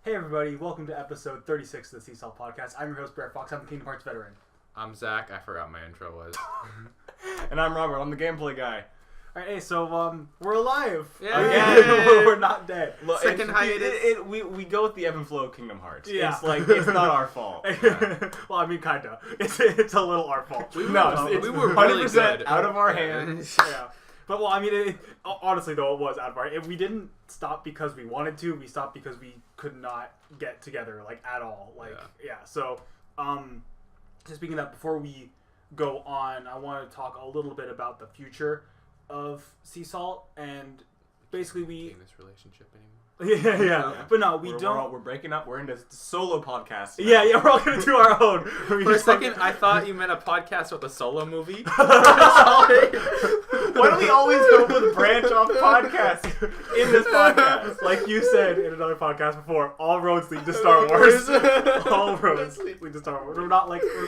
Hey everybody, welcome to episode 36 of the Sea Salt Podcast. I'm your host, Bear Fox. I'm the Kingdom Hearts veteran. I'm Zach. I forgot my intro was. And I'm Robert. I'm the gameplay guy. Alright, hey, so, we're alive. Yeah. Again. We're not dead. Look, Second hiatus. We go with the ebb and flow of Kingdom Hearts. Yeah. It's like, it's not our fault. Yeah. Well, I mean, kinda. It's a little our fault. We were 100% really out of our hands. Yeah. But, well, I mean, honestly, though, it was out of our... We didn't stop because we wanted to. We stopped because we could not get together, like, at all. Like, yeah. So, just speaking of that, before we go on, I want to talk a little bit about the future of Sea Salt, and basically we... in this relationship anymore. Yeah. But no, we're breaking up. We're into solo podcasts. Yeah, we're all going to do our own. For a second, I thought you meant a podcast with a solo movie. Why do we always go with branch off podcasts in this podcast? Like you said in another podcast before, all roads lead to Star Wars. All roads lead to Star Wars. We're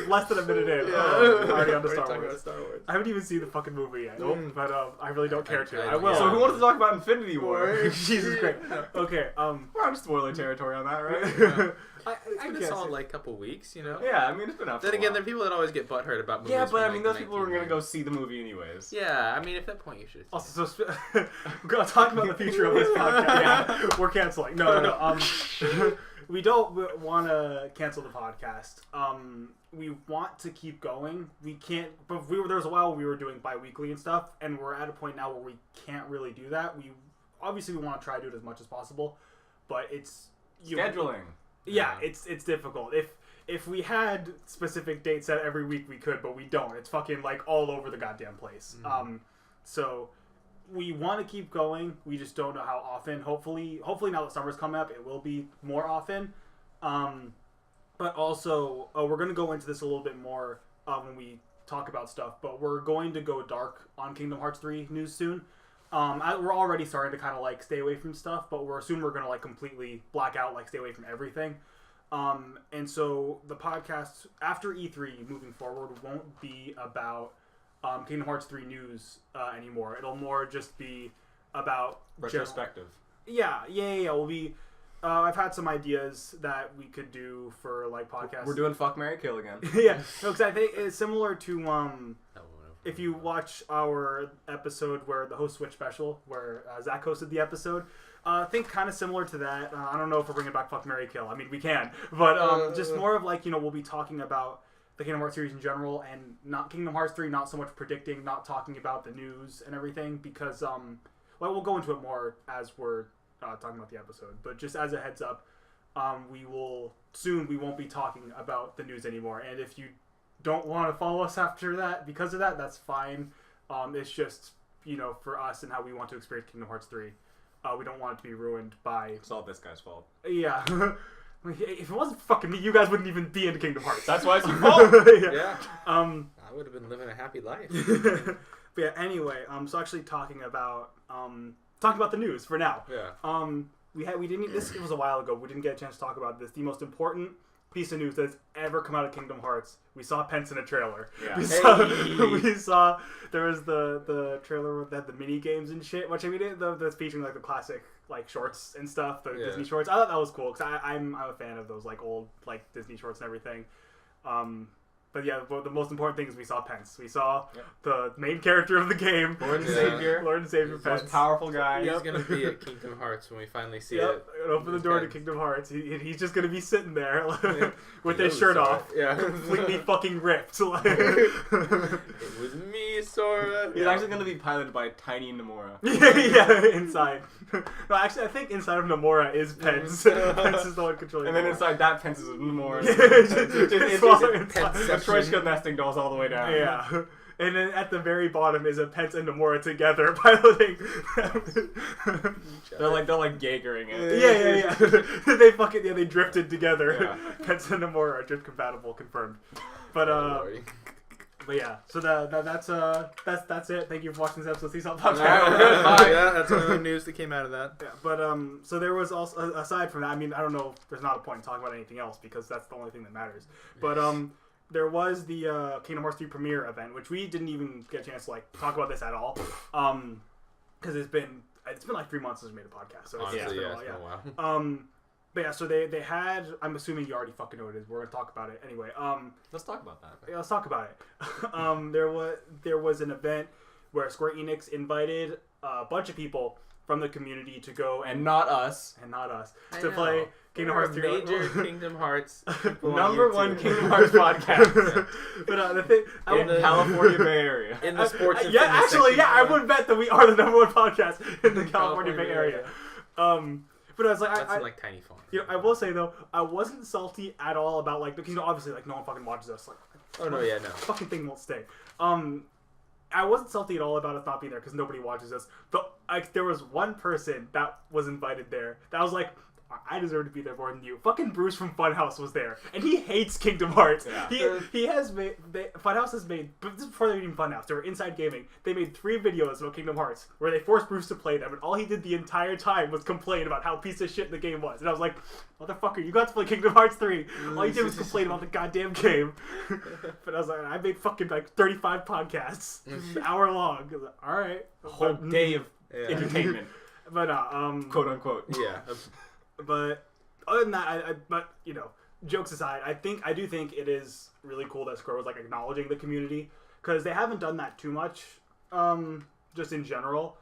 less than a minute in. Already on to Star Wars. I haven't even seen the fucking movie yet. But I really don't care to. I will. So who wants to talk about Infinity War? Jesus Christ. Okay, we're on spoiler territory on that, right? It's been a solid, like, couple weeks, you know? Yeah, I mean, it's been up. Then again, there are people that always get butthurt about movies. Yeah, but I mean, those like, people are gonna go see the movie anyways. Yeah, I mean, at that point, you should. Also, we're gonna talk about the future of this podcast. Yeah, we're canceling. No. We don't want to cancel the podcast. We want to keep going. We can't. But there was a while we were doing bi-weekly and stuff, and we're at a point now where we can't really do that. We want to try to do it as much as possible, but it's scheduling. Yeah, it's difficult. If we had specific dates set every week, we could, but we don't. It's fucking like all over the goddamn place. Mm-hmm. So we want to keep going. We just don't know how often. Hopefully now that summer's coming up, it will be more often. But also, we're going to go into this a little bit more when we talk about stuff. But we're going to go dark on Kingdom Hearts 3 news soon. We're already starting to kind of like stay away from stuff, but we're assuming we're going to like completely black out, like stay away from everything. And so the podcast after E3 moving forward won't be about Kingdom Hearts 3 news anymore. It'll more just be about retrospective. Yeah. We'll be. I've had some ideas that we could do for like podcasts. We're doing Fuck, Marry, Kill again. Yeah, no, because I think it's similar to if you watch our episode where the host switch special, where Zach hosted the episode, I think kind of similar to that. I don't know if we're bringing back Fuck, Marry, Kill. I mean, we can, but just more of like, we'll be talking about the Kingdom Hearts series in general, and not Kingdom Hearts 3, not so much predicting, not talking about the news and everything, because we'll go into it more as we're talking about the episode. But just as a heads up, we won't be talking about the news anymore, and if you don't want to follow us after that because of that, that's fine. It's just, for us and how we want to experience Kingdom Hearts 3. We don't want it to be ruined by... It's all this guy's fault. Yeah. If it wasn't fucking me, you guys wouldn't even be into Kingdom Hearts. That's why it's your fault. Yeah. I would have been living a happy life. But yeah, anyway, so actually talking about the news for now. Yeah. We didn't, this was a while ago, we didn't get a chance to talk about this. The most important piece of news that's ever come out of Kingdom Hearts. We saw Pence in a trailer. Yeah. We saw there was the trailer that had the mini games and shit, which I mean that's featuring like the classic like shorts and stuff, the Disney shorts. I thought that was cool because I'm a fan of those like old like Disney shorts and everything. But yeah, the most important thing is we saw Pence. We saw the main character of the game, Lord and Savior Pence, most powerful guy. He's gonna be at Kingdom Hearts when we finally see it. Open the door to Kingdom Hearts. He's just gonna be sitting there with his shirt off, completely fucking ripped. It was me, Sora. He's actually gonna be piloted by Tiny Nomura. Yeah, inside. No, actually, I think inside of Nomura is Pence. Pence is the one controlling. And then inside that Pence is Nomura. It's Troishka nesting dolls all the way down. Yeah. And then at the very bottom is a Pence and Nomura together piloting. They're like Jaegering it. Yeah. They drifted together. Yeah. Pence and Nomura are drift compatible, confirmed. But yeah, so that's it. Thank you for watching this episode of Sea Salt Podcast. Yeah, that's one of the news that came out of that. Yeah, but so there was also, aside from that, I mean, I don't know, there's not a point in talking about anything else because that's the only thing that matters. But there was the Kingdom Hearts 3 premiere event, which we didn't even get a chance to like talk about this at all, because it's been like 3 months since we made a podcast. So honestly, it's been it's been a while. But yeah, so they had. I'm assuming you already fucking know what it is. We're gonna talk about it anyway. Let's talk about that. Yeah, let's talk about it. There was an event where Square Enix invited a bunch of people from the community to go And not us. to play Kingdom Hearts 3. Major Kingdom Hearts. Number one Kingdom Hearts podcast. But the thing In the California Bay Area. In the sports and yeah, fitness actually, section. yeah, I would bet that we are the number one podcast in the California Bay Area. But I was like, That's in like tiny font. you know, I will say though, I wasn't salty at all about like, because you know, obviously like no one fucking watches us. Like, Oh no, yeah, no. fucking thing won't stay. I wasn't salty at all about us not being there because nobody watches us. But like, there was one person that was invited there that was like, I deserve to be there more than you. Fucking Bruce from Funhouse was there, and he hates Kingdom Hearts. Yeah. He has made Funhouse has made, but this is before they were even Funhouse. They were Inside Gaming. They made 3 videos about Kingdom Hearts where they forced Bruce to play them, and all he did the entire time was complain about how piece of shit the game was. And I was like, motherfucker, you got to play Kingdom Hearts 3. All you did was complain about the goddamn game. But I was like, I made fucking like 35 podcasts, an hour long. I was like, all right, A whole day of Yeah. entertainment. But Quote unquote. Yeah. But other than that, but you know, jokes aside, I do think it is really cool that Square was like acknowledging the community because they haven't done that too much, just in general.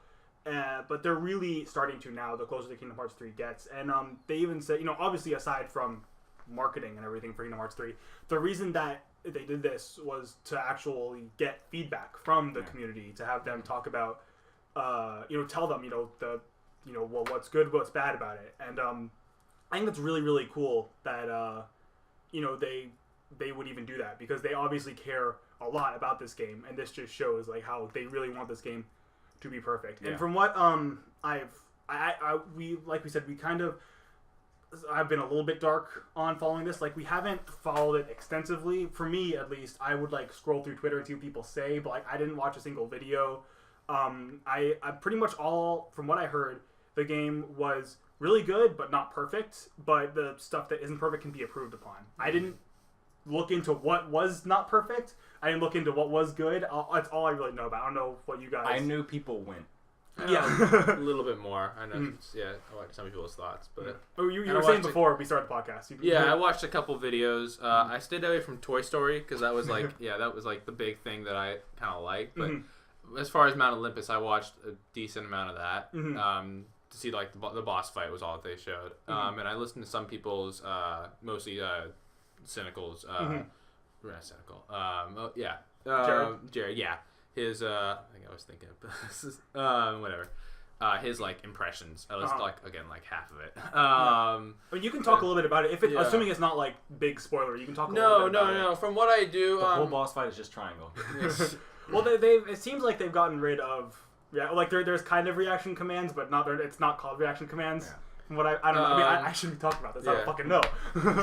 But they're really starting to now. The closer the Kingdom Hearts 3 gets, and they even said, you know, obviously aside from marketing and everything for Kingdom Hearts 3, the reason that they did this was to actually get feedback from the community, to have them talk about, you know, tell them, you know, what's good, what's bad about it. And I think that's really, really cool that, you know, they would even do that because they obviously care a lot about this game. And this just shows like how they really want this game to be perfect. Yeah. And from what we said, we kind of, I've been a little bit dark on following this. Like, we haven't followed it extensively. For me, at least, I would like scroll through Twitter and see what people say, but like I didn't watch a single video. I pretty much all, from what I heard, the game was really good, but not perfect. But the stuff that isn't perfect can be improved upon. I didn't look into what was not perfect. I didn't look into what was good. That's all I really know about. I don't know what you guys. I knew people went. A little bit more. I know. I like some people's thoughts, but Oh, you were saying before we started the podcast. I watched a couple videos. I stayed away from Toy Story because that was like, that was like the big thing that I kind of liked. But as far as Mount Olympus, I watched a decent amount of that. To see like the boss fight was all that they showed. And I listened to some people's, mostly Cynical's, not Cynical. Jared. Yeah. His, I think I was thinking of whatever. His like impressions. I listened to like half of it. I mean, you can talk a little bit about it. If it, assuming it's not like big spoiler, you can talk a little bit about it. No. From what I do, The whole boss fight is just triangle. Well, they've it seems like they've gotten rid of like there's kind of reaction commands, but not it's not called reaction commands. Yeah. From what I don't know. I mean, I shouldn't be talking about this. I don't fucking know.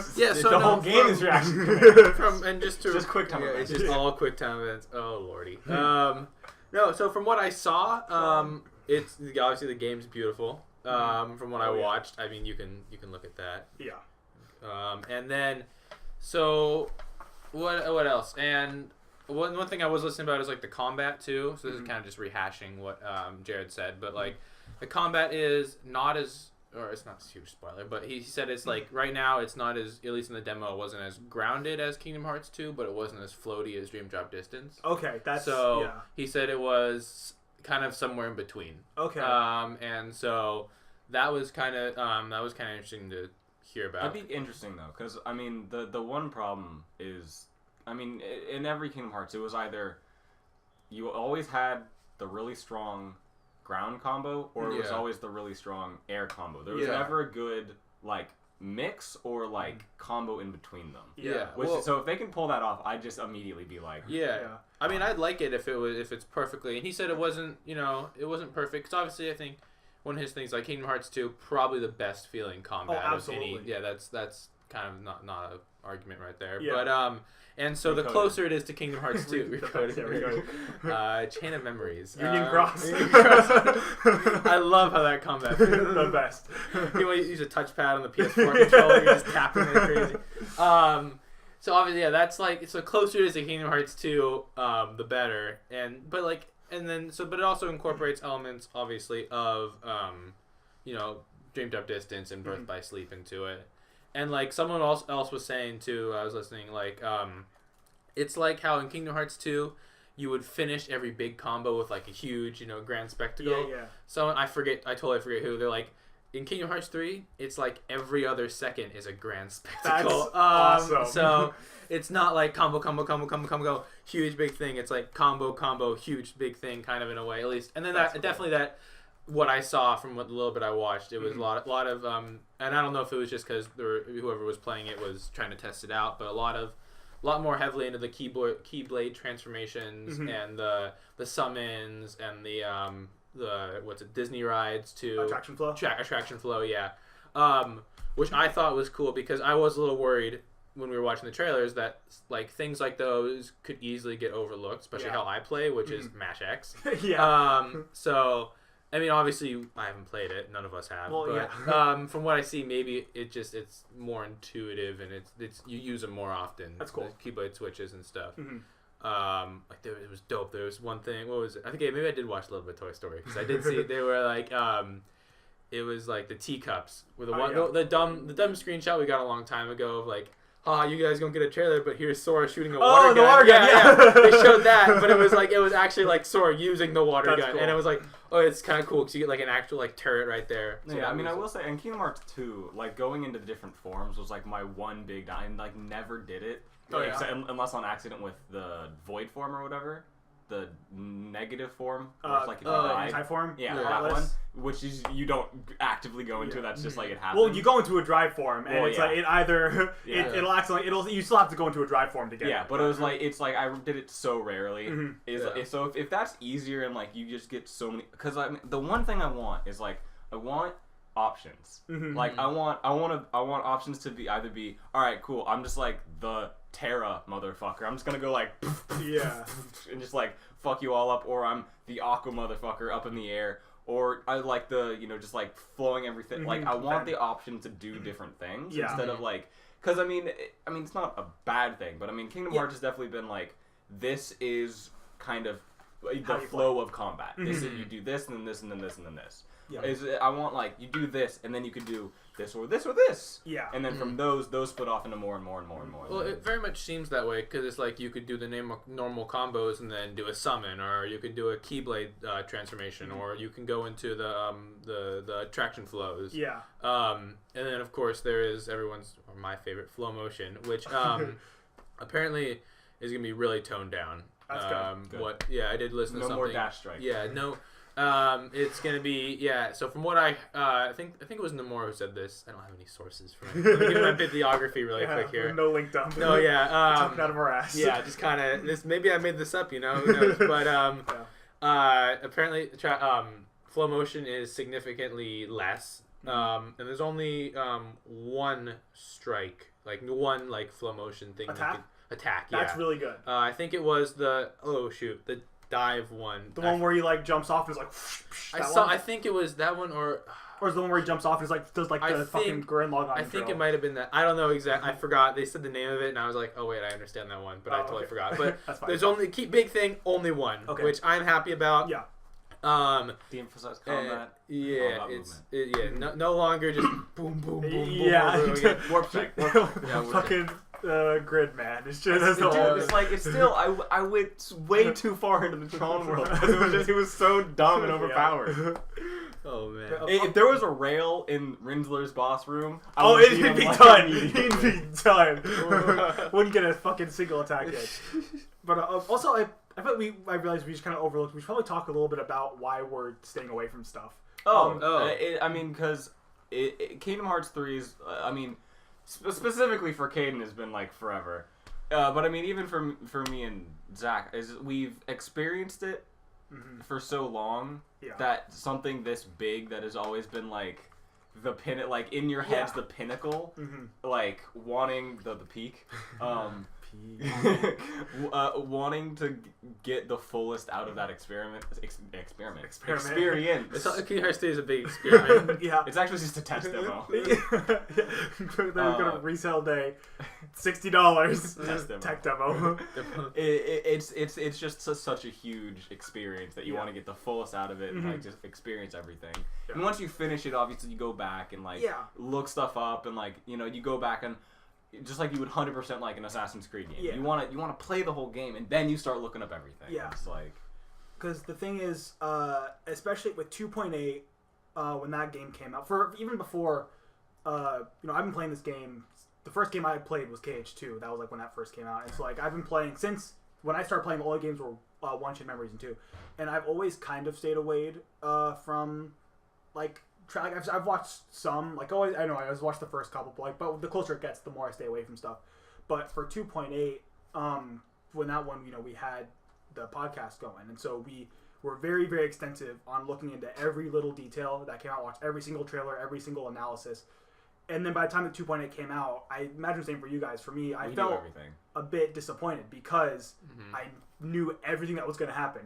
So the whole game is reaction commands. And just quick time events. It's just all quick time events. Oh lordy. No. So from what I saw, it's obviously the game's beautiful. From what I watched, I mean, you can look at that. Yeah. And then, so what else? And one thing I was listening about is like the combat too. So this is kind of just rehashing what Jared said, but like the combat is not as, or it's not a huge spoiler, but he said it's like right now it's not as, at least in the demo, it wasn't as grounded as Kingdom Hearts 2, but it wasn't as floaty as Dream Drop Distance. Okay, that's he said it was kind of somewhere in between. Okay. And so that was kind of interesting to hear about. That'd be interesting though, because I mean the one problem is, I mean, in every Kingdom Hearts, it was either you always had the really strong ground combo, or it was always the really strong air combo. There was never a good like mix or like combo in between them. Yeah. So if they can pull that off, I'd just immediately be like, I mean, I'd like it if it's perfectly. And he said it wasn't, it wasn't perfect. Because obviously, I think one of his things, like Kingdom Hearts 2, probably the best feeling combat of any. Yeah, that's kind of not an argument right there. Yeah. But and so the closer it is to Kingdom Hearts 2, Chain of Memories. Union Cross. I love how that combat feels. The best. You use a touchpad on the PS4 controller, you're just tapping it crazy. So obviously, that's like, so closer it is to Kingdom Hearts 2, the better. But it also incorporates elements, obviously, of, Dreamed Up Distance and Birth by Sleep into it. And, like, someone else was saying, too, I was listening, like, it's like how in Kingdom Hearts 2, you would finish every big combo with, like, a huge, grand spectacle. Yeah. So, I totally forget who. They're like, in Kingdom Hearts 3, it's like every other second is a grand spectacle. That's awesome. So, it's not like combo, huge big thing. It's like combo, huge big thing, kind of in a way, at least. And then definitely that... What I saw from what the little bit I watched, it was a lot of and I don't know if it was just because whoever was playing it was trying to test it out, but a lot more heavily into the Keyblade transformations and the summons and the Disney rides too. Attraction flow. Attraction flow, yeah. Which I thought was cool because I was a little worried when we were watching the trailers that like things like those could easily get overlooked, especially how I play, which is Mash X. Yeah. So. I mean, obviously, I haven't played it. None of us have. Well, but from what I see, maybe it's more intuitive and it's you use them more often. That's cool. The Keyblade switches and stuff. Like it was dope. There was one thing. What was it? I think maybe I did watch a little bit of Toy Story because I did see they were like it was like the teacups with the dumb screenshot we got a long time ago of like. You guys don't get a trailer, but here's Sora shooting a water gun. The water gun, yeah. They showed that, but it was actually like Sora using the water gun, cool. and it was like, it's kind of cool because you get like an actual like turret right there. So yeah, I mean, I will say, in Kingdom Hearts 2, like going into the different forms was like my one big. I like never did it, unless on accident with the Void form or whatever. The negative form, where it's like if you die. Anti-form? Yeah, that one. Which is you don't actively go into. That's just like it happens. Well, you go into a drive form, and it's like it either it'll act like you still have to go into a drive form to get it. Yeah, but it was like it's like I did it so rarely. So if that's easier and like you just get so many, because the one thing I want is like I want options. Like I want options to be either be all right, cool. I'm just like the Terra motherfucker. I'm just gonna go like and just like fuck you all up, or I'm the Aqua motherfucker up in the air, or I like the just like flowing everything. Like I want the option to do different things instead of like because I mean it's not a bad thing, but I mean Kingdom Hearts has definitely been like this is kind of the flow of combat. This is you do this and then this and then this and then this. I want like you do this and then you can do this or this or this. Yeah. And then from those split off into more and more and more and more. Well, it very much seems that way because it's like you could do the normal combos and then do a summon, or you could do a Keyblade transformation, or you can go into the attraction flows. Yeah. And then of course there is my favorite flow motion, which apparently is gonna be really toned down. That's good. I did listen to something. No more dash strike. Yeah. No. It's gonna be so. From what I think it was Nomura who said this. I don't have any sources for it. Let me give my bibliography really quick here. No link dump. No, talking out of our ass. Yeah, just kind of this. Maybe I made this up, Who knows? But apparently, flow motion is significantly less. And there's only one strike, like one flow motion thing. Attack. Yeah. That's really good. I think it was the dive one. The one where he jumps off and is like. I think it was that one, or is the one where he jumps off and is like does the fucking Gurren Lagann. I think it might have been that. I don't know exactly. I forgot. They said the name of it, and I was like, oh wait, I understand that one, but I totally forgot. But there's only big thing, only one, which I'm happy about. Yeah. De-emphasized combat. No longer just boom, boom, boom, boom. Yeah. Warp check. Fucking. Grid man. It's just it's still I went way too far into the Tron world because it was so dumb and overpowered. Oh man! If there was a rail in Rinsler's boss room, it'd be done. He'd be done. Wouldn't get a fucking single attack hit. But also, I realized we just kind of overlooked. We should probably talk a little bit about why we're staying away from stuff. Because Kingdom Hearts 3 is, specifically for Caden has been like forever, but I mean even for me and Zach we've experienced it for so long that something this big that has always been like the in your head's the pinnacle, like wanting the peak. wanting to get the fullest out of that experience. Kingdom Hearts 3 is a big experiment. Yeah. It's actually just a test demo. They're gonna resale day, $60. Tech demo. It's just such a huge experience that you want to get the fullest out of it and like just experience everything. Yeah. And once you finish it, obviously you go back and like look stuff up and like you go back and just like you would 100% like an Assassin's Creed game. Yeah. You want to play the whole game and then you start looking up everything. Yeah. It's like because the thing is, especially with 2.8, when that game came out, for even before, I've been playing this game. The first game I played was KH3. That was like when that first came out, and so like I've been playing since when I started playing. All the games were One Chain Memories and 2, and I've always kind of stayed away from like. I've watched some, like always. I know I always watched the first couple, but the closer it gets, the more I stay away from stuff. But for 2.8, when that one, we had the podcast going, and so we were very, very extensive on looking into every little detail that came out, watched every single trailer, every single analysis, and then by the time the 2.8 came out, I imagine the same for you guys. For me, I felt a bit disappointed because I knew everything that was going to happen.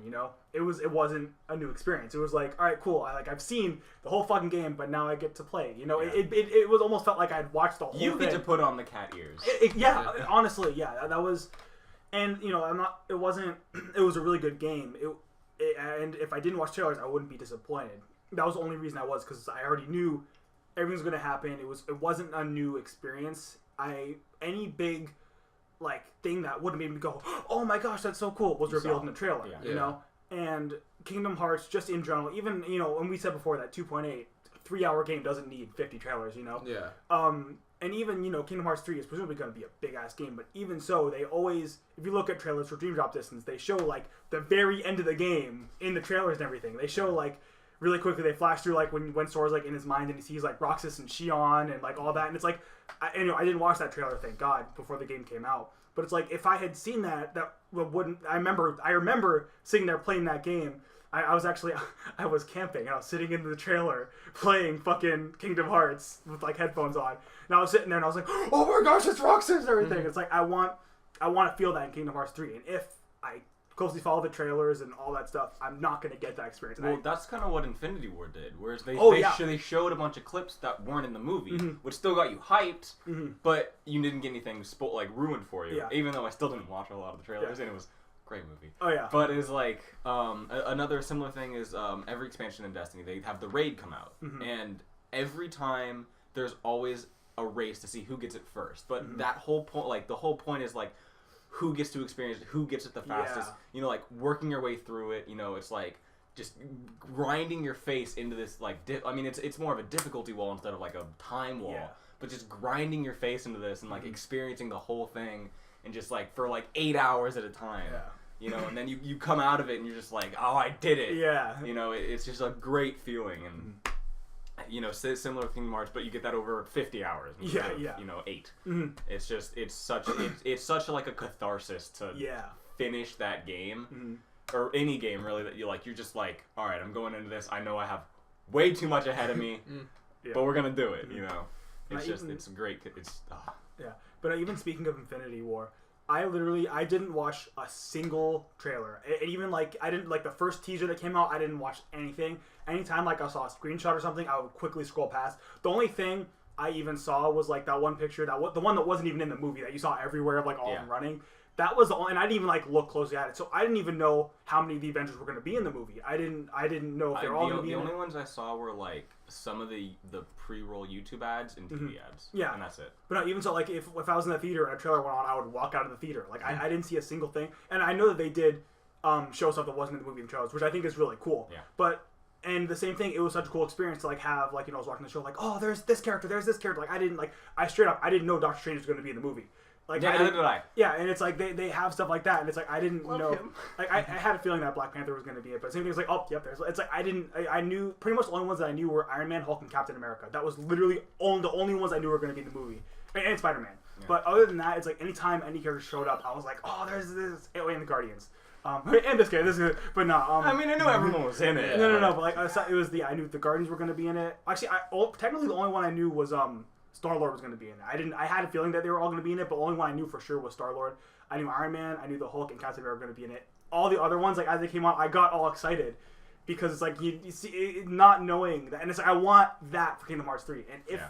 It wasn't a new experience. It was like, all right, cool. I've seen the whole fucking game, but now I get to play. It was almost felt like I'd watched the whole thing. You get to put on the cat ears. Honestly, yeah, that was, and I'm not. It wasn't. It was a really good game. And if I didn't watch trailers, I wouldn't be disappointed. That was the only reason I was, because I already knew everything's going to happen. It wasn't a new experience. Any big thing that would have made me go, oh my gosh, that's so cool, was revealed in the trailer. And Kingdom Hearts, just in general, even when we said before that 2.8 3-hour game doesn't need 50 trailers. And even Kingdom Hearts 3 is presumably going to be a big ass game, but even so, they always, if you look at trailers for Dream Drop Distance, they show the very end of the game in the trailers and everything. They show really quickly, they flash through when Sora's in his mind and he sees Roxas and Xion and all that, and it's I didn't watch that trailer, thank God, before the game came out. But it's if I had seen that wouldn't. I remember sitting there playing that game. I was camping. I was sitting in the trailer playing fucking Kingdom Hearts with headphones on, and I was sitting there and I was like, oh my gosh, it's Roxas and everything. It's I want to feel that in Kingdom Hearts 3, and if I closely follow the trailers and all that stuff, I'm not going to get that experience. Well, that's kind of what Infinity War did, whereas they showed a bunch of clips that weren't in the movie, which still got you hyped, but you didn't get anything ruined for you. Yeah. Even though I still didn't watch a lot of the trailers, and it was a great movie. Oh yeah. But it's another similar thing is every expansion in Destiny, they have the raid come out, and every time there's always a race to see who gets it first. But that whole point, the whole point is who gets to experience it, who gets it the fastest, working your way through it, it's just grinding your face into this, it's more of a difficulty wall instead of a time wall, but just grinding your face into this and experiencing the whole thing and just for 8 hours at a time, and then you come out of it and you're just oh, I did it, it's just a great feeling, and similar to Kingdom Hearts, but you get that over 50 hours instead of 8. It's just it's such a catharsis to finish that game, or any game really, that you're just all right, I'm going into this, I know I have way too much ahead of me, but we're gonna do it. It's great. But even speaking of Infinity War, I didn't watch a single trailer. Even I didn't the first teaser that came out, I didn't watch anything. Anytime I saw a screenshot or something, I would quickly scroll past. The only thing I even saw was that one picture, the one that wasn't even in the movie that you saw everywhere of all of them running. That was the only, and I didn't even look closely at it, so I didn't even know how many of the Avengers were going to be in the movie. I didn't know if they were all going to be in it. The only ones I saw were some of the pre-roll YouTube ads and TV ads. Yeah, and that's it. But no, even so, if I was in the theater and a trailer went on, I would walk out of the theater. I didn't see a single thing, and I know that they did show stuff that wasn't in the movie in trailers, which I think is really cool. Yeah. But and the same thing, it was such a cool experience to have I was watching the show oh, there's this character, I didn't I straight up I didn't know Doctor Strange was going to be in the movie. Neither did I. Yeah, and it's they have stuff like that, and it's I didn't know him. I had a feeling that Black Panther was going to be it, but the same thing is oh, yep, there's. It's I knew pretty much the only ones that I knew were Iron Man, Hulk, and Captain America. That was literally the only ones I knew were going to be in the movie, and Spider-Man. Yeah. But other than that, it's anytime any character showed up, I was oh, there's this, and the Guardians. And this guy, but no. I mean, I knew everyone was in it. No, but it was I knew the Guardians were going to be in it. Actually, technically the only one I knew was Star-Lord was going to be in it. I had a feeling that they were all going to be in it, but the only one I knew for sure was Star-Lord. I knew Iron Man, I knew the Hulk and Captain America were going to be in it. All the other ones, like as they came out, I got all excited because it's like you see not knowing that, and it's like I want that for Kingdom Hearts 3. And if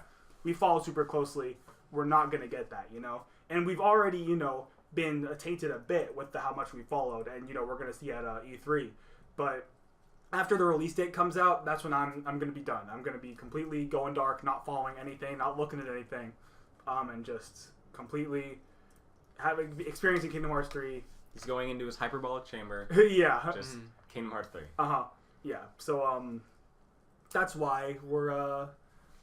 we follow super closely, we're not going to get that, you know. And we've already, you know, been tainted a bit with how much we followed, and you know we're going to see at E3. But after the release date comes out, that's when I'm going to be done. I'm going to be completely going dark, not following anything, not looking at anything, and just completely experiencing Kingdom Hearts 3. He's going into his hyperbolic chamber. Yeah. Just Kingdom Hearts 3. Yeah. So that's why we're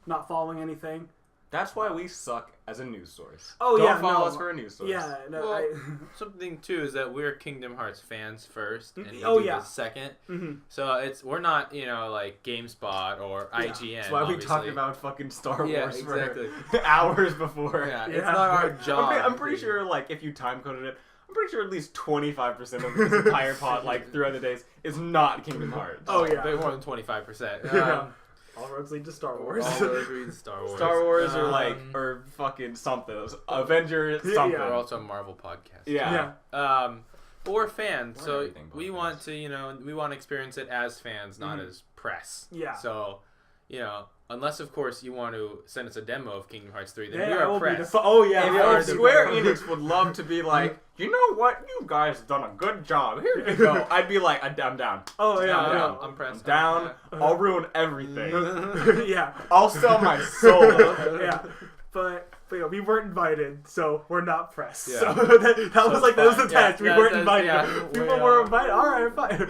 not following anything. That's why we suck as a news source. Oh, Don't follow us for a news source. Yeah. No, well, something too is that we're Kingdom Hearts fans first, and second. Mm-hmm. So we're not, you know, like GameSpot or IGN. That's why obviously. we talked about fucking Star Wars exactly. for hours before. Yeah, it's not our job. I'm pretty sure, like, if you time coded it, I'm pretty sure at least 25% of this entire pod, like, throughout the days, is not Kingdom Hearts. Oh, yeah. Way more than 25%. All roads lead to Star Wars. All roads lead to Star Wars. Star Wars or fucking something. Avengers something. We're also a Marvel podcast. Yeah. But we're fans, so we podcast. want to, you know, we want to experience it as fans, not as press. Yeah. So, you know, unless of course you want to send us a demo of Kingdom Hearts 3, then we are press. If Square Enix would love to be like, you know what, you guys have done a good job. Here you go. I'd be like, I'm down. Oh yeah, I'm down. I'm pressed. I'm down. I'll ruin everything. Yeah. I'll sell my soul. Yeah. But you know, we weren't invited, so we're not pressed. Yeah. So that was like that was the test. We weren't invited. Yeah, People were invited. All right, fine.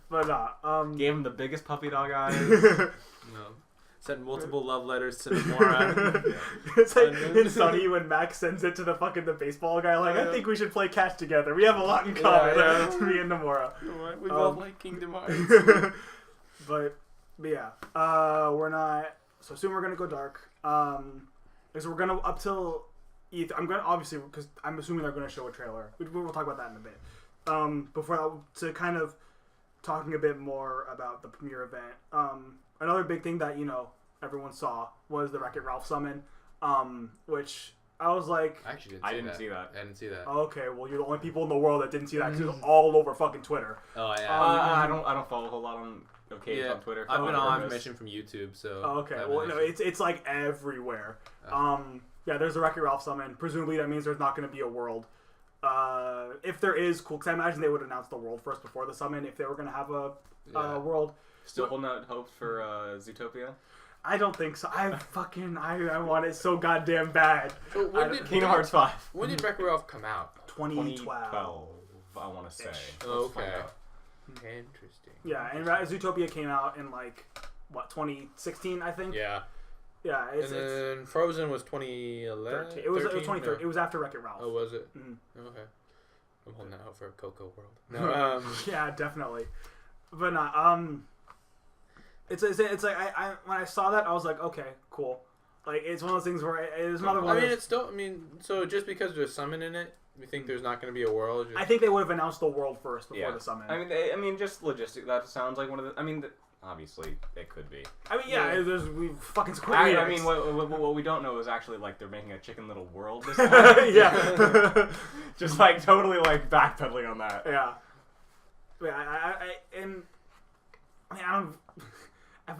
But Gave him the biggest puppy dog eyes. No. Sent multiple love letters to Nomura. It's like in Sunny when Max sends it to the baseball guy. Like, I think we should play catch together. We have a lot in common. Me and Nomura. We both like Kingdom Hearts. But yeah, we're not. So soon we're gonna go dark. So we're gonna up till E3. I'm gonna obviously because I'm assuming they're gonna show a trailer. We'll talk about that in a bit. Before that, to kind of talking a bit more about the premiere event. Another big thing that, you know, everyone saw was the Wreck-It Ralph summon, which I was like... I didn't see that. Okay, well, you're the only people in the world that didn't see that because it was all over fucking Twitter. Oh, yeah. I don't follow a whole lot on Twitter. I've been on information from YouTube, so... Oh, okay, well, no, it's like everywhere. Yeah, there's a Wreck-It Ralph summon. Presumably that means there's not going to be a world. If there is, cool, because I imagine they would announce the world first before the summon if they were going to have a world. Still holding out hopes for Zootopia? I don't think so. I want it so goddamn bad. So Kingdom Hearts 5. When did Wreck-It Ralph come out? 2012. I want to say. Okay. Interesting. Yeah, and Zootopia came out in like, what, 2016, I think? Yeah. Yeah. Then Frozen was 2011? It was 2013. No. It was after Wreck-It Ralph. Oh, was it? Mm-hmm. Okay. I'm holding out for a Coco world. No, yeah, definitely. But not, it's like I when I saw that I was like, okay, cool. Like it's one of those things where it's another one. So just because there's summon in it, you think there's not going to be a world? I think they would have announced the world first before the summon. I mean, just logistic. That sounds like one of the. Obviously, it could be. I mean, we fucking Square Enix. I mean, what we don't know is actually like they're making a Chicken Little world this time. Yeah, just like totally like backpedaling on that. Yeah.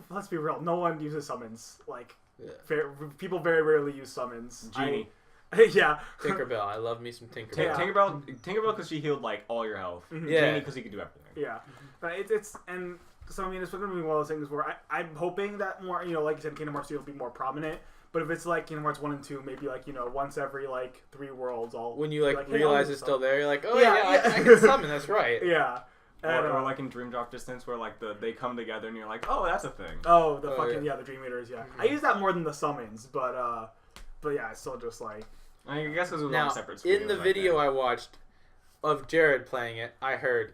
Let's be real. No one uses summons. Like, people very rarely use summons. Genie. Yeah. Tinkerbell. I love me some Tinkerbell. Tinkerbell because she healed like all your health. Mm-hmm. Yeah. Genie because he could do everything. Yeah. But it's and so I mean it's going to be one of those things where I'm hoping that more, you know, like you said, Kingdom Hearts 2 will be more prominent. But if it's like Kingdom Hearts 1 and 2, maybe like, you know, once every like 3 worlds, when you like realize it's still there, you're like, oh yeah, I can summon. That's right. Yeah. Or like in Dream Drop Distance, where like they come together and you're like, oh, that's a thing. Oh, the Dream Eaters. Yeah, I use that more than the summons, but yeah, it's still just like. I guess because it was now, on separate. In the video I watched of Jared playing it, I heard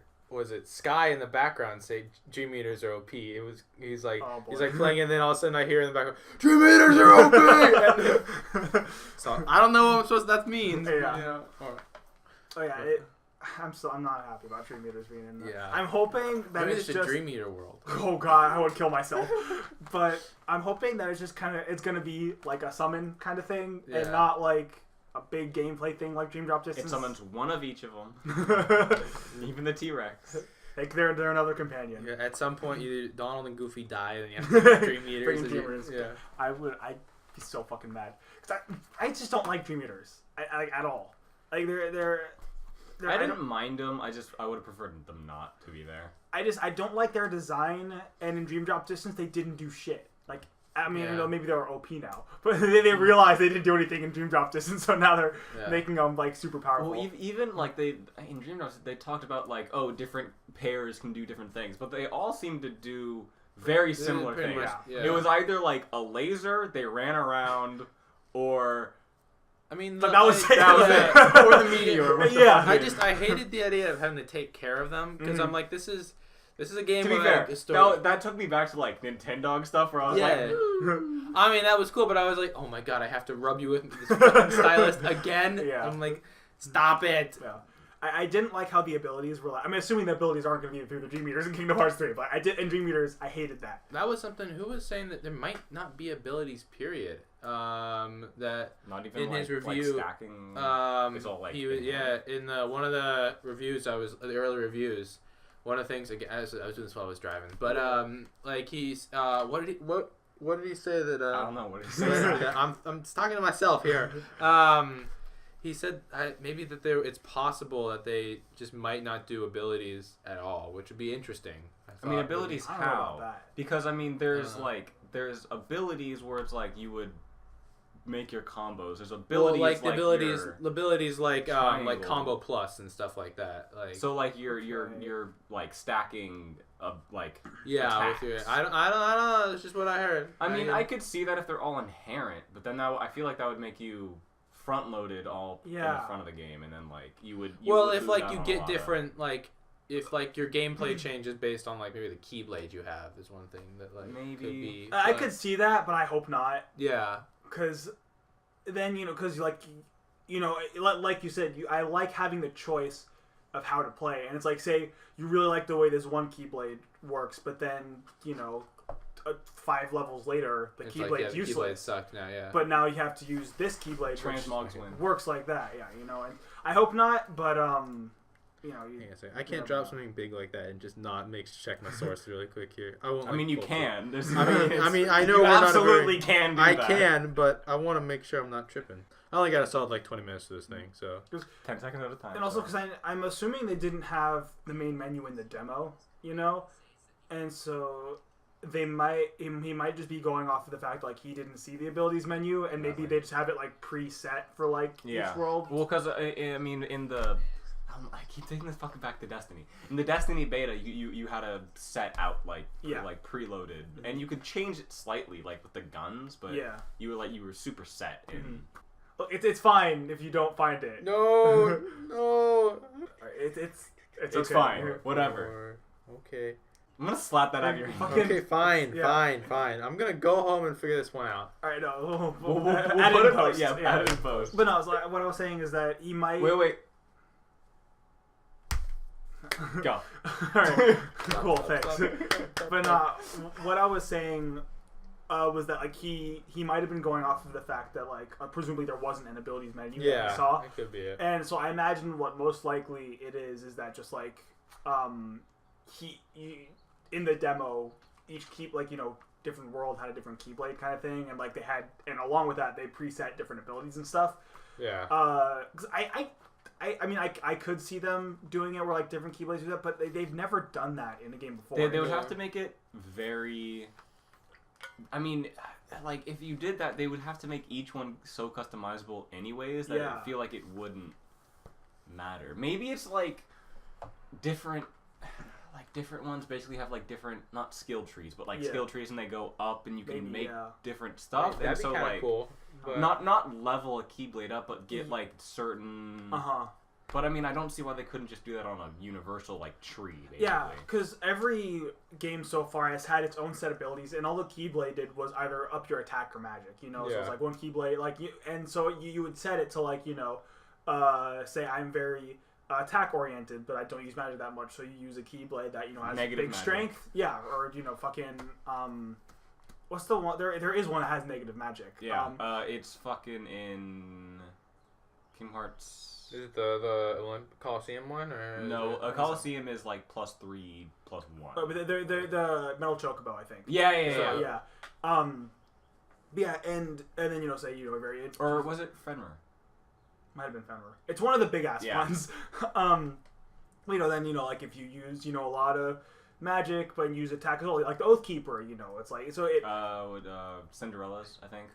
Sky in the background say Dream Eaters are OP. He's like playing, and then all of a sudden I hear in the background Dream Eaters are OP. So I don't know what that means. Yeah. You know? Oh yeah. I'm not happy about Dream Eaters being in there. Yeah. I'm hoping that maybe it's just a Dream Eater world. Oh god, I would kill myself. But I'm hoping that it's just it's gonna be like a summon kind of thing, and not like a big gameplay thing like Dream Drop Distance. It summons one of each of them, even the T-Rex. Like they're another companion. Yeah, at some point, either Donald and Goofy die, and you have to bring Dream Eaters. Dream Eaters. Yeah. I'd be so fucking mad because I just don't like Dream Eaters at all. Like I didn't mind them. I would have preferred them not to be there. I don't like their design, and in Dream Drop Distance they didn't do shit. Like I mean, you know, maybe they were OP now, but they realized they didn't do anything in Dream Drop Distance, so now they're making them like super powerful. Well, even like in Dream Drop, they talked about like different pairs can do different things, but they all seem to do very similar things. Much, yeah. It was either like a laser, they ran around, or I mean, that was it. Or the meteor. Yeah. I hated the idea of having to take care of them because I'm like, this is a game. To be fair, that took me back to like Nintendo stuff where I was like, I mean, that was cool, but I was like, oh my god, I have to rub you with this fucking stylus again. Yeah. I'm like, stop it. Yeah. I didn't like how the abilities were. I'm assuming the abilities aren't going to be through the Dream Eaters in Kingdom Hearts 3, but in Dream Eaters, I hated that. That was something. Who was saying that there might not be abilities? Period. That not even in like, his review, like stacking. It's all like he was in one of the reviews the early reviews. One of the things again, I was doing this while I was driving, but like he's what did he say that I don't know what he said. I'm talking to myself here. He said maybe that it's possible that they just might not do abilities at all, which would be interesting. I mean, abilities I don't know about how? that. Because I mean, there's abilities where it's like you would make your combos. There's abilities like the abilities like triangle. combo plus and stuff like that. Like so, like you're like stacking like with your, I don't know. It's just what I heard. I mean, I could see that if they're all inherent, but then I feel like that would make you front loaded all in the front of the game, and then like you would if like you get different like. If like your gameplay changes based on like maybe the keyblade you have is one thing that like maybe could be, I could see that, but I hope not. Yeah, because then like you said, I like having the choice of how to play, and it's like say you really like the way this one keyblade works, but then 5 levels later the keyblade's useless. The keyblade sucked now, yeah. But now you have to use this keyblade, Transmogs which win. works like that, and I hope not, but I can't drop something big like that and just not check my source really quick here. I won't. I mean, you can. I mean, I know you we're not absolutely can. Do I that. can, but I want to make sure I'm not tripping. I only got a solid like 20 minutes to this thing, so 10 seconds at a time. And also because I'm assuming they didn't have the main menu in the demo, and so he might just be going off of the fact like he didn't see the abilities menu, and maybe they just have it like preset for like each world. Well, because I mean in the. I keep taking this fucking back to Destiny. In the Destiny beta, you had a set out like preloaded, and you could change it slightly like with the guns, but you were super set in. Look, it's fine if you don't find it. no. It's It's okay. fine. Whatever. Okay. I'm gonna slap that out of your hand. Okay, fine. I'm gonna go home and figure this one out. All right, no, We'll add put it in it post. add it in post. But no, what I was saying is that he might. Wait. Go. Alright, cool, thanks. But what I was saying was that like he might have been going off of the fact that like presumably there wasn't an abilities menu that we saw. That could be it. And so I imagine what most likely it is that just like he in the demo each different world had a different keyblade kind of thing, and like they had, and along with that they preset different abilities and stuff. Yeah. 'Cause I mean, I could see them doing it where like different keyblades do that, but they've never done that in a game before. They would have to make it very. I mean, like if you did that, they would have to make each one so customizable, anyways, that I feel like it wouldn't matter. Maybe it's like different ones basically have like different, not skill trees, but like skill trees, and they go up, and you can make different stuff. That'd be kind of cool. But Not level a Keyblade up, but get like certain. But I mean, I don't see why they couldn't just do that on a universal like tree. Basically. Yeah, because every game so far has had its own set of abilities, and all the Keyblade did was either up your attack or magic. So it's like one Keyblade, and so you would set it to like say I'm very attack oriented, but I don't use magic that much, so you use a Keyblade that has negative big magic. strength. Yeah, or fucking what's the one? There is one that has negative magic. Yeah, it's fucking in. Kingdom Hearts. Is it the Coliseum one or No, a Coliseum is like +3, +1. Oh, but they're the Metal Chocobo, I think. Yeah. Yeah, and then say a very Or was it Fenrir? Might have been Fenrir. It's one of the big ass ones. Then like if you use a lot of magic but use attack as well, like the Oathkeeper, it's like so it. With Cinderella's, I think.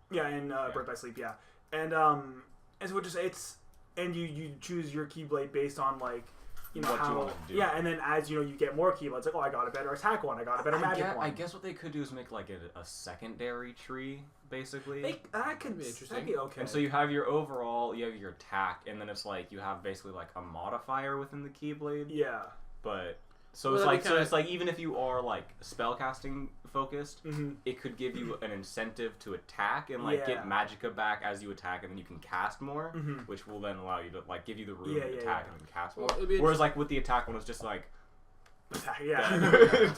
Yeah, and Birth by Sleep, yeah, and so it's you choose your Keyblade based on like what how you want to do. Yeah, and then as you get more Keyblades, like I got a better attack one, I got a better magic one. I guess what they could do is make like a secondary tree, basically. That could be interesting. That'd be okay. And so you have your overall, you have your attack, and then it's like you have basically like a modifier within the Keyblade. Yeah. But it's like even if you are like spellcasting focused, it could give you an incentive to attack and get magicka back as you attack, and then you can cast more, which will then allow you to like give you the room to attack and then cast more. Whereas like with the attack one, it's just like attack, yeah.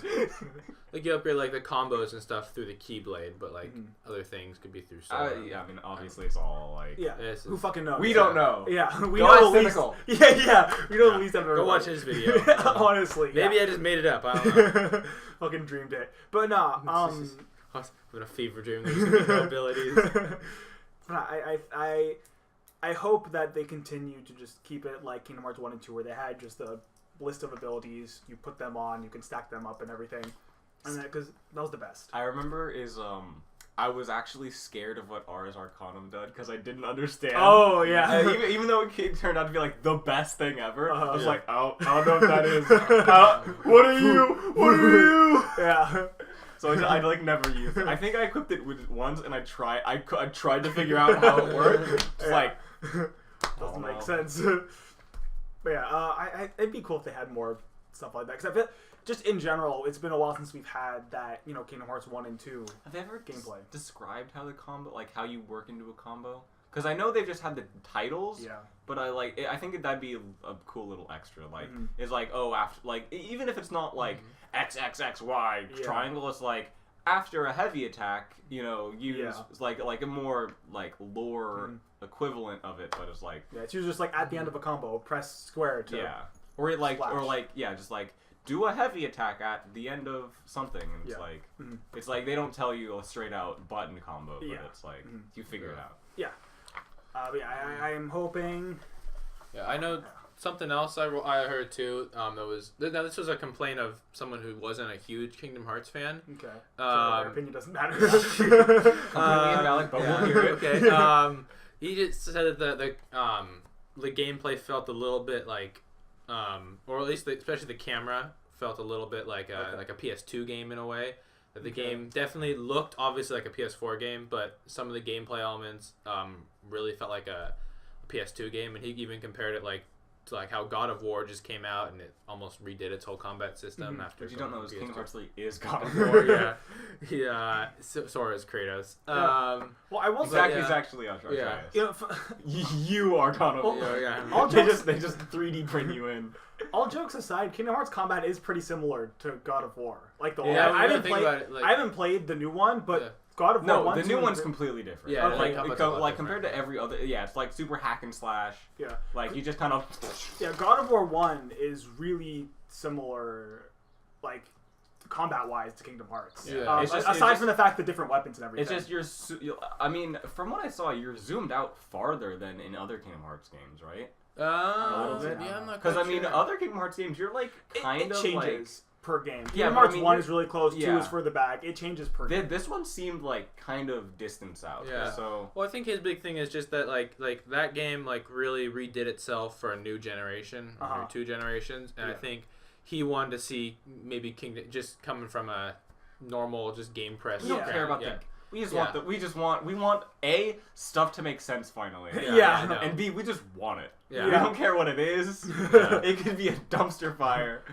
Like you upgrade like the combos and stuff through the Keyblade, but like other things could be through sword. yeah, I mean obviously it's all like who fucking knows? We don't know. Yeah, we Go know at Cynical. Yeah, we know the least ever. Go watch his video. Honestly, maybe I just made it up. I don't know. Fucking dreamed it, but no. I was having a fever dream. There's no abilities. I hope that they continue to just keep it like Kingdom Hearts 1 and 2, where they had just a list of abilities. You put them on, you can stack them up and everything. And because that was the best. I remember I was actually scared of what Ars Arcanum did because I didn't understand. Oh yeah. Even though it turned out to be like the best thing ever, I was like, oh, I don't know what that is. What are you? Yeah. So I like never used it. I think I equipped it with it once, and I tried to figure out how it worked. It's like doesn't make sense. But yeah, it'd be cool if they had more stuff like that. Because I feel just in general, it's been a while since we've had that. Kingdom Hearts 1 and 2. Have they ever gameplay described how the combo, like how you work into a combo? Because I know they've just had the titles. Yeah. But I think that'd be a cool little extra. Like it's like after like even if it's not like XXXY triangle, it's like after a heavy attack, use like a more like lore equivalent of it, but it's like it's usually just like at the end of a combo, press square to just like do a heavy attack at the end of something, and it's like they don't tell you a straight out button combo, but it's like you figure it out. Yeah. I'm hoping. Yeah, I know something else I heard too. This was a complaint of someone who wasn't a huge Kingdom Hearts fan. Okay. So my opinion doesn't matter. Completely invalid, but we'll hear it. Okay. He just said that the gameplay felt a little bit like, or at least especially the camera felt a little bit like a PS2 game in a way. That the game definitely looked obviously like a PS4 game, but some of the gameplay elements really felt like a PS2 game, and he even compared it to how God of War just came out and it almost redid its whole combat system after. What you don't know is Kingdom Hearts 3 is God of War. Sora is Kratos. Well, I will say he's actually Atreus. Yeah. You are God of War. They just 3D print you in. All jokes aside, Kingdom Hearts combat is pretty similar to God of War. Like the I haven't played the new one, but God of War 1, the new one's completely different. Yeah, compared to every other, it's like super hack and slash. Yeah, like you just kind of. Yeah, God of War 1 is really similar, like combat wise, to Kingdom Hearts. Yeah. Aside from the fact the different weapons and everything. It's just I mean, from what I saw, you're zoomed out farther than in other Kingdom Hearts games, right? A little bit. Yeah, I'm not. Because I mean, other Kingdom Hearts games, you're like it changes per game. Yeah, Kingdom Hearts 1 is really close. 2 is further back. It changes per game. This one seemed like kind of distance out. Yeah. So. Well, I think his big thing is just that like that game really redid itself for a new generation, or 2 generations, and I think he wanted to see maybe Kingdom just coming from a normal just game press. We don't care about that. We just want A, stuff to make sense finally. And B, we just want it. Yeah. We don't care what it is. It could be a dumpster fire.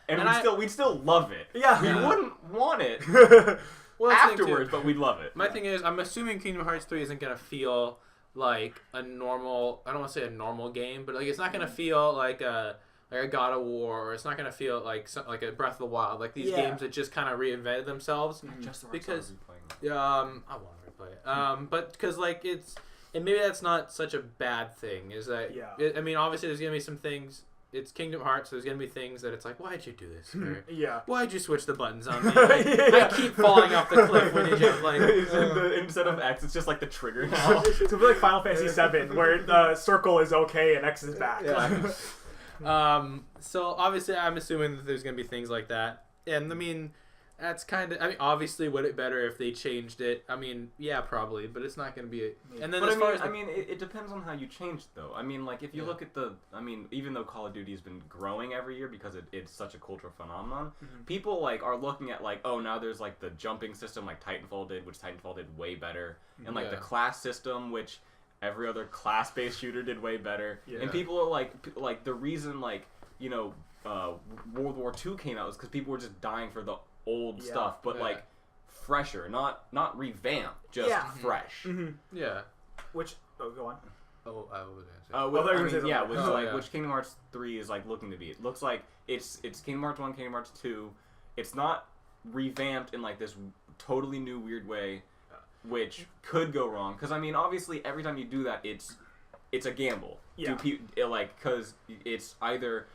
And we'd still love it. Yeah. We wouldn't want it afterwards, but we'd love it. My thing is, I'm assuming Kingdom Hearts 3 isn't gonna feel like a normal. I don't want to say a normal game, but it's not gonna feel like a God of War, or it's not gonna feel like a Breath of the Wild, like these games that just kind of reinvented themselves. Just because I want to replay it. But because and maybe that's not such a bad thing. Is that? Yeah. I mean, obviously, there's gonna be some things. It's Kingdom Hearts, so there's gonna be things that it's like, why'd you do this? Or, why'd you switch the buttons on me? Like, I keep falling off the cliff when you jump. Like instead of X, it's just like the trigger now. It's gonna be like Final Fantasy VII, where the circle is okay and X is back. Yeah. So obviously, I'm assuming that there's gonna be things like that, and I mean. That's kind of. I mean, obviously, would it better if they changed it? I mean, yeah, probably, but it's not going to be. And then, but as far as it depends on how you change, though. I mean, like if you look at even though Call of Duty has been growing every year because it's such a cultural phenomenon, people like are looking at like, oh, now there's like the jumping system, like Titanfall did, which Titanfall did way better, and like the class system, which every other class-based shooter did way better, and people are like the reason World War II came out was because people were just dying for the old stuff, but like fresher, not revamped, just fresh. Yeah. Which go on. Oh, I was gonna say. Which Kingdom Hearts 3 is like looking to be. It looks like it's Kingdom Hearts 1, Kingdom Hearts 2. It's not revamped in like this totally new weird way, which could go wrong. Because I mean, obviously, every time you do that, it's a gamble. Yeah. Because it's either.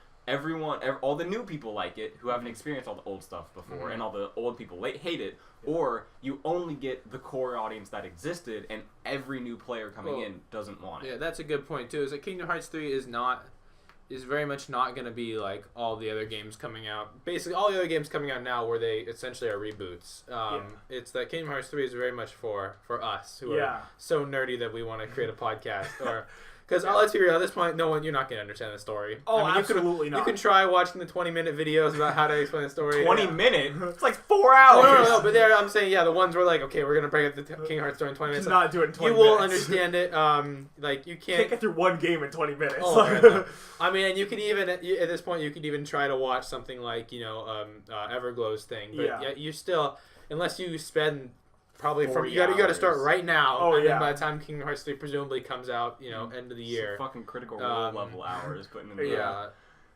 All the new people like it who haven't experienced all the old stuff before, and all the old people hate it, or you only get the core audience that existed, and every new player coming in doesn't want it. Yeah, that's a good point too. Is that Kingdom Hearts 3 is very much not going to be like all the other games coming out. Basically, all the other games coming out now, where they essentially are reboots. It's that Kingdom Hearts 3 is very much for us who are so nerdy that we want to create a podcast or. Because let's be real, at this point, you're not going to understand the story. Oh, I mean, absolutely not. You can try watching the 20-minute videos about how to explain the story. 20 minutes? It's like 4 hours. No, but there, I'm saying, the ones where like, okay, we're going to break up the Kingdom Hearts story in 20 minutes. Not do it in 20 minutes. You will understand it. Like, you can't get through one game in 20 minutes. I mean, and you can even, at this point, you could even try to watch something like, Everglow's thing. But you still, unless you spend... Probably from you got to start right now. Oh, and then by the time Kingdom Hearts 3 presumably comes out, end of the year. Some fucking Critical Role level hours putting in the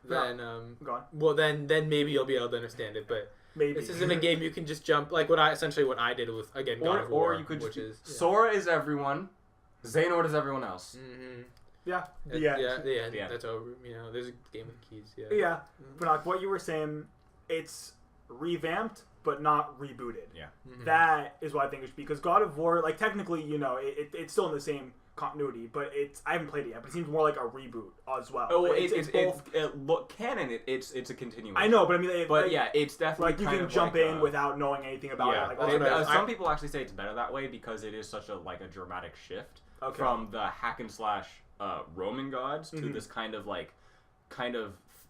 then go on. Well, then maybe you'll be able to understand it, but maybe this isn't a game you can just jump like what I did with God of War, or you could which is Sora is everyone, Xehanort is everyone else. Yeah. That's over. There's a game with keys. Yeah. But what you were saying, it's revamped. But not rebooted. Yeah. That is what I think it should be. Because God of War, like, technically, it's still in the same continuity, but I haven't played it yet, but it seems more like a reboot as well. Oh, it's canon, it's a continuation. I know, but I mean... it's definitely like, you can jump in without knowing anything about it. Like, some people actually say it's better that way because it is such a dramatic shift from the hack and slash Roman gods to this kind of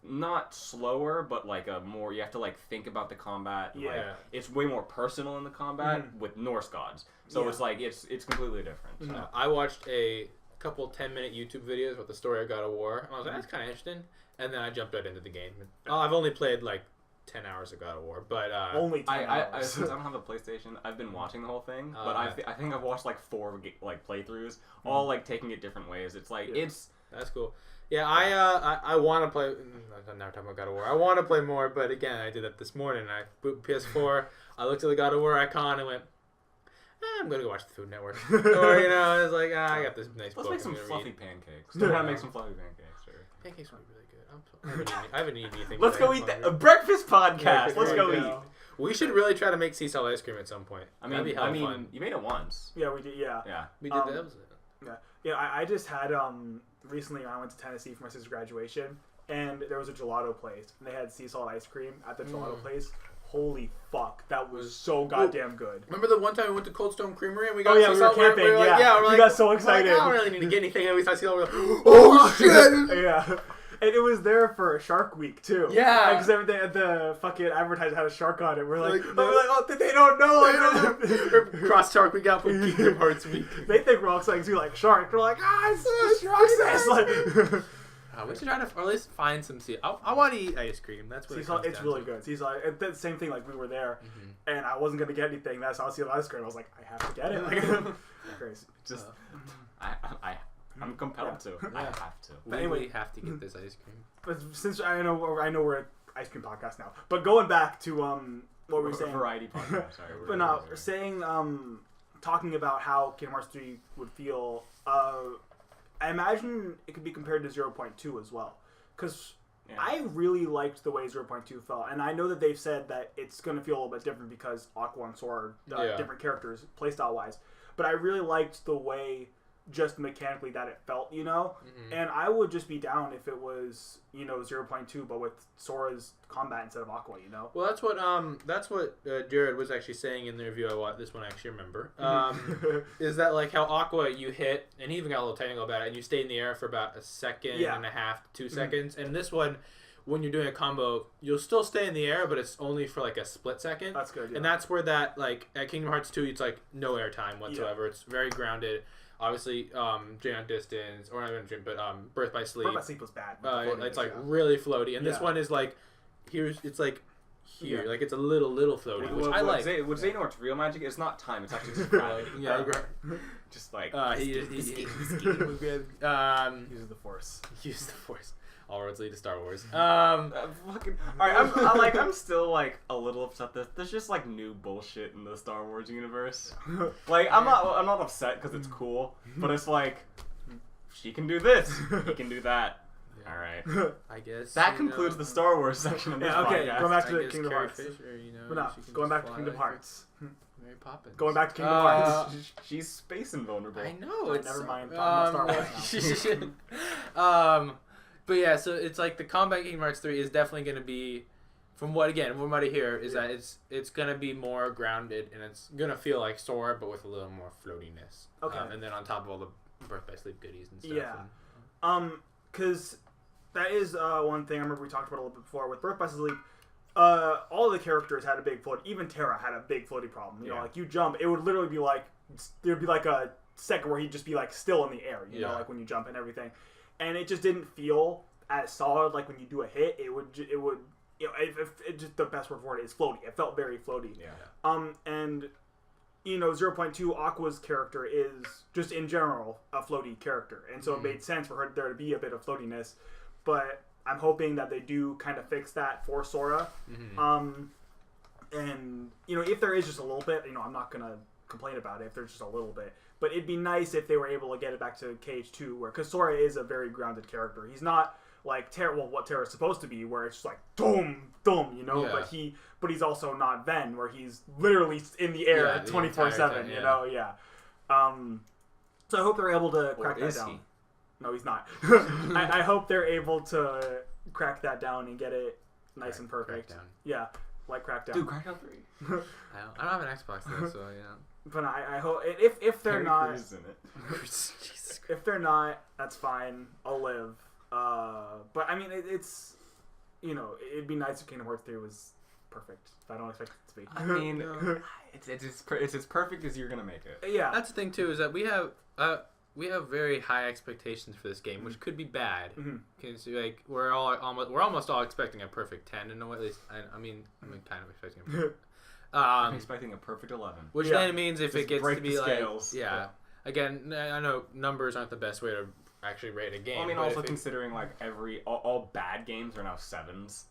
not slower, but like a more you have to like think about the combat. It's way more personal in the combat with Norse gods. So it's like it's completely different. So. I watched a couple 10-minute YouTube videos with the story of God of War, and I was like, that's kind of interesting. And then I jumped right into the game. I've only played like 10 hours of God of War, but only 10 hours. Since I don't have a PlayStation, I've been watching the whole thing, but I think I've watched like 4 playthroughs, all like taking it different ways. It's like that's cool. Yeah, I want to play. I'm never talking about God of War. I want to play more, but again, I did that this morning. I boot PS4. I looked at the God of War icon and went, I'm gonna go watch the Food Network. Or I was like, I got this nice book. Let's make some fluffy pancakes. Learn how to make some fluffy pancakes. Sure. Pancakes would be really good. I haven't eaten anything. Let's go eat a breakfast podcast. Let's go eat. We should really try to make sea salt ice cream at some point. That'd be fun. You made it once. Yeah, we did. Yeah. We did that. Yeah, I just had recently I went to Tennessee for my sister's graduation, and there was a gelato place, and they had sea salt ice cream at the gelato place. Holy fuck, that was so goddamn good. Remember the one time we went to Cold Stone Creamery and we got we were camping. We got so excited. I don't really need to get anything. And we saw sea salt. Oh shit! Yeah. And it was there for Shark Week too. Yeah, because the fucking advertisement had a shark on it. We're like, they don't know. Cross Shark Week out from Kingdom Hearts Week. They think we're all excited to like shark. We're like, it's shark. We should try to, or at least find some sea. I want to eat ice cream. That's what it's really good. Sea salt. The same thing. Like we were there, and I wasn't gonna get anything. That's how I see ice cream. I was like, I have to get it. Crazy. Just I'm compelled to. I have to. But anyway, we have to get this ice cream. But since I know we're an ice cream podcast now. But going back to what we were saying, variety podcast. Sorry, but no, saying talking about how Kingdom Hearts 3 would feel I imagine it could be compared to 0.2 as well. Because I really liked the way 0.2 felt. And I know that they've said that it's going to feel a little bit different because Aqua and Sora are different characters, playstyle-wise. But I really liked the way, just mechanically, that it felt, you know? Mm-hmm. And I would just be down if it was, 0.2, but with Sora's combat instead of Aqua, you know? Well, that's what Jared was actually saying in the review. This one I actually remember. Is that like how Aqua you hit, and he even got a little technical about it, and you stay in the air for about a second and a half to 2 seconds. And this one, when you're doing a combo, you'll still stay in the air, but it's only for like a split second. That's good, yeah. And that's where that, like, at Kingdom Hearts 2, it's like no air time whatsoever. Yeah. It's very grounded. Obviously, Giant Distance, or not Dream, but Birth by Sleep. Birth by Sleep was bad. It's like really floaty, and this one is like it's like here, like it's a little floaty, which I like. Would Zay know what's real magic? It's not time. It's actually just just like uses the Force. Use the Force. All roads lead to Star Wars. I'm still like a little upset that there's just like new bullshit in the Star Wars universe. Like I'm not upset because it's cool, but it's like she can do this, he can do that. Yeah. All right, I guess that concludes the Star Wars section of this podcast. Going back to Kingdom Hearts. Going back to Kingdom Hearts. Mary Poppins. Going back to Kingdom Hearts. She's space invulnerable. I know. Never mind. Talking about Star Wars now. But yeah, so it's like the combat in Kingdom Hearts 3 is definitely going to be, from what I hear, is that it's going to be more grounded, and it's going to feel like Sora, but with a little more floatiness. Okay. And then on top of all the Birth by Sleep goodies and stuff. Yeah. Because that is one thing I remember we talked about a little bit before. With Birth by Sleep, all the characters had a big float. Even Terra had a big floaty problem. You know, like you jump, it would literally be like, there'd be like a second where he'd just be like still in the air, you know, like when you jump and everything. And it just didn't feel as solid. Like when you do a hit, it would it just, the best word for it is floaty. It felt very floaty. Yeah. And 0.2 Aqua's character is just in general a floaty character, and so it made sense for her there to be a bit of floatiness. But I'm hoping that they do kind of fix that for Sora. And if there is just a little bit, I'm not gonna complain about it if there's just a little bit. But it'd be nice if they were able to get it back to KH2, because Sora is a very grounded character. He's not like what Terra's supposed to be, where it's just like boom, boom, Yeah. But he's also not Ven, where he's literally in the air 24/7. So I hope they're able to crack that down. He? No, he's not. I hope they're able to crack that down and get it nice and perfect. Crackdown. Yeah, like Crackdown. Dude, Crackdown 3. I don't have an Xbox though, so But I hope if they're not, if they're not, that's fine. I'll live. But I mean, it's it'd be nice if Kingdom Hearts 3 was perfect. I don't expect it to be. I mean, it's as perfect as you're gonna make it. Yeah, that's the thing too, is that we have very high expectations for this game, which could be bad. Because like we're almost all expecting a perfect 10 in a way. At least I'm kind of expecting a perfect. I'm expecting a perfect 11. Which then means if just it gets break to be the like scales. Again, I know numbers aren't the best way to actually rate a game. Well, I mean, also considering like all bad games are now 7s.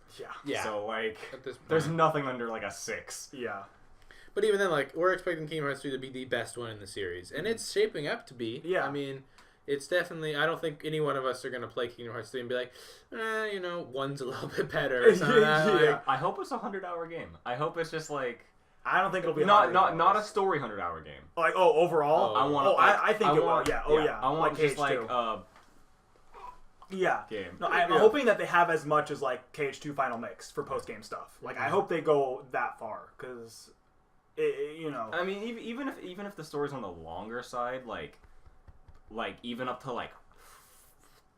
Yeah. So like, there's nothing under like a 6. Yeah. But even then, like, we're expecting Kingdom Hearts 3 to be the best one in the series, and it's shaping up to be. Yeah. I mean, it's definitely. I don't think any one of us are gonna play Kingdom Hearts 3 and be like, one's a little bit better. Or something like I hope it's a 100-hour game. I hope it's just like. I don't think it'll be not a story 100-hour game. Like overall. I think it will. Yeah. I want like just like game. No, I'm hoping that they have as much as like KH2 Final Mix for post game stuff. Like I hope they go that far, because I mean, even if the story's on the longer side, like even up to like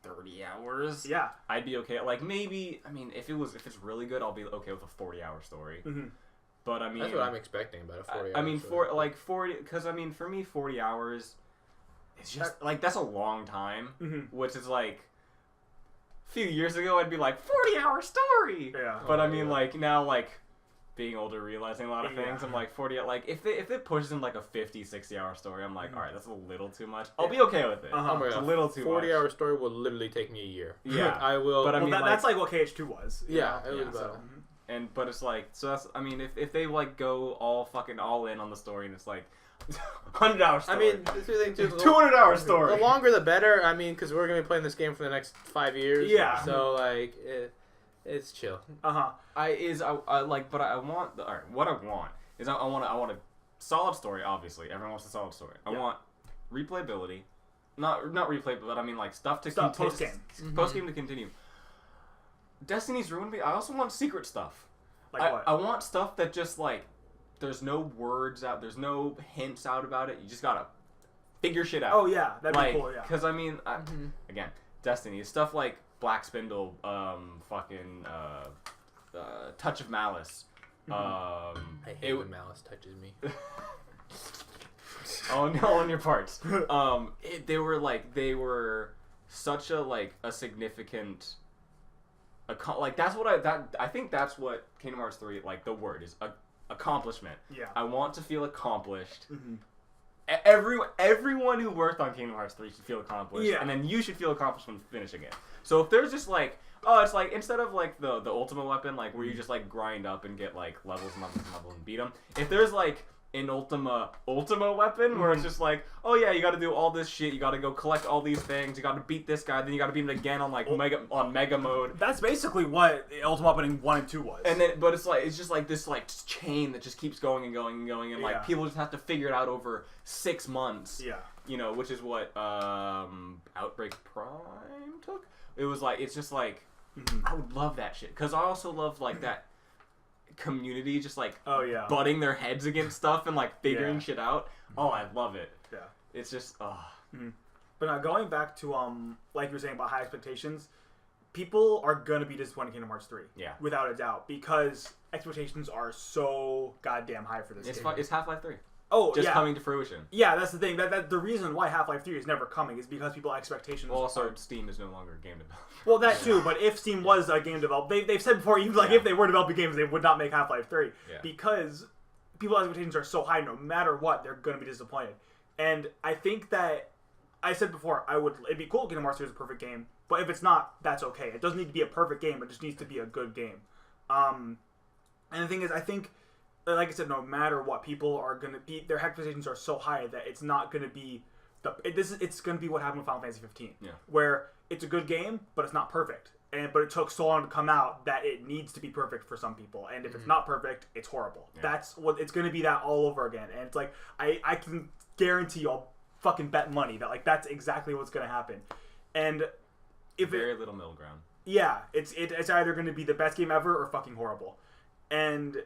30 hours. Yeah. I'd be okay. Like maybe, I mean, if it's really good, I'll be okay with a 40-hour story. But I mean, that's what I'm expecting about a 40. I mean, 40, because I mean, for me, 40 hours, it's just like that's a long time. Which is like, a few years ago, I'd be like 40-hour story. Yeah. But I mean, like now, like being older, realizing a lot of things, I'm like 40. Like if it pushes in like a 50, 60-hour story, I'm like, all right, that's a little too much. I'll be okay with it. It's a little too 40-hour story will literally take me a year. Yeah, I will. But I mean, that's like what KH2 was. Yeah, it was about. but it's like, so that's, I mean, if they like go all fucking all in on the story and it's like 100-hour story. I mean, this is the thing too. 200-hour story. The longer the better. I mean, because we're gonna be playing this game for the next 5 years. Yeah. So like, it's chill. What I want what I want is I want a solid story. Obviously, everyone wants a solid story. I want replayability, not replay, but I mean like stuff to post game. Post game to continue. Destiny's ruined me. I also want secret stuff. Like what? I want stuff that just like there's no words out, there's no hints out about it. You just gotta figure shit out. Oh yeah, that'd like, be cool. Yeah. Because I mean, again, Destiny stuff like Black Spindle, Touch of Malice. I hate when Malice touches me. on your parts. They were such a significant. I think that's what Kingdom Hearts 3 like the word is accomplishment. Yeah. I want to feel accomplished. Mm-hmm. Everyone who worked on Kingdom Hearts 3 should feel accomplished. Yeah. And then you should feel accomplished when finishing it. So if there's just like, oh, it's like instead of like the ultimate weapon, like where you just like grind up and get like levels and levels and levels and beat them. If there's like an ultima weapon where it's just like, oh yeah, you got to do all this shit, you got to go collect all these things, you got to beat this guy, then you got to beat him again on like mega mode. That's basically what Ultimate Weapon 1 and 2 was. And then, but it's just like this like chain that just keeps going and going and going, and like people just have to figure it out over 6 months. Yeah. You know, which is what Outbreak Prime took. It was like, it's just like, I would love that shit because I also love like that community just like butting their heads against stuff and like figuring shit out. Oh, I love it. Yeah. It's just But now going back to like you were saying about high expectations, people are gonna be disappointed in Kingdom Hearts 3. Yeah. Without a doubt. Because expectations are so goddamn high for this game. It's Half-Life 3. Oh, just coming to fruition. Yeah, that's the thing. That the reason why Half-Life 3 is never coming is because people's expectations. Well, also Steam is no longer a game developer. Well, that too. But if Steam was a game developer, they've said before, even like if they were developing games, they would not make Half-Life 3 because people's expectations are so high. No matter what, they're going to be disappointed. And I think that I said before, it'd be cool if Kingdom Hearts 3 is a perfect game, but if it's not, that's okay. It doesn't need to be a perfect game. It just needs to be a good game. And the thing is, I think. Like I said, no matter what, people are gonna be. Their expectations are so high that it's not gonna be it's gonna be what happened with Final Fantasy 15, where it's a good game, but it's not perfect, but it took so long to come out that it needs to be perfect for some people, and if it's not perfect, it's horrible. Yeah. That's what it's gonna be, that all over again, and it's like I can guarantee I'll fucking bet money that like that's exactly what's gonna happen, and if very little middle ground. Yeah, it's either gonna be the best game ever or fucking horrible, and.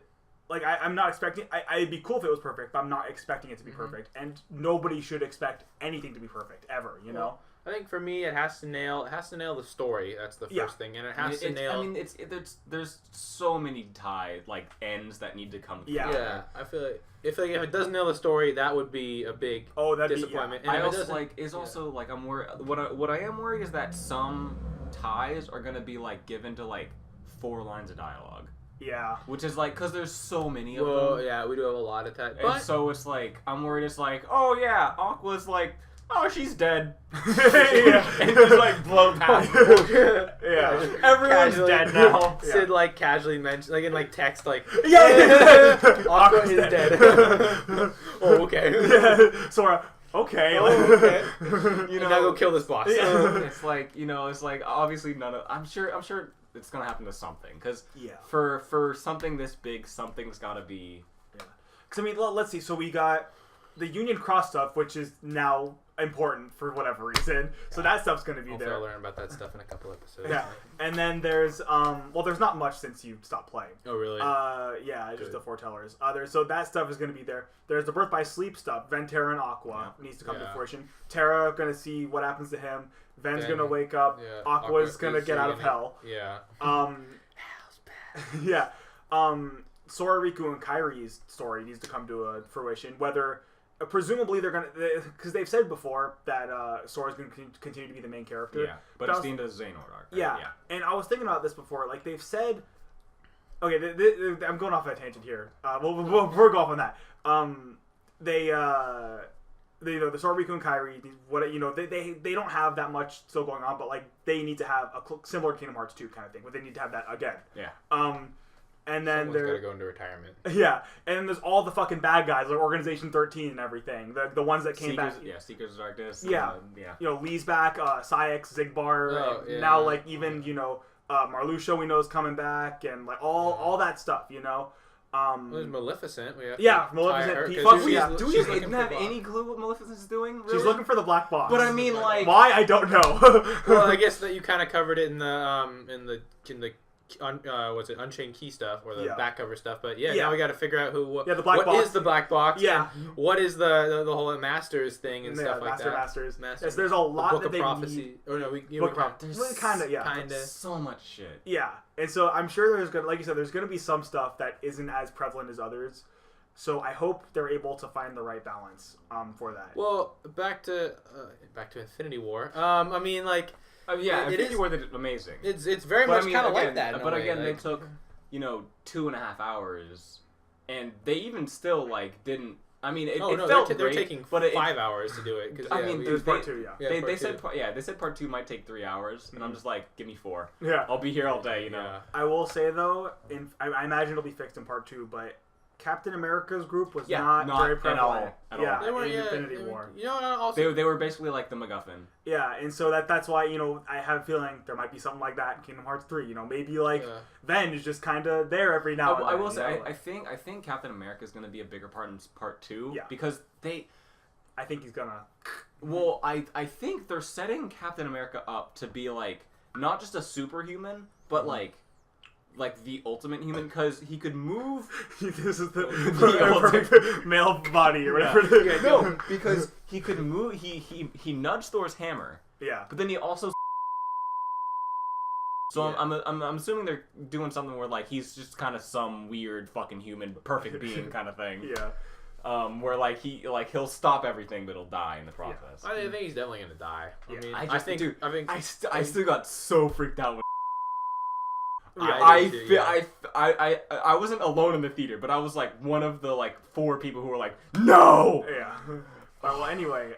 Like, I'm not expecting... It'd be cool if it was perfect, but I'm not expecting it to be perfect. And nobody should expect anything to be perfect, ever, you know? I think for me, it has to nail the story. That's the first thing. And it has to nail... I mean, there's so many ends that need to come through. Yeah, I feel like if it doesn't nail the story, that would be a big disappointment. And I also, I'm worried... What I am worried is that some ties are going to be, given to, 4 lines of dialogue. Yeah. Which is because there's so many of them. Well, yeah, we do have a lot of that. And so it's I'm worried it's oh yeah, Aqua's oh, she's dead. And just blow past. Yeah. Everyone's dead now. Sid casually mentioned, in text, yeah. Aqua is dead. Oh, okay. Yeah. Sora. Okay. Okay. You gotta go kill this boss. Yeah. It's obviously none of. I'm sure. It's gonna happen to something because for something this big, something's gotta be. Yeah. Because I mean, let's see. So we got the Union Cross stuff, which is now important for whatever reason. So that stuff's gonna be there. I'll learn about that stuff in a couple episodes. Yeah. And then there's there's not much since you stopped playing. Oh really? Yeah, just the foretellers. So that stuff is gonna be there. There's the Birth by Sleep stuff. Ven, Terra, and Aqua needs to come to fruition. Terra gonna see what happens to him. Ven's gonna wake up. Yeah. Aqua's gonna get out of hell. Yeah. Hell's bad. Yeah. Sora, Riku, and Kairi's story needs to come to a fruition. Whether, presumably, they're gonna, because they've said before that Sora's gonna continue to be the main character. Yeah. But it's deemed as Xehanort arc. Right? Yeah. And I was thinking about this before. They've said. Okay, I'm going off a tangent here. We'll go off on that. The Sora, Riku, and Kairi, they don't have that much still going on, but they need to have a similar Kingdom Hearts 2 kind of thing, where they need to have that again. Yeah. And then Someone's gotta go into retirement. Yeah, and then there's all the fucking bad guys, like Organization 13 and everything. The ones that came back. Yeah, Seekers of Darkness. Yeah. You know, Lee's back, Syx, Zigbar, now like even, you know, Marluxia we know is coming back, and like all that stuff, you know. There's Maleficent. Maleficent. Do we even have any clue what Maleficent's doing? Really? She's looking for the black box. But I mean, like, why? I don't know. Well, I guess that you kind of covered it in the Unchained Key stuff or the back cover stuff. But now we got to figure out the black box. What is the black box? Yeah. What is the whole Masters thing and stuff like that? Masters. Yes, there's a lot Book that of they Prophecy. need. Oh no, Kind of. So much shit. Yeah, and so I'm sure there's gonna, like you said, there's gonna be some stuff that isn't as prevalent as others. So I hope they're able to find the right balance for that. Well, back to Infinity War. I mean, like. Infinity War did amazing. It's very much kind of like that. But again, they took 2.5 hours, and they even still like didn't. I mean, it felt they're taking 5 hours to do it. I mean, there's part 2. They said part 2 might take 3 hours, and I'm just like, give me 4. Yeah, I'll be here all day. You know. Yeah. I will say though, I imagine it'll be fixed in part 2, but Captain America's group was not very prevalent at all. They were in Infinity War. You know, also they were basically like the MacGuffin. Yeah, and so that's why, you know, I have a feeling there might be something like that in Kingdom Hearts 3. You know, maybe like Ven is just kind of there every now and then. I will say, I think Captain America is going to be a bigger part in part 2. Yeah. Because I think he's gonna. Well, I think they're setting Captain America up to be like not just a superhuman, but like the ultimate human, because he could move. This is the perfect male body or whatever. Yeah. No, because he could move. He nudged Thor's hammer. Yeah. But then he also. So I'm assuming they're doing something where like he's just kind of some weird fucking human, perfect being kind of thing. Yeah. Where like he'll stop everything, but he'll die in the process. I think he's definitely gonna die. Yeah. I mean, I still got so freaked out when. Yeah, I wasn't alone in the theater, but I was like one of the like 4 people who were like, no. Yeah. Well, anyway,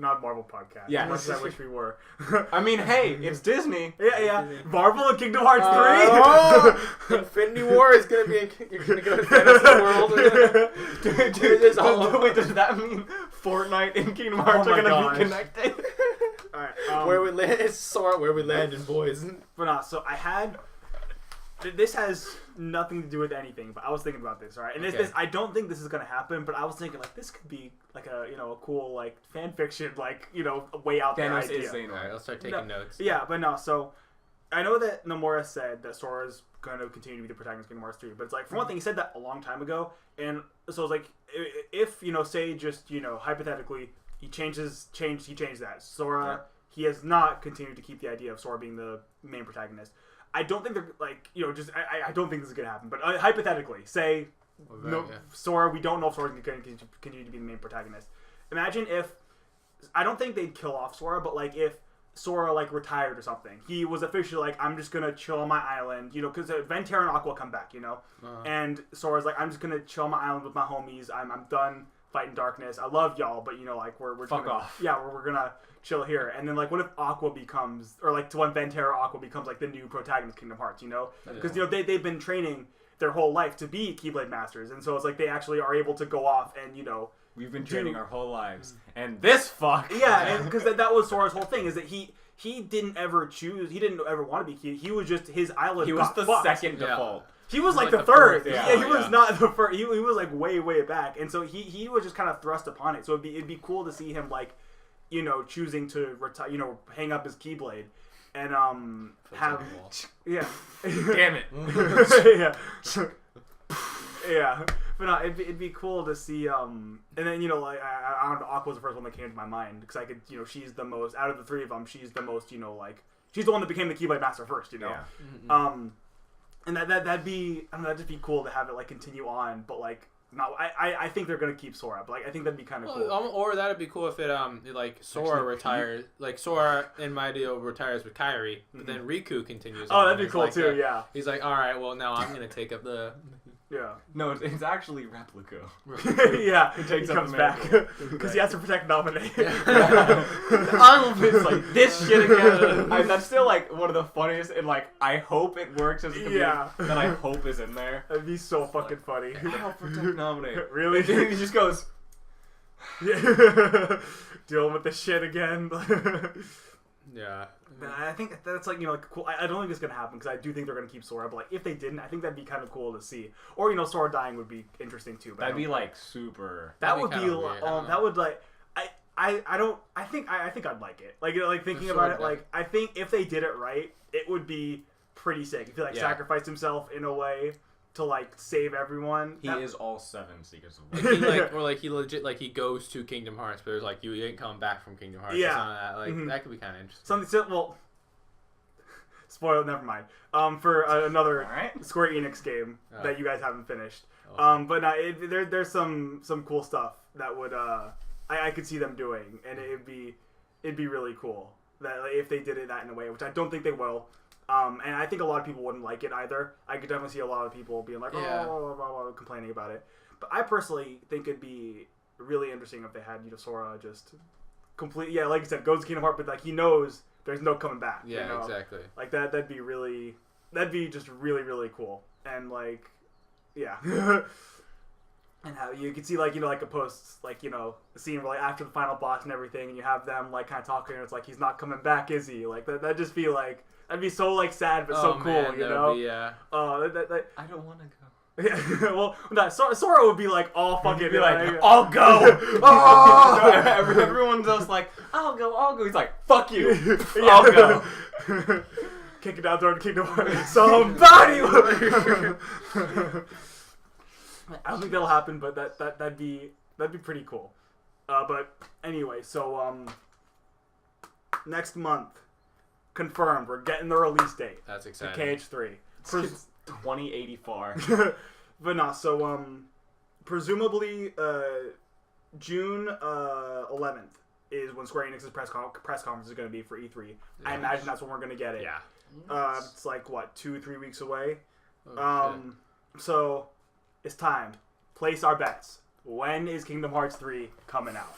not Marvel podcast. Yeah. As much as I wish we were. I mean, hey, it's Disney. Yeah. Marvel and Kingdom Hearts 3. Infinity War is gonna be. You're gonna go to fantasy world. Wait, does that mean Fortnite and Kingdom Hearts are gonna be connected? Alright, where we land, it's Sora, where we land in boys. But no, so I had. This has nothing to do with anything, but I was thinking about this, alright? And this, I don't think this is gonna happen, but I was thinking like this could be like a a cool like fan fiction, like way out there idea. Alright, let's start taking notes. Yeah, but no, so I know that Nomura said that Sora's going to continue to be the protagonist of Kingdom Hearts 3, but it's like, for one thing, he said that a long time ago, and so it's like, if, say, just, hypothetically, he changed that. Sora, he has not continued to keep the idea of Sora being the main protagonist. I don't think they're, like, I don't think this is going to happen, but hypothetically, say, Sora, we don't know if Sora's going to continue to be the main protagonist. Imagine if, I don't think they'd kill off Sora, but, like, if Sora like retired or something, he was officially like, I'm just gonna chill on my island, because Ventera and Aqua come back, and Sora's like, I'm just gonna chill on my island with my homies. I'm done fighting darkness. I love y'all, but we're fuck off. Yeah, we're gonna chill here. And then like, what if Aqua becomes, or like to when Ventera Aqua becomes like the new protagonist of Kingdom Hearts, because they've been training their whole life to be Keyblade Masters, and so it's like they actually are able to go off and we've been training our whole lives, and this fuck. Yeah, and because that was Sora's whole thing, is that he didn't ever choose. He didn't ever want to be Key. He was just his island. He was the second default. He was like the third. He was not the first. He was like way back, and so he was just kind of thrust upon it. So it'd be cool to see him like, choosing to retire. Hang up his Keyblade, and have Damn it. Yeah. But no, it'd be cool to see, and then, I don't know, Aqua's the first one that came to my mind, because I could, she's the most, out of the 3 of them, she's the most, she's the one that became the Keyblade Master first, Yeah. And that'd be, I don't know, that'd just be cool to have it, like, continue on, but, like, No, I think they're gonna keep Sora, but like I think that'd be kind of cool. Or that'd be cool if it like Sora retires, like Sora in my deal retires with Kairi, but then Riku continues. Oh, that'd be cool too. Yeah. He's like, all right, well now I'm gonna take up the. Yeah. No, it's actually Replico. Yeah, he comes back because he has to protect Naminé. It's like this shit again. That's still like one of the funniest, and like I hope it works as a comedian. Yeah. That I hope is in there. That'd be so fucking funny. I'll protect Naminé. Really? He just goes. Yeah. Dealing with this shit again. Yeah. I think that's like, like cool. I don't think it's gonna happen because I do think they're gonna keep Sora. But like, if they didn't, I think that'd be kind of cool to see. Or Sora dying would be interesting too. But That'd be like super. That would be. That would like. I think I'd like it. Like thinking about it. Like I think if they did it right, it would be pretty sick. If he sacrificed himself in a way to like save everyone. He is all 7 Seekers of Light. He legit he goes to Kingdom Hearts, but there's like you ain't coming back from Kingdom Hearts. Yeah, that could be kind of interesting. Spoiled. Never mind. For another Square Enix game that you guys haven't finished. But there's some cool stuff that would I could see them doing, and it'd be really cool that if they did that in a way, which I don't think they will. And I think a lot of people wouldn't like it either. I could definitely see a lot of people being like, complaining about it. But I personally think it'd be really interesting if they had Sora just completely, like you said, goes to Kingdom Hearts, but like he knows there's no coming back. Yeah, exactly. Like that'd be just really, really cool. And like, yeah. And how you could see like a post like a scene where like after the final boss and everything, and you have them like kind of talking, and it's like he's not coming back, is he? Like that'd just be like. That'd be so like sad, but so cool, man, you know. Be, yeah. I don't want to go. Yeah. Well, Sora would be like all fucking. Be like, I'll go. Oh! Everyone's just like, I'll go. He's like, fuck you. I'll go. Kick it down, throw the Kingdom Hearts. Somebody. I don't think that'll happen, but that'd be pretty cool. But anyway, so next month. Confirmed. We're getting the release date. That's exciting. KH3. It's 2084. But no, so presumably June 11th is when Square Enix's press conference is going to be for E3. Yeah. I imagine that's when we're going to get it. Yeah. It's like what 2-3 weeks away. Oh, so it's time. Place our bets. When is Kingdom Hearts 3 coming out?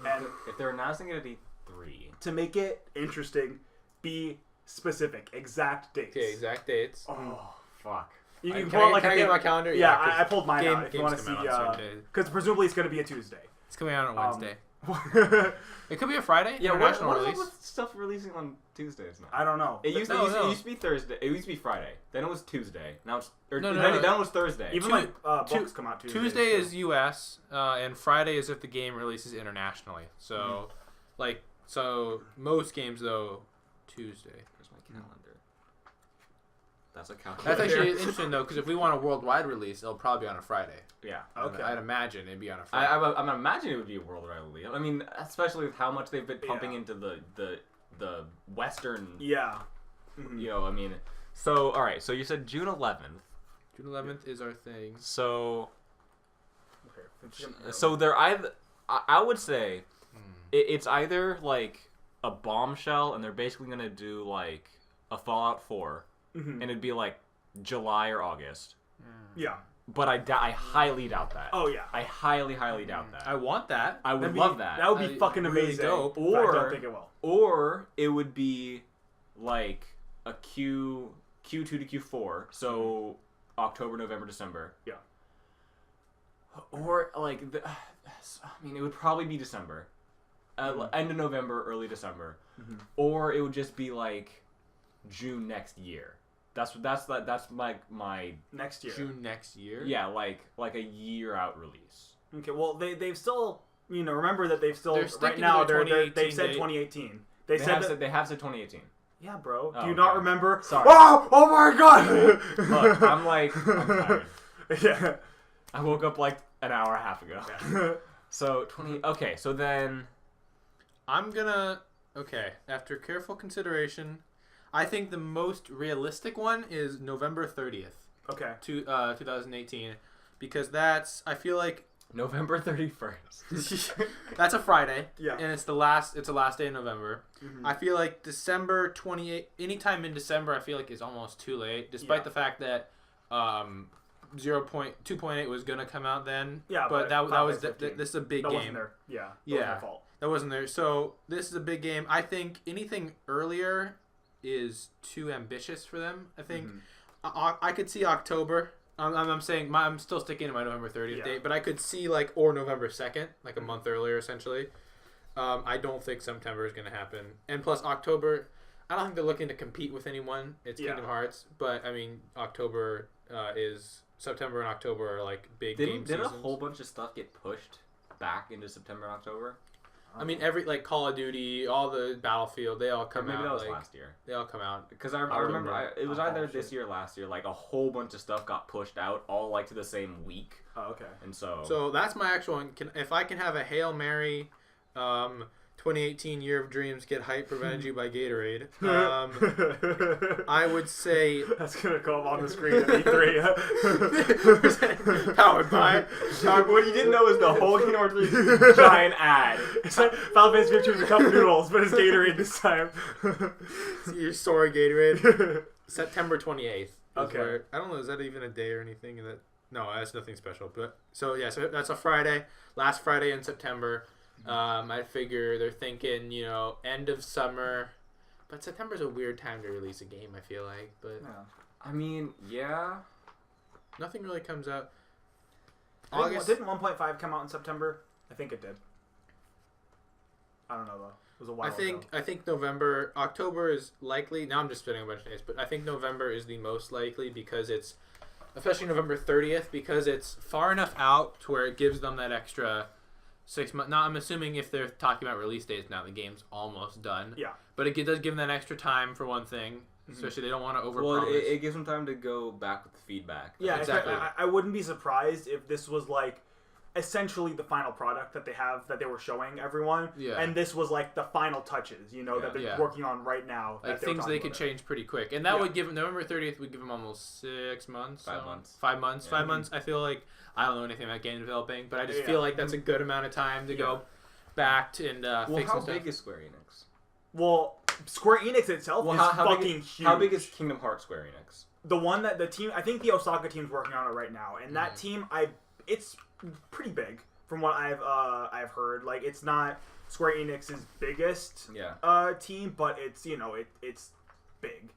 And if they're announcing it at E3, to make it interesting. Be specific. Exact dates. Okay, exact dates. Oh, fuck. You can pull out I get my calendar? Yeah, I pulled mine out if you want to see. Because presumably it's going to be a Tuesday. It's coming out on Wednesday. It could be a Friday. Yeah, international release. Release. What's stuff releasing on Tuesdays now? I don't know. It used to be Thursday. It used to be Friday. Then it was Tuesday. Now it's then it was Thursday. Even books come out Tuesday. Tuesday is U.S. And Friday is if the game releases internationally. So, so most games though. Tuesday. Where's my calendar? That's a calendar. That's actually interesting though, because if we want a worldwide release, it'll probably be on a Friday. Yeah. Okay. I'd imagine it'd be on a Friday. I'm imagining it would be a worldwide release. I mean, especially with how much they've been pumping into the Western. Yeah. I mean, so all right. So you said June 11th. June 11th is our thing. So. Okay. So they're either. I would say, it's either like. A bombshell, and they're basically gonna do like a Fallout 4, and it'd be like July or August. Yeah, but I highly doubt that. Oh yeah, I highly doubt that. I want that. I would love that. That would be fucking amazing. Really dope. Or I don't think it will. Or it would be like a Q2 to Q4, so October, November, December. Yeah. Or like it would probably be December. End of November, early December, or it would just be like June next year. That's my next year. June next year. Yeah, like a year out release. Okay, well they've still remember that they've still right now they've said 2018. They have said 2018. Yeah, bro. Oh, do you not remember? Sorry. Oh my god! Look, I'm tired. Yeah. I woke up like an hour and a half ago. Yeah. So 20. Okay, so then. After careful consideration, I think the most realistic one is November 30th. Okay. 2018. because I feel like November 31st. that's a Friday. Yeah. And it's the last day of November. Mm-hmm. I feel like December 28th, anytime in December, I feel like is almost too late, despite the fact that 2.8 was going to come out then. Yeah, but that was this is a big that game. Wasn't there. Yeah. Yeah. Wasn't their fault. That wasn't there. So this is a big game. I think anything earlier is too ambitious for them. I think I could see October. I'm saying I'm still sticking to my November 30th date, but I could see or November 2nd, like a month earlier essentially. I don't think September is going to happen. And plus October, I don't think they're looking to compete with anyone. It's Kingdom Hearts, but I mean October September and October are like big game seasons. Did a whole bunch of stuff get pushed back into September and October? I mean, every Call of Duty, all the Battlefield, they all come out. Maybe that was last year. They all come out. Because I remember it was either this year or last year. Like a whole bunch of stuff got pushed out, all to the same week. Oh, okay. And so. So that's my actual one. If I can have a Hail Mary, 2018 Year of Dreams, get hype, prevent you by Gatorade. I would say that's gonna go up on the screen at E3. Powered by. What you didn't know is the whole Kingdom Hearts 3 giant ad. It's like Final Fantasy 15 was a cup of noodles, but it's Gatorade this time. Your story Gatorade. September 28th. Okay. I don't know. Is that even a day or anything? No, that's nothing special. But so that's a Friday. Last Friday in September. I figure they're thinking, end of summer, but September's a weird time to release a game. I feel like, but I mean, yeah, nothing really comes out. August didn't 1.5 come out in September? I think it did. I don't know though. It was a while ago. I think November, October is likely. Now I'm just spitting a bunch of days, but I think November is the most likely because it's, especially November 30th, because it's far enough out to where it gives them that extra 6 months. Now, I'm assuming if they're talking about release dates now, the game's almost done. Yeah. But it does give them that extra time for one thing. Especially they don't want to overpromise. Well, it gives them time to go back with the feedback. Yeah, exactly. I wouldn't be surprised if this was essentially the final product that they were showing everyone. Yeah. And this was the final touches, that they're working on right now. Things they could change pretty quick. And that would give them, November 30th would give them almost 6 months. 5 months. 5 months. Yeah. 5 months, I feel like. I don't know anything about game developing, but I just feel like that's a good amount of time to go back and fix how stuff. big is Square Enix? Well, Square Enix itself is fucking huge. How big is Kingdom Hearts Square Enix? The one that the team, I think the Osaka team's working on it right now, and that team, it's pretty big from what I've heard. It's not Square Enix's biggest team, but it's it's big.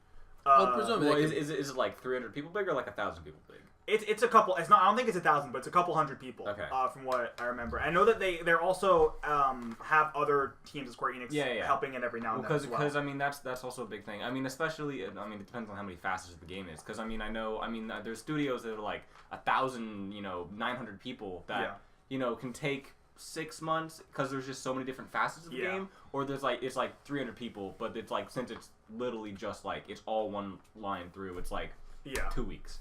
Well, presumably, is it 300 people big or 1,000 people big? It's a couple. It's not. I don't think it's 1,000, but it's a couple hundred people. Okay. From what I remember, I know that they're also have other teams of Square Enix helping in every now and then as well. Because I mean that's also a big thing. I mean especially it depends on how many facets the game is. Because there's studios that are 1,000 900 people that can take 6 months because there's just so many different facets of the game. Or there's it's 300 people, but it's since it's literally just it's all one line through. It's 2 weeks.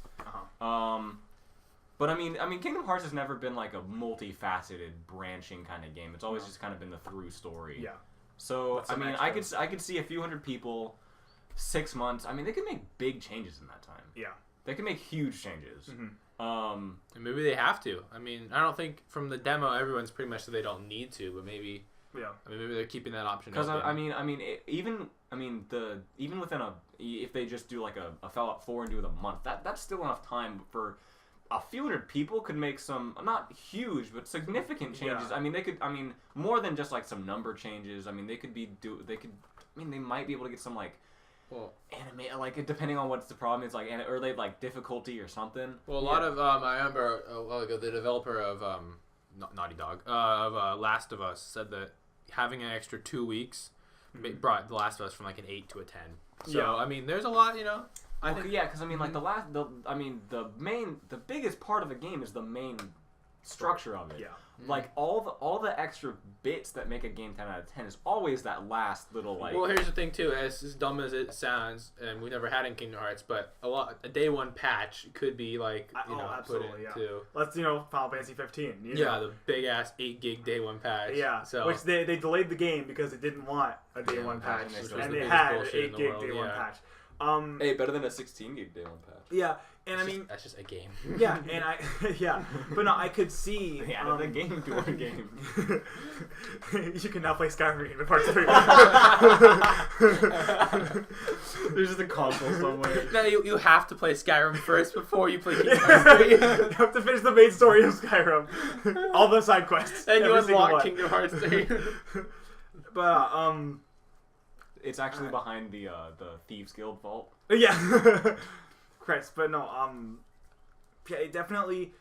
But I mean, Kingdom Hearts has never been a multifaceted, branching kind of game. It's always just kind of been the through story. Yeah. So I could see a few hundred people, 6 months. I mean, they could make big changes in that time. Yeah. They could make huge changes. And maybe they have to. I mean, I don't think from the demo everyone's pretty much said they don't need to, but maybe. Yeah. maybe they're keeping that option open. Because even within if they just do a Fallout 4 and do it a month, that's still enough time for a few hundred people could make some not huge but significant changes. Yeah. They could more than just some number changes. They might be able to get some anime depending on what's the problem. It's or they difficulty or something. Well, a lot of I remember a while ago the developer of Naughty Dog of Last of Us said that having an extra 2 weeks brought The Last of Us from an 8 to a 10. So there's a lot, I think because the biggest part of the game is the main structure of it. Yeah. All the extra bits that make a game 10 out of 10 is always that last little Well, here's the thing too. As dumb as it sounds, and we never had in Kingdom Hearts, but a day one patch could be put into. Let's Final Fantasy 15. The big ass 8 gig day one patch. Yeah. So which they delayed the game because it didn't want a day one patch, and they had an 8 gig day one patch. Hey, better than a 16 gig day one patch. Yeah. And that's just a game. Yeah, and but no, I could see. They added a game to our game. You can now play Skyrim in Part 3. There's just a console somewhere. No, you have to play Skyrim first before you play Kingdom Hearts 3. You have to finish the main story of Skyrim. All the side quests. And you unlock Kingdom Hearts 3. But, It's actually behind the Thieves Guild vault. Yeah. Christ, but no, yeah, definitely,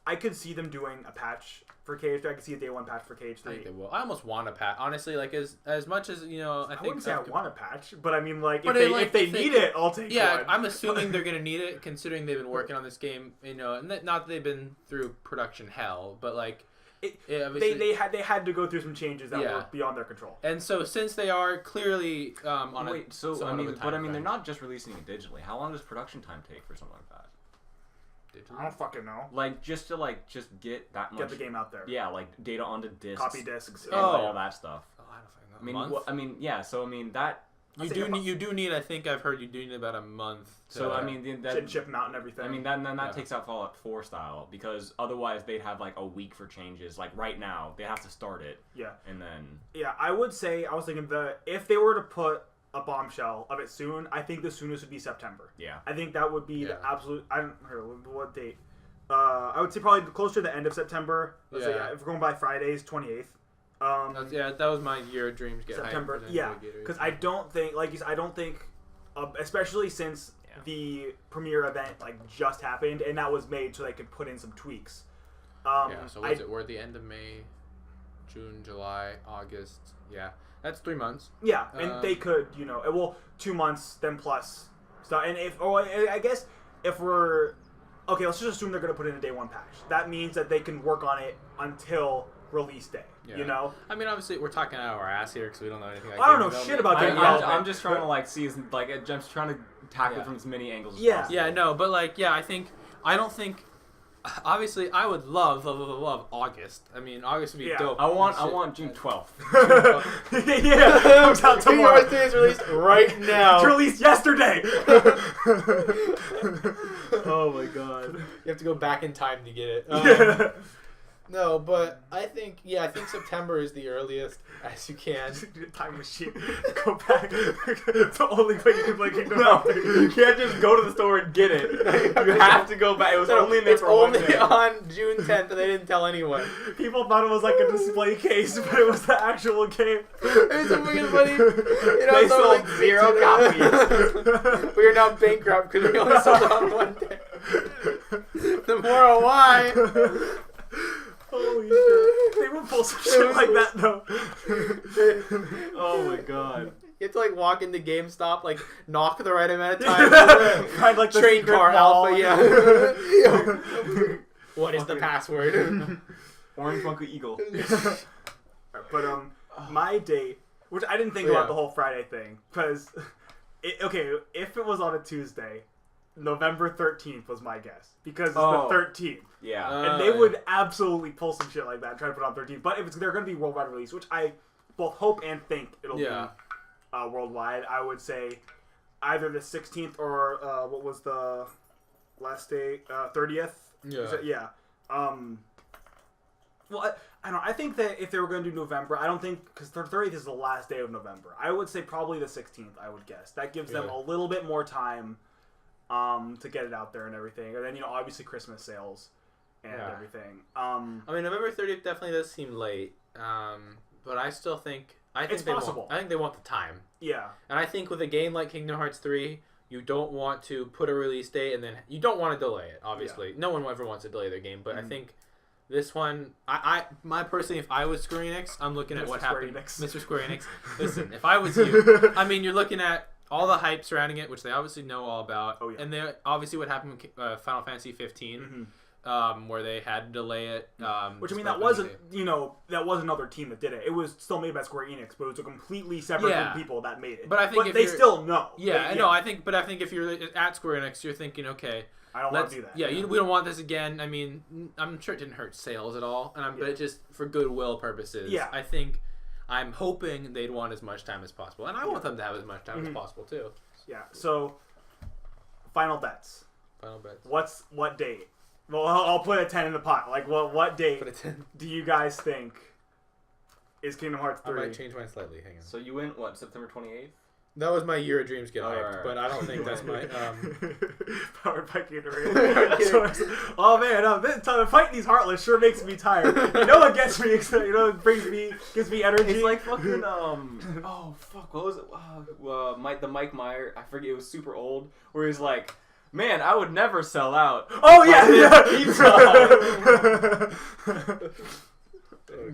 I could see them doing a patch for KH3. I could see a day one patch for KH3. I think they will. I almost want a patch. Honestly, like, as much as, you know, I think... wouldn't say I want a patch, but I mean, like, But if they need it, I'll take one. Yeah, I'm assuming they're going to need it, considering they've been working on this game, you know, and not that they've been through production hell, but, like... They had to go through some changes that were beyond their control. And so since they are clearly on Wait, so I mean, but I mean, they're not just releasing it digitally. How long does production time take for something like that? I don't fucking know. Like just to get that much. Get the game out there. Yeah, like data onto discs. Copy discs. And all that stuff. Oh, I don't fucking know. I mean, yeah. So I mean that. You do need. I think I've heard you do need about a month. So I mean, ship them out and everything. I mean, that takes out Fallout 4 style, because otherwise they'd have like a week for changes. Like right now, they have to start it. Yeah. And then. Yeah, I would say I was thinking if they were to put a bombshell of it soon, I think the soonest would be September. Yeah. I think that would be the absolute. I don't know what date. I would say probably closer to the end of September. Let's say, if we're going by Fridays, 28th. That was my year of dreams. Get September, because I don't think, especially since the premiere event just happened and that was made so they could put in some tweaks. So we're at the end of May, June, July, August. Yeah, that's 3 months. Yeah, and they could, 2 months then plus stuff. And I guess if we're okay, let's just assume they're going to put in a day one patch. That means that they can work on it until release day. Yeah. I mean, obviously, we're talking out of our ass here because we don't know anything. I don't know shit about game development. I'm just trying to see, I'm just trying to tackle it from as many angles as possible. Yeah, no, but I don't think. Obviously, I would love August. I mean, August would be dope. I want June 12th. Yeah, comes out tomorrow. Kingdom Hearts 3 is released right now. It's released yesterday. Oh my god! You have to go back in time to get it. No, but I think September is the earliest as you can. Time machine. Go back. It's the only way you can play Kingdom Hearts. You can't just go to the store and get it. You have to go back. It was only there for 1 day. It's only on June 10th, and they didn't tell anyone. People thought it was like a display case, but it was the actual game. It's so fucking funny. They sold 0 copies. We are now bankrupt because we only sold it on 1 day. The moral why? Holy shit. They would pull some shit like that, though. Oh my god. You have to walk into GameStop, knock the right amount of time. Find the train car alpha, yeah. What is the password? Orange Monkey Eagle. But my date, which I didn't think about the whole Friday thing, because if it was on a Tuesday, November 13th was my guess, because it's the 13th. Yeah. And they would absolutely pull some shit like that and try to put it on 13th. But if they're going to be worldwide release, which I both hope and think it'll be worldwide, I would say either the 16th or what was the last day? 30th? Yeah. Well, I don't know. I think that if they were going to do November, I don't think, because the 30th is the last day of November. I would say probably the 16th, I would guess. That gives them a little bit more time to get it out there and everything. And then, obviously Christmas sales and everything. I mean, November 30th definitely does seem late. But I still think... it's possible. I think they want the time. Yeah. And I think with a game like Kingdom Hearts 3, you don't want to put a release date and then... You don't want to delay it, obviously. No one ever wants to delay their game, but I think this one... My personally, if I was Square Enix, I'm looking at what happened. Mr. Square Enix. Listen, if I was you... I mean, you're looking at all the hype surrounding it, which they obviously know all about. Oh, yeah. And they obviously what happened with Final Fantasy 15, where they had to delay it. Which, I mean, that wasn't, that was another team that did it. It was still made by Square Enix, but it was a completely separate group of people that made it. But I think they still know. Yeah, I know. I think if you're at Square Enix, you're thinking, okay, I don't want to do that. Yeah, we don't want this again. I mean, I'm sure it didn't hurt sales at all, but it just for goodwill purposes. Yeah. I'm hoping they'd want as much time as possible, and I want them to have as much time as possible too. Yeah. So, final bets. Final bets. What date? Well, I'll put a 10 in the pot. Like, what date Put a 10. do you guys think is Kingdom Hearts 3? I might change mine slightly. Hang on. So you went, what, September 28th? That was my Year of Dreams get Oh, hyped, right. but I don't think that's my... Powered by Gatorade. Oh man, fighting these Heartless sure makes me tired. You know what gets me excited? You know what gives me energy? It's like fucking, oh fuck, what was it? The Mike Meyer, I forget, it was super old, where he's like, man, I would never sell out. Oh yeah!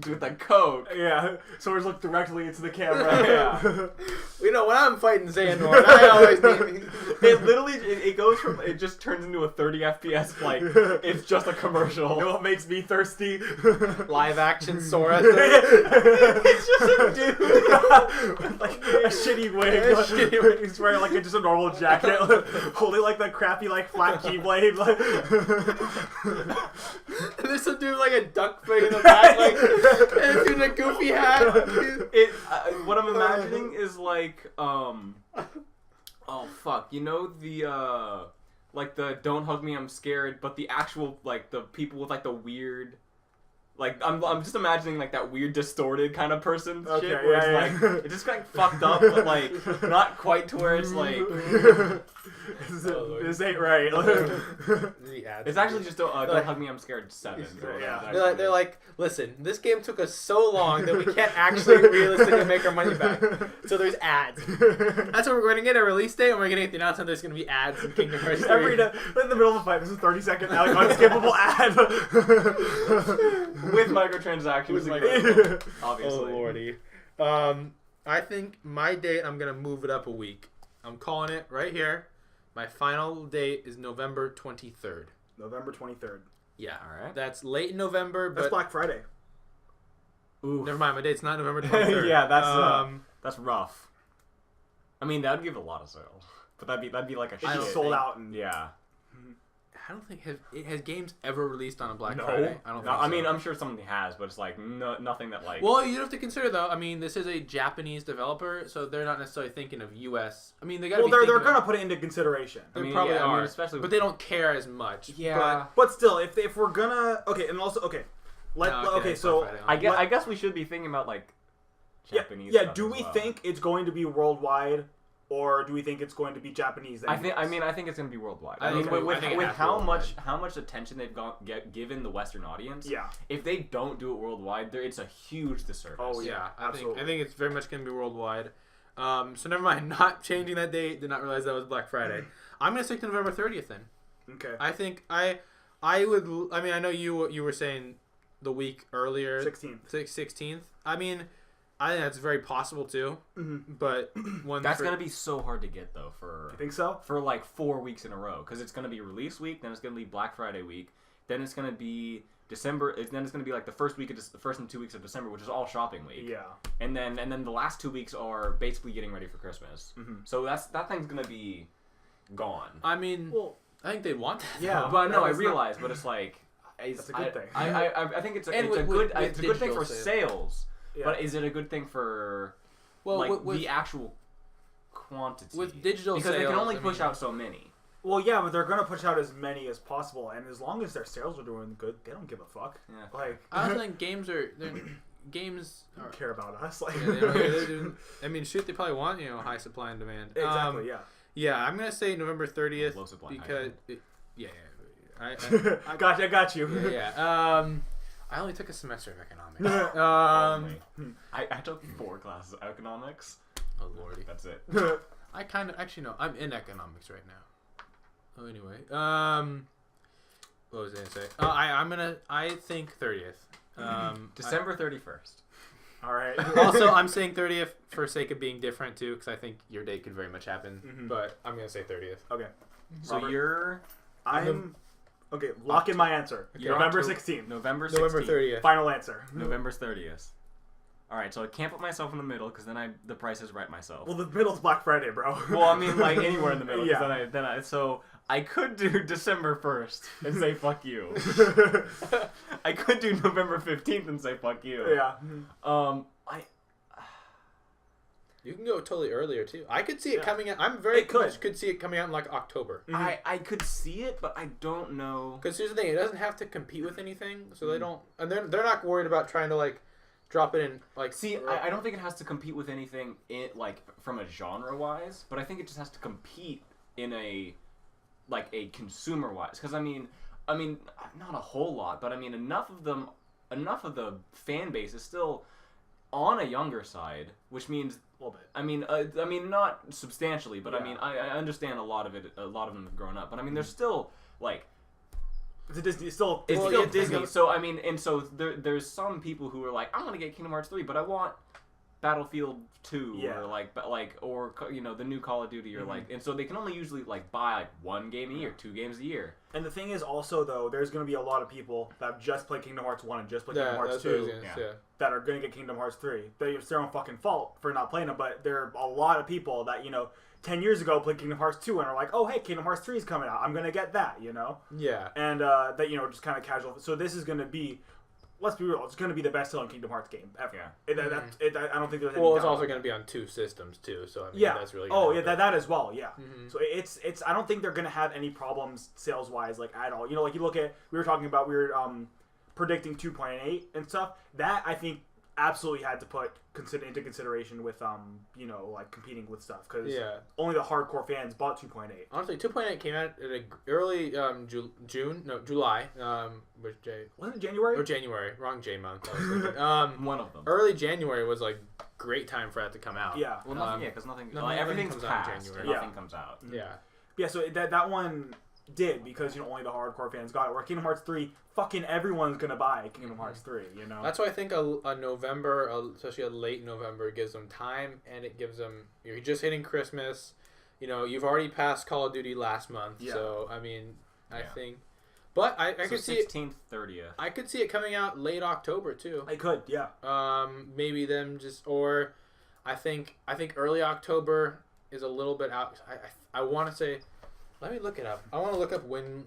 With the Coke. Yeah, so just look directly into the camera. Yeah. You know, when I'm fighting Xehanort, I always need... It literally, it goes from, it just turns into a 30 FPS, like, it's just a commercial. You know what makes me thirsty? Live action Sora. It's just a dude with like a shitty wig. He's wearing like just a normal jacket, holding like the crappy like flat keyblade. Like. And there's some dude with, like a duck thing in the back, like, and it's in a goofy hat. What I'm imagining is like, oh fuck, you know the like the Don't Hug Me I'm Scared, but the actual like the people with like the weird, like I'm just imagining like that weird distorted kind of person shit where it's like it's just like fucked up, but like not quite to where it's like this ain't right. It's actually just Don't Hug Me I'm Scared 7. Yeah. They're like, listen, this game took us so long that we can't actually realistically make our money back. So there's ads. That's what we're going to get a release date, and we're going to get the announcement there's going to be ads in Kingdom Hearts 3. In the middle of the fight, this is a 30-second like, unskippable ad. With microtransactions, like, obviously. Oh, lordy. I think my date, I'm going to move it up a week. I'm calling it right here. My final date is November 23rd. November 23rd. Yeah. All right. That's late in November, but... That's Black Friday. Ooh. Never mind, my date's not November 23rd. Yeah, that's rough. I mean, that would give a lot of sales. But that'd be like a shit. Sold out. And... Yeah. I don't think has games ever released on a Black No. Friday. I don't think so. I mean, I'm sure somebody has, but it's like nothing that like. Well, you have to consider though. I mean, this is a Japanese developer, so they're not necessarily thinking of U.S. I mean, they got. Well, they're gonna put it into consideration. They probably are, especially. But they don't care as much. Yeah. But still, if we're gonna and also so I guess we should be thinking about like Japanese. Yeah. Stuff Do as we well. think it's going to be worldwide? Or do we think it's going to be Japanese? I think it's going to be worldwide. I think with how much attention they've given the Western audience. Yeah. If they don't do it worldwide, it's a huge disservice. Oh Yeah, absolutely. I think it's very much going to be worldwide. So never mind, not changing that date. Did not realize that was Black Friday. I'm going to stick to November 30th then. Okay. I think I would. I mean, I know you were saying the week earlier. 16th. I mean. I think that's very possible too, but that's gonna be so hard to get though. You think so? For like 4 weeks in a row, because it's gonna be release week, then it's gonna be Black Friday week, then it's gonna be December, then it's gonna be like the first and 2 weeks of December, which is all shopping week. Yeah. And then the last 2 weeks are basically getting ready for Christmas. Mm-hmm. So that thing's gonna be gone. I mean, I think they want that. Yeah, but no, I realize, but it's like that's a good thing. I think it's a good thing for sales. Yeah. But is it a good thing for the actual quantity? With digital because sales, they can only push out so many. Well, yeah, but they're gonna push out as many as possible, and as long as their sales are doing good, they don't give a fuck. Yeah. Like I don't think games don't care about us. Like I mean, shoot, they probably want high supply and demand. Exactly. Yeah, I'm gonna say November 30th Low supply, because I got you. Yeah. I only took a semester of economics. I took 4 classes of economics. Oh lordy, that's it. I kind of actually no. I'm in economics right now. Oh anyway, what was I gonna say? I think 30th. December 31st. All right. Also, I'm saying 30th for sake of being different too, because I think your date could very much happen. Mm-hmm. But I'm gonna say 30th. Okay. So Robert, okay. Lock in my answer. Okay. November 16th. November 30th. Final answer. November 30th. All right, so I can't put myself in the middle because then the price is right myself. Well, the middle's Black Friday, bro. Well, I mean, like anywhere in the middle. Yeah. So I could do December 1st and say fuck you. I could do November 15th and say fuck you. Yeah. You can go totally earlier too. I could see it coming out. I'm very could see it coming out in like October. I could see it, but I don't know. Because here's the thing: it doesn't have to compete with anything, so they don't, and they're not worried about trying to like drop it in like. See, I don't think it has to compete with anything like from a genre wise, but I think it just has to compete in a consumer wise. Because I mean, not a whole lot, but I mean enough of the fan base is still on a younger side, which means a little bit. I mean, not substantially, but I mean, I understand a lot of it. A lot of them have grown up, but I mean, there's still like it's a Disney. It's still Disney. So I mean, and so there's some people who are like, I'm gonna get Kingdom Hearts 3, but I want Battlefield 2 or the new Call of Duty or like, and so they can only usually like buy like one game a year, 2 games a year. And the thing is also though, there's going to be a lot of people that have just played Kingdom Hearts 1 and just played Kingdom Hearts 2 that are going to get Kingdom Hearts 3. It's their own fucking fault for not playing them, but there are a lot of people that 10 years ago played Kingdom Hearts 2 and are like, oh hey, Kingdom Hearts 3 is coming out, I'm going to get that, Yeah. And that just kind of casual. So this is going to be, let's be real, it's going to be the best-selling Kingdom Hearts game ever. Yeah. I don't think there's any Well, it's doubt also going to be on 2 systems too, so I mean, that's really that as well, yeah. Mm-hmm. So it's I don't think they're going to have any problems sales-wise like at all. Like you look at, we were talking about, we were predicting 2.8 and stuff. That I think absolutely had to put into consideration with like competing with stuff, because only the hardcore fans bought 2.8. Honestly, 2.8 came out in early July. Which J? Wasn't it January? Or January, wrong J month. I was thinking. One of them. Early January was like great time for that to come out. Yeah. Well, nothing. Because nothing. Everything's comes passed. out in January. Nothing comes out. Yeah. Yeah. So that one did, because only the hardcore fans got it. Where Kingdom Hearts 3, fucking everyone's gonna buy Kingdom Hearts 3. That's why I think a November, especially a late November, gives them time, and it gives them. You're just hitting Christmas. You've already passed Call of Duty last month, so I mean, I think. But I could see 16th, 30th. I could see it coming out late October too. I could, yeah. Maybe them or I think early October is a little bit out. I want to say. Let me look it up. I want to look up when,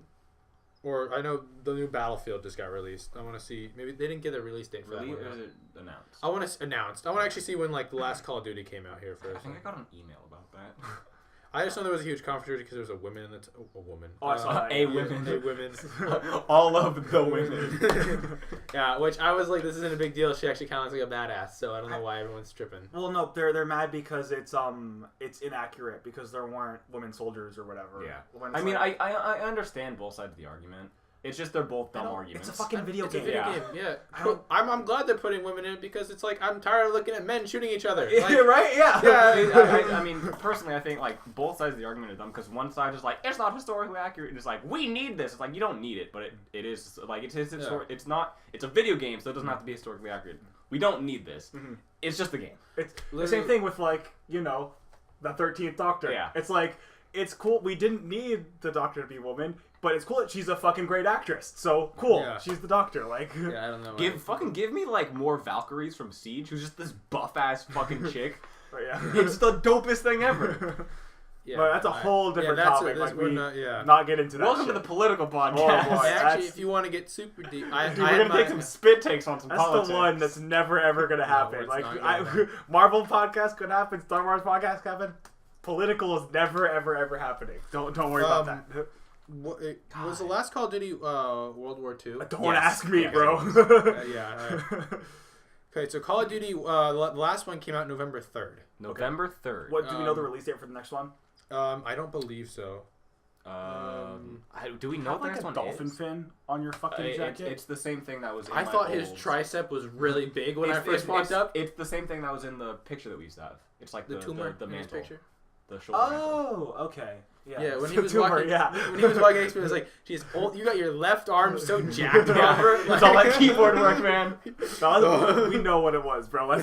or I know the new Battlefield just got released. I want to see. Maybe they didn't get a release date for that one. Or is it announced? I want to announced. I want to actually see when like the last Call of Duty came out here first. I think I got an email about that. I just know there was a huge controversy because there was a woman in a woman. Oh, I saw that. A women. All of the women. Yeah, which I was like, this isn't a big deal. She actually kind of looks like a badass, so I don't know why everyone's tripping. Well, no, they're mad because it's inaccurate, because there weren't women soldiers or whatever. Yeah. I mean, I understand both sides of the argument. It's just they're both dumb arguments. It's a fucking video game. It's a video game, yeah. I'm glad they're putting women in it, because it's like, I'm tired of looking at men shooting each other. Like, right? Yeah. I mean, personally, I think like both sides of the argument are dumb, because one side is like, it's not historically accurate, and it's like, we need this. It's like, you don't need it, but it is like it's not. It's a video game, so it doesn't have to be historically accurate. We don't need this. Mm-hmm. It's just a game. It's the same thing with like the 13th Doctor. Yeah. It's like, it's cool. We didn't need the Doctor to be a woman, but it's cool that she's a fucking great actress. So cool. Yeah. She's the Doctor. Like, yeah, I don't know. Give me like more Valkyries from Siege, who's just this buff ass fucking chick. Oh, yeah. It's the dopest thing ever. Yeah, but that's a whole different topic. Not get into that. Welcome shit. to the political podcast. Oh, boy. Actually, if you want to get super deep, we're gonna take some spit takes on some politics. That's the one that's never ever gonna happen. No, Marvel podcast could happen. Star Wars podcast could happen. Political is never ever happening. Don't worry about that. Was the last Call of Duty World War II? Don't ask me, bro. Yeah. Okay, so Call of Duty, the last one came out November 3rd. November 3rd. What, do we know the release date for the next one? I don't believe so. Do we know like a dolphin fin on your fucking jacket? It's the same thing that was in I thought his tricep was really big when I first walked up. It's the same thing that was in the picture that we used to have. It's like the mantle. Picture? The shoulder mantle. Okay. Yeah, when he was walking, when he was walking next to me, I was like, "Geez, you got your left arm so jacked up." It's all that keyboard work, man. No, we know what it was, bro.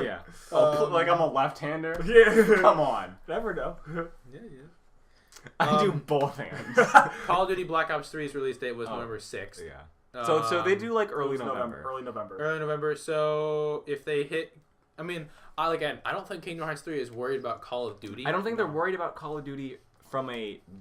Yeah. Like I'm a left-hander. Yeah. Come on. Never know. Yeah. I do both hands. Call of Duty Black Ops 3's release date was November 6th. Yeah. So they do like early November. Early November. Early November. So if they hit, I mean, I don't think Kingdom Hearts 3 is worried about Call of Duty. I don't think they're worried about Call of Duty from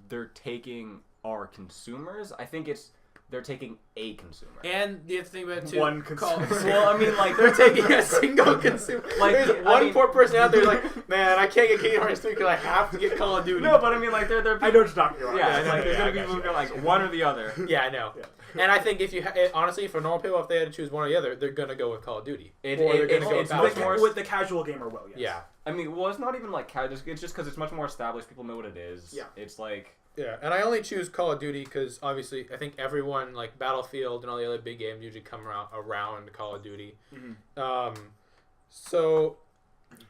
they're taking our consumers. I think it's they're taking a consumer. And you have to think about it too. One consumer. Well, I mean, like They're taking a single consumer. Like, There's I one mean- poor person out there like, man, I can't get Kingdom Hearts 3 because I have to get Call of Duty. No, but I mean, like they're I know what you're talking about. yeah, Yeah, like there's gonna be people who are like one or the other. Yeah, I know. Yeah. And I think if you honestly, for normal people, if they had to choose one or the other, they're gonna go with Call of Duty. It's Battlefield. much more. With the casual gamer, well, yes. Yeah. I mean, well, it's not even like it's just because it's much more established. People know what it is. Yeah. It's like. Yeah, and I only choose Call of Duty because obviously I think everyone like Battlefield and all the other big games usually come around Call of Duty. Mm-hmm. So,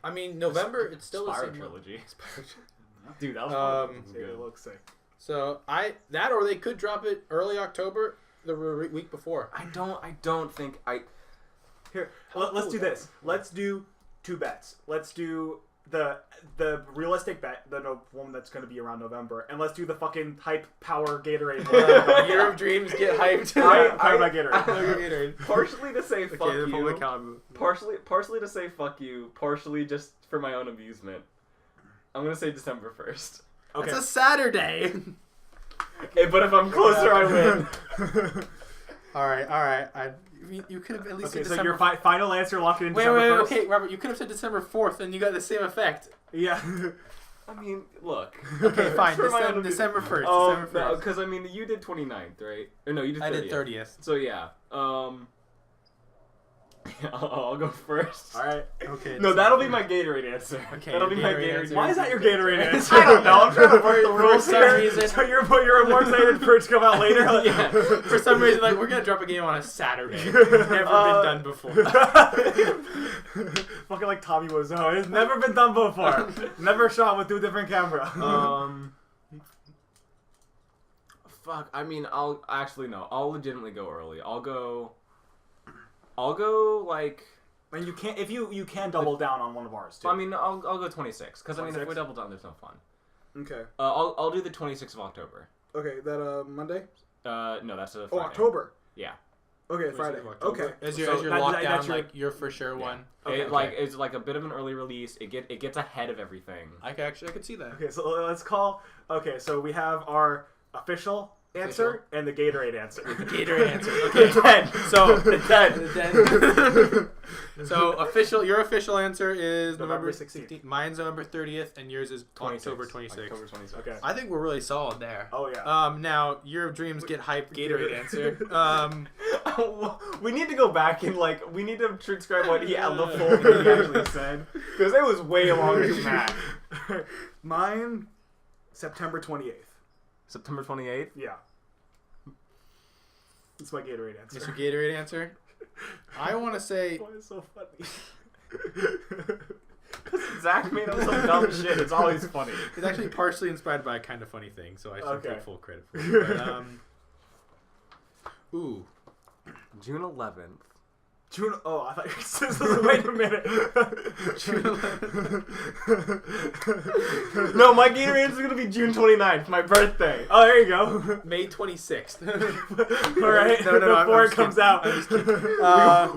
I mean November it's still the Spyro same trilogy. Yeah. Dude, that was Yeah, good. it looks sick. So that or they could drop it early October, the week before. I don't think I. Here, let's do this. Let's do 2 bets. Let's do the realistic bet, the one that's going to be around November, and let's do the fucking hype power Gatorade. Year of Dreams get hyped. Hype about Gatorade. Partially to say fuck Okay, the you. public Partially to say fuck you. Partially just for my own amusement. I'm gonna say December 1st. Okay. It's a Saturday. Okay, but if I'm closer, I win. all right. You could have at least Okay, said so December. your final answer, lock it in Wait, December 1st? okay, Robert. You could have said December 4th, and you got the same effect. Yeah. I mean, look. Okay, fine. For my own December 1st. Oh, December 1st. no, because I mean, you did 29th, right? Or no, you did 30th. I did 30th. So yeah, I'll go first. All right. Okay. No, that'll be my Gatorade answer. Okay, that'll be my Gatorade Gatorade answer. Why is that your Gatorade answer? I don't know. I'm trying to break the For rules some here. reason. So you're more excited for it to come out later? Yeah. For some reason, like we're gonna drop a game on a Saturday. Never been done before. Fucking like Tommy Wiseau. It's never been done before. Never shot with 2 different cameras. Fuck. I mean, I'll legitimately go early. I'll go like. And you can't if you can double down on one of ours too. I mean, I'll go 26 because I mean, if 26? we double down, there's no fun. Okay. I'll do the 26th of October. Okay, that Monday? No, that's a Friday. Oh, October. Yeah. Okay, Friday. Okay. As your So that- lockdown, that's your- like your for sure one. Okay, It's like a bit of an early release. It gets ahead of everything. I could see that. Okay, so let's call. Okay, so we have our official answer and the Gatorade answer. Gatorade answer. Okay. So your official answer is November 16th. Mine's November 30th, and yours is October 26th. October 26th. Okay. I think we're really solid there. Oh yeah. Now Year of Dreams get hyped Gatorade answer. We need to go back and we need to transcribe what the full thing he actually said because it was way longer than that. Mine, September 28th. September 28th. Yeah. It's my Gatorade answer. It's your Gatorade answer. I want to say Why is it so funny? Because Zach made up some dumb shit. It's always funny. it's actually partially inspired by a kind of funny thing, so I should Okay. take full credit for it. But, ooh. June 11th. June. Oh, I thought you said this. Wait a minute. June 11th. No, my Gatorade answer is gonna be June 29th, my birthday. Oh, there you go. May 26th. All right. No, Before I'm it comes out.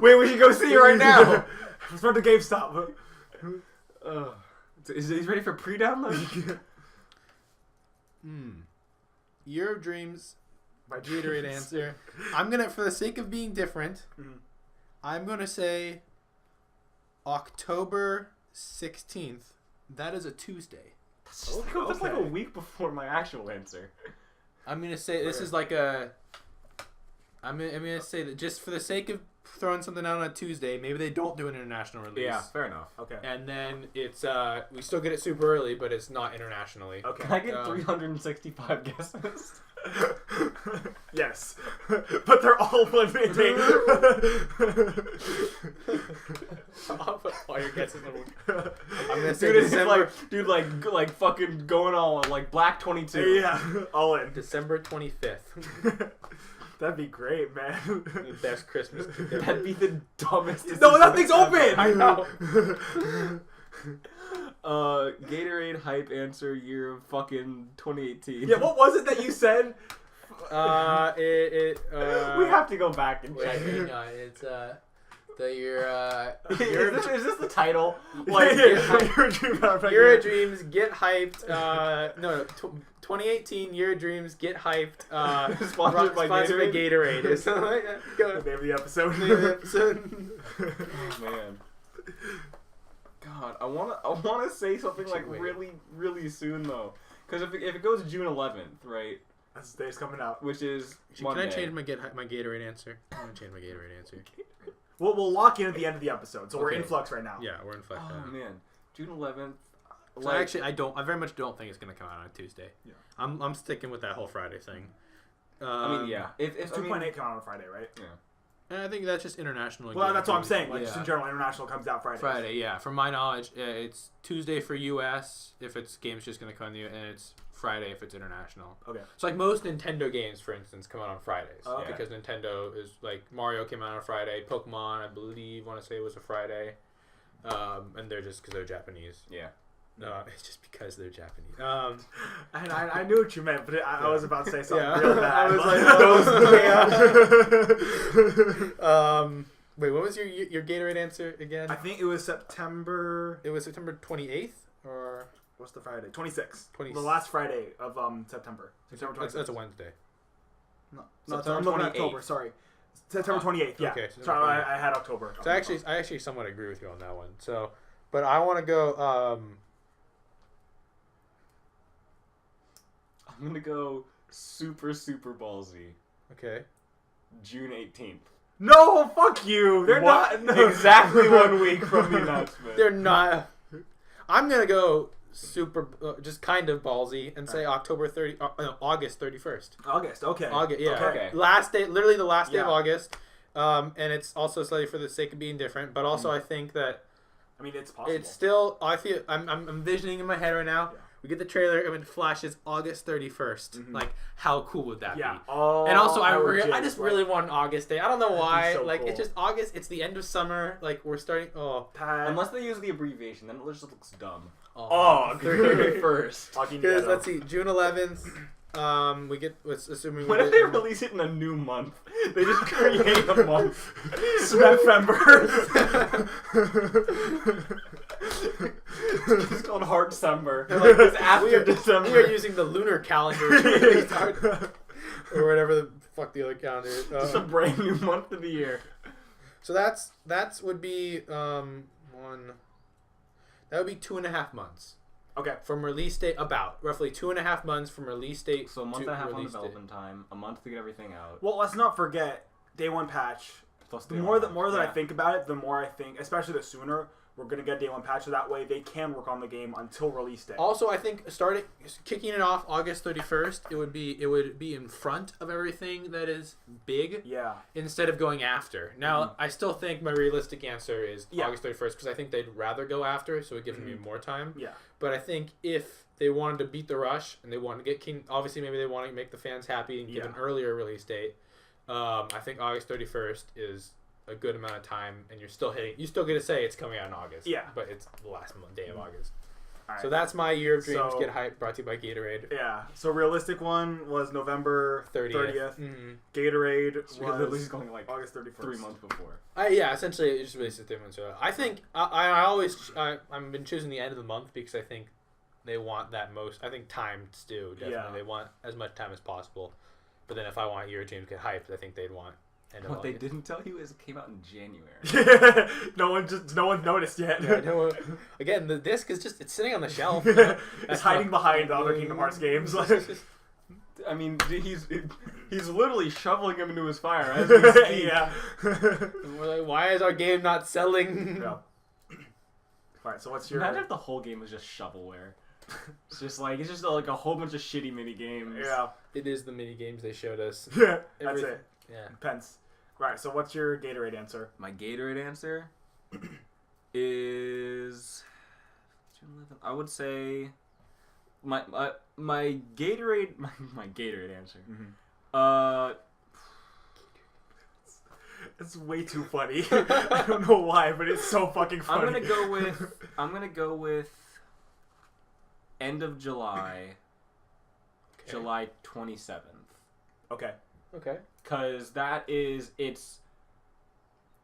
Wait, we should go see it right now. Let's run to GameStop. Is he ready for pre-download? Year of Dreams, My Gatorade dreams. answer. I'm gonna, for the sake of being different, I'm gonna say October 16th. That is a Tuesday. That's like a week before my actual answer. I'm gonna say this is like a. I'm gonna say that just for the sake of throwing something out on a Tuesday, maybe they don't do an international release. Yeah, fair enough. Okay. And then it's we still get it super early, but it's not internationally. Okay. Can I get 365 guesses? Yes. But they're all one day. I'll put all your guesses in one. I'm gonna say Dude, it's December. like fucking going all like Black 22. Yeah. All in. December 25th. That'd be great, man. The best Christmas gift ever. That'd be the dumbest. No, that thing's open. I know. Gatorade hype answer year of fucking 2018. Yeah, what was it that you said? We have to go back and check Wait, it. no, it's Is this the title? Like, Year of Dreams, get hyped. 2018 Year of Dreams, get hyped. Sponsored by Gatorade. Or something like that. Go. The name of the episode. Oh, man. God, I wanna say something like really, really soon though, because if it goes June 11th, right? That's the day's coming out. Which is Monday. Can I change my Gatorade answer? I'm gonna change my Gatorade answer. We'll lock in at the end of the episode, so we're in flux right now. Yeah, we're in flux. Oh man, June 11th. So actually, I very much don't think it's gonna come out on a Tuesday. Yeah. I'm sticking with that whole Friday thing. I mean, yeah. It's 2.8 come out on Friday, right? Yeah. And I think that's just international. Well, that's what I'm saying. Like, just in general, international comes out Friday. Friday, yeah. From my knowledge, it's Tuesday for US if it's games just gonna come in, and it's Friday if it's international. Okay. So like most Nintendo games, for instance, come out on Fridays. Oh, okay. Because Nintendo is like Mario came out on Friday, Pokemon I want to say was a Friday, and they're just because they're Japanese. Yeah. No, it's just because they're Japanese. And I knew what you meant, but I was about to say something real bad. I was like, wait, what was your Gatorade answer again? I think it was September. It was September 28th or what's the Friday? 26th. 26th. The last Friday of September. September 26th. That's a Wednesday. No, September I'm looking at October. Sorry, September 28th. Yeah. Okay. Sorry, I had October. So I actually somewhat agree with you on that one. So, but I want to go. I'm gonna go super ballsy. Okay. June 18th. No, fuck you. They're not exactly 1 week from the announcement. They're not. I'm gonna go super, just kind of ballsy and say August 31st. August. Okay. August. Yeah. Okay. Last day, literally the last day of August. And it's also slightly for the sake of being different, but also I think that. I mean, it's possible. It's still. I feel. I'm envisioning in my head right now. Yeah. We get the trailer and it flashes August 31st. Mm-hmm. Like, how cool would that be? Oh, and also, I just really want an August day. I don't know why. So like, cool. It's just August. It's the end of summer. Like, we're starting. Unless they use the abbreviation, then it just looks dumb. 31st. Because let's see, June 11th. We get. Let's assuming. What if they release it in a new month? They just create a month. September. It's called Heart December. Like, it's after December. We are using the lunar calendar or whatever the fuck the other calendar is. It's a brand new month of the year. So that's would be one. That would be 2.5 months. Okay. From release date, about roughly 2.5 months from release date. So a month and a half on development time, a month to get everything out. Well, let's not forget day one patch. Plus the more that I think about it, the more I think, especially the sooner we're gonna get day one patch, so that way they can work on the game until release day. Also, I think kicking it off August 31st, it would be in front of everything that is big. Yeah. Instead of going after. Now, I still think my realistic answer is August 31st because I think they'd rather go after, so it gives me more time. Yeah. But I think if they wanted to beat the rush and they wanted to get obviously maybe they want to make the fans happy and give an earlier release date. I think August 31st is a good amount of time, and you still get to say it's coming out in August. Yeah. But it's the last day of August. Right. So that's my Year of Dreams Get Hyped, brought to you by Gatorade. Yeah. So realistic one was November 30th. Mm-hmm. Gatorade was going like August 31st. 3 months before. Essentially it just released 3 months ago. I think I've been choosing the end of the month because I think they want that most. I think time too. Definitely, they want as much time as possible. But then if I want Year of Dreams Get Hyped, I think they'd want. What they didn't tell you is it came out in January. no one noticed yet. Yeah, again, the disc is it's sitting on the shelf. It's hiding behind the other Kingdom Hearts games. I mean, he's literally shoveling him into his fire as we speak. Yeah. We're like, why is our game not selling? No. All right. So what's your? Imagine if the whole game was just shovelware. It's just like a whole bunch of shitty mini games. Yeah. It is the mini games they showed us. Yeah. That's it. Yeah. Pence. Right, so what's your Gatorade answer? My Gatorade answer is I would say my Gatorade my Gatorade answer. Mm-hmm. It's way too funny. I don't know why, but it's so fucking funny. I'm gonna go with end of July. Okay. July 27th. Okay. Okay. Because it's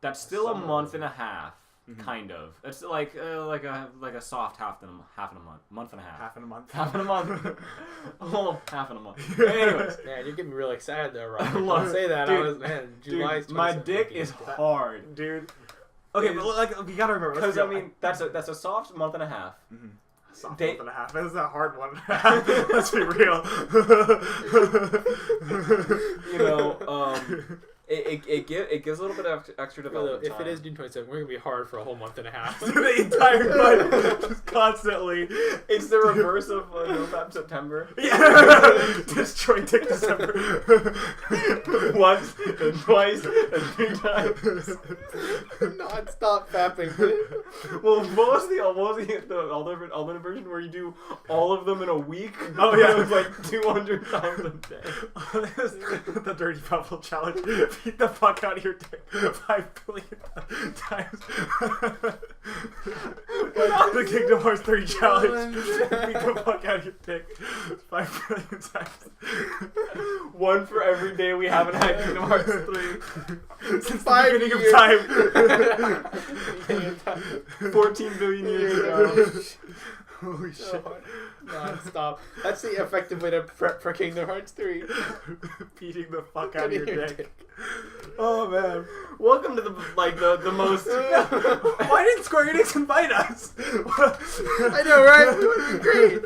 That's still a month and a half, kind of. It's like a soft half and a month, month and a half. Half in a month. Half in a month. Oh, half in a month. Anyways, man, you're getting me really excited there, Rob. Don't say that. Dude, July. Dude, my dick is hard, dude. Okay, but like you gotta remember, because I mean that's a soft month and a half. Soft month and a half. That's a hard one and a half. Let's be real. You know, it gives a little bit of extra development If time. it is June 27th, we're gonna be hard for a whole month and a half. The entire month, just constantly. It's the reverse of November, September. Yeah, destroy Dick December. Once and twice and 3 times. Non-stop fapping. Well, what was the alternate version where you do all of them in a week? Oh yeah, it was like 200 times a day. The Dirty Bubble Challenge. Beat the fuck out of your dick 5 billion times. The Kingdom Hearts 3 Challenge. Beat the fuck out of your dick 5 billion times. One for every day we haven't had Kingdom Hearts 3. Since the beginning of time. 14 billion years ago. Holy shit. Non-stop. That's the effective way to prep for Kingdom Hearts 3. Beating the fuck out of your dick. Oh man. Welcome to the most. Why didn't Square Enix invite us? I know, right? We would be great.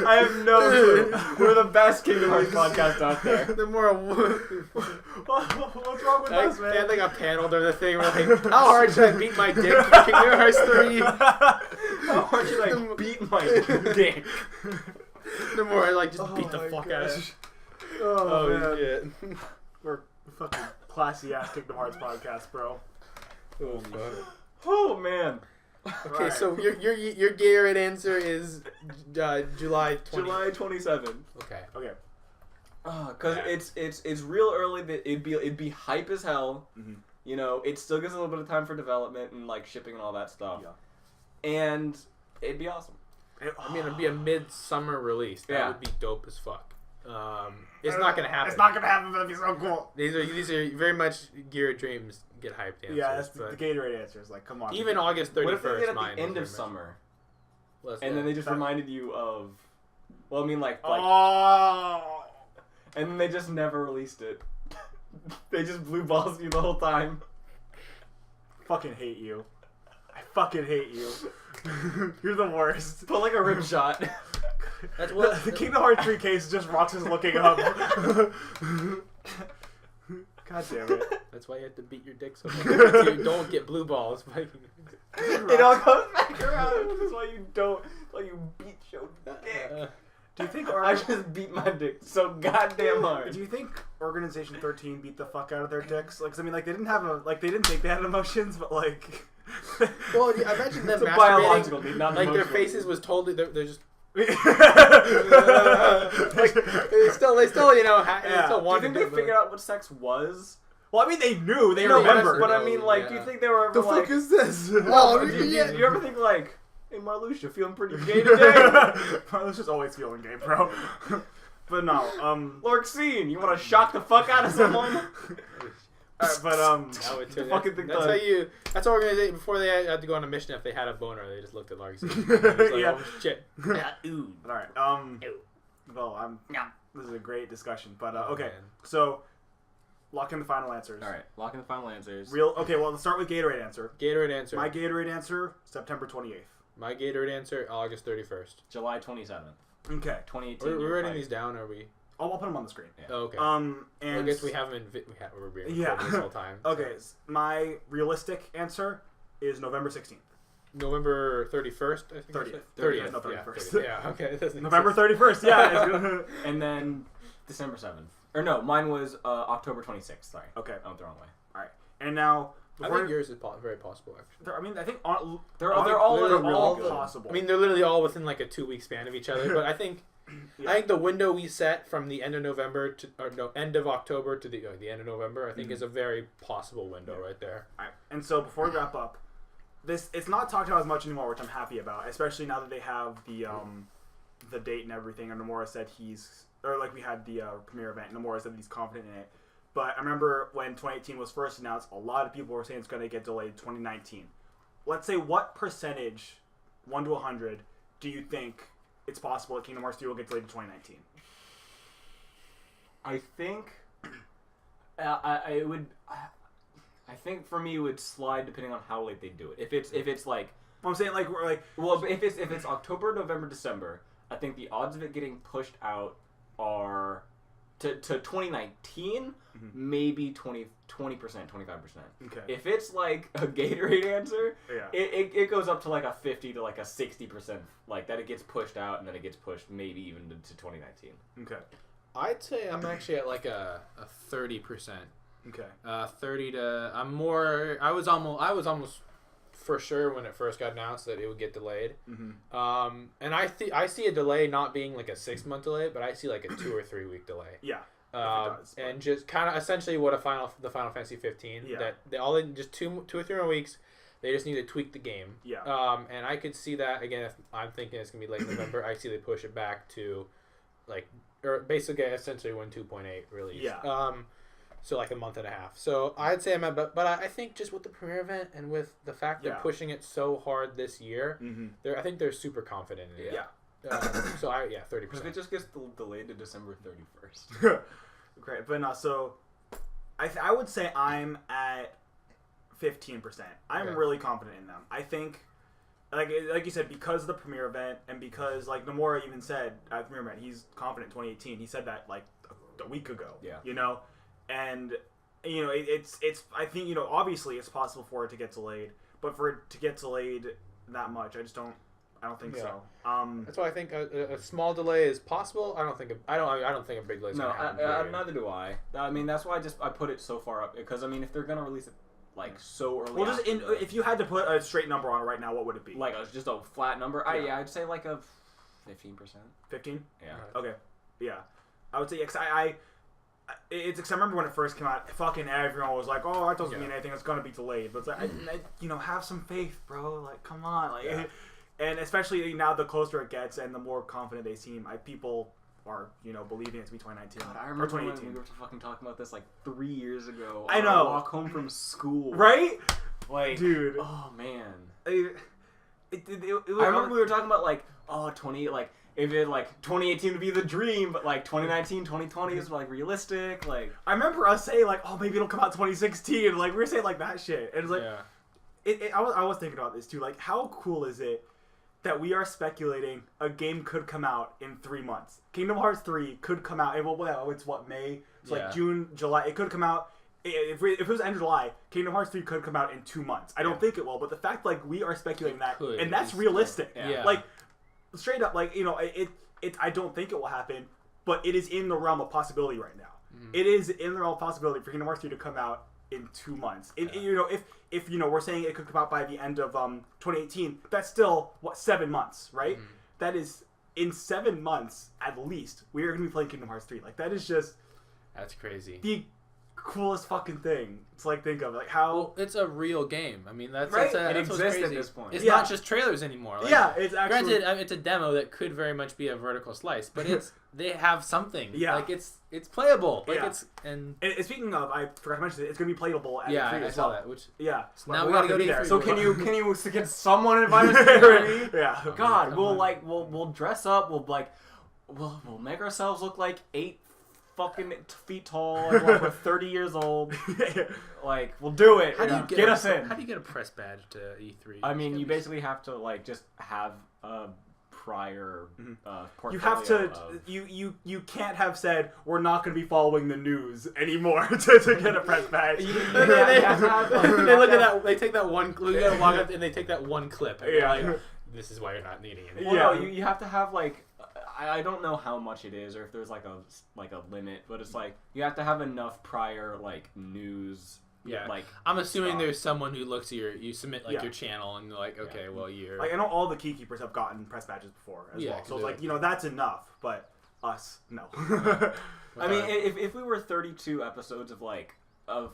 I have no clue. We're the best Kingdom Hearts podcast out there. The more. What's wrong with us, man? They had like a panel during the thing. We're like, how hard should I beat my dick for Kingdom Hearts 3? How hard should I beat my dick? The more I like just beat the fuck out of it. Oh man. Shit. We're fucking classy ass Kingdom Hearts podcast, bro. Oh man. Okay, Right. so your Gatorade answer is July 20. July 27th. Okay. Okay. Cause it's real early. That it'd be hype as hell. Mm-hmm. You know, it still gives a little bit of time for development and like shipping and all that stuff. Yeah. And it'd be awesome. I mean, it'd be a midsummer release. That would be dope as fuck. It's not gonna happen. It's not gonna happen, but it'd be so cool. These are very much Gear Dreams get hyped answers. Yeah, that's the Gatorade answers. Like, come on. Even August 31st. What if they did at mine the end was of very summer, much- and then they just reminded you of? Well, I mean, like Oh. and then they just never released it. They just blue balls you the whole time. Fucking hate you. I fucking hate you. You're the worst. Put like a rim shot. That's what The Kingdom Hearts 3 case is just Roxas looking up. God damn it. That's why you have to beat your dick so much. So you don't get blue balls. It all comes back around. This is why you don't. Why you beat your dick. Do you think I just beat my dick so goddamn hard. Do you think Organization 13 beat the fuck out of their dicks? Like, 'cause, I mean, like they didn't think they had emotions, but like. Well, yeah, imagine them It's a masturbating. biological need, not like their emotional. faces was totally. They're just. like, Like, they still, you know, they Yeah. still Do you wanted think they figured out what sex was? well, I mean, they knew. They No, remembered. but I mean, like, do you think they were ever the like? fuck is this? Oh, do you ever think like, hey Marluxia, feeling pretty gay today? Marlu's just always feeling gay, bro. But no, Lorxine, you want to shock the fuck out of someone? but That would turn, fucking that's, think that's the- how you. That's organization before they had to go on a mission. If they had a boner, they just looked at Larks. Like, Yeah. Oh shit. Ooh. all right. Well, this is a great discussion, but okay. Man. So, lock in the final answers. All right, lock in the final answers. Okay, well, let's start with Gatorade answer. Gatorade answer. My Gatorade answer, September 28th. My Gatorade answer, August 31st. July 27th, Okay. 2018. We're writing these down, are we? I'll put them on the screen. Yeah. Oh, okay. And I guess we haven't. We're being recorded Yeah. this whole time. Okay, my realistic answer is November 16th. November 31st, I think. 30th. 30th. No, Yeah, 31st. 30th. Yeah, okay. That doesn't November exist. 31st, yeah. And then December 7th. Or no, mine was October 26th. Sorry. Okay. I went the wrong way. All right. And now, I think yours is very possible, actually. I mean, I think They're all really good. possible. I mean, they're literally all within like a 2-week span of each other. But I think, Yeah. I think the window we set from the end of November end of October to the end of November, I think is a very possible window right there. All right. And so before we wrap up, it's not talked about as much anymore, which I'm happy about, especially now that they have the date and everything. And Nomura said we had the premiere event, and Nomura said he's confident in it. But I remember when 2018 was first announced, a lot of people were saying it's going to get delayed to 2019. Let's say what percentage, 1 to 100, do you think it's possible that Kingdom Hearts 3 will get delayed to 2019? I think I would. I think for me it would slide depending on how late they do it. If it's like, I'm saying like we're like, well, if it's October, November, December, I think the odds of it getting pushed out are to 2019 maybe 20%, 25%. Okay. If it's like a Gatorade answer, yeah, it goes up to like a 50 to like a 60%, like that it gets pushed out and then it gets pushed maybe even to 2019. Okay. I'd say I'm actually at like a 30%. Okay. 30 to I'm more. I was almost for sure when it first got announced that it would get delayed. Mm-hmm. And I see a delay not being like a 6-month delay, but I see like a 2 or 3 week delay. Yeah. And just kind of essentially what the Final Fantasy 15 that they just 2 or 3 more weeks. They just need to tweak the game. Yeah. And I could see that again if I'm thinking it's gonna be late November. I see they push it back to like or basically essentially when 2.8 release. Yeah. So like a month and a half. So I'd say I'm at, but I think just with the premiere event and with the fact they're pushing it so hard this year, I think they're super confident in it. Yeah. 30%. If it just gets delayed to December 31st. Great, but no. So I would say I'm at 15%. I'm really confident in them. I think. Like you said, because of the premiere event, and because like Nomura even said at the premiere event, he's confident in 2018. He said that like a week ago. Yeah. You know, and you know it's I think you know obviously it's possible for it to get delayed, but for it to get delayed that much, I don't think so. That's why I think a small delay is possible. I don't think a big delay is gonna happen. Neither do I. I mean that's why I put it so far up because I mean if they're gonna release it like so early. Well, if you had to put a straight number on it right now, what would it be? Like just a flat number? I'd say like a 15%. 15? Yeah. Okay. Yeah, I would say because I remember when it first came out, fucking everyone was like, "Oh, that doesn't mean anything. It's gonna be delayed." But it's like, you know, have some faith, bro. Like, come on, like, and especially now the closer it gets and the more confident they seem, people are, you know, believing it to be 2019 God, I remember when we were fucking talking about this like 3 years ago. I know. Walk home from school. Right? Like, dude. Oh man. I remember we were talking about like, if it like 2018 would be the dream, but like 2019, 2020 is like realistic. Like, I remember us saying like, oh, maybe it'll come out 2016. Like we were saying like that shit, and it's like, I was thinking about this too. Like, how cool is it that we are speculating a game could come out in 3 months? Kingdom Hearts 3 could come out. Well, it's what, May? It's like June, July. It could come out. If it was end of July, Kingdom Hearts 3 could come out in 2 months. I don't think it will, but the fact like we are speculating and that's realistic. Yeah. Like straight up, like you know, I don't think it will happen, but it is in the realm of possibility right now. It is in the realm of possibility for Kingdom Hearts 3 to come out in 2 months. You know, if you know we're saying it could come out by the end of 2018, that's still 7 months, right? That is in 7 months at least we are going to be playing Kingdom Hearts 3. Like that is just that's crazy. The coolest fucking thing. It's like think of like how it's a real game. I mean that's right. That's it exists at this point. It's not just trailers anymore. Like, it's actually granted it's a demo that could very much be a vertical slice, but they have something. Like it's playable. Like and speaking of, I forgot to mention it. It's gonna be playable at E3 I as saw well. that. Which so now we gotta go to there. E3. So can you get someone invited to E3? Yeah. God, we'll dress up. We'll make ourselves look like 8 fucking feet tall and like we're 30 years old. Like we'll do it. How do you get us in? How do you get a press badge to E3? I mean, you basically have to like just have a prior portfolio. You have to. You can't have said we're not going to be following the news anymore to get a press badge. They look at that. They take that one. You gotta walk up and they take that one clip. And like, this is why you're not needing it. Well, no, you have to have like. I don't know how much it is or if there's like a limit, but it's like you have to have enough prior like news. Yeah, like I'm assuming there's someone who looks at you submit like your channel and they're like, okay, well you're like I know all the keykeepers have gotten press badges before as well, so it's like that's enough, but us no. I mean, if we were 32 episodes of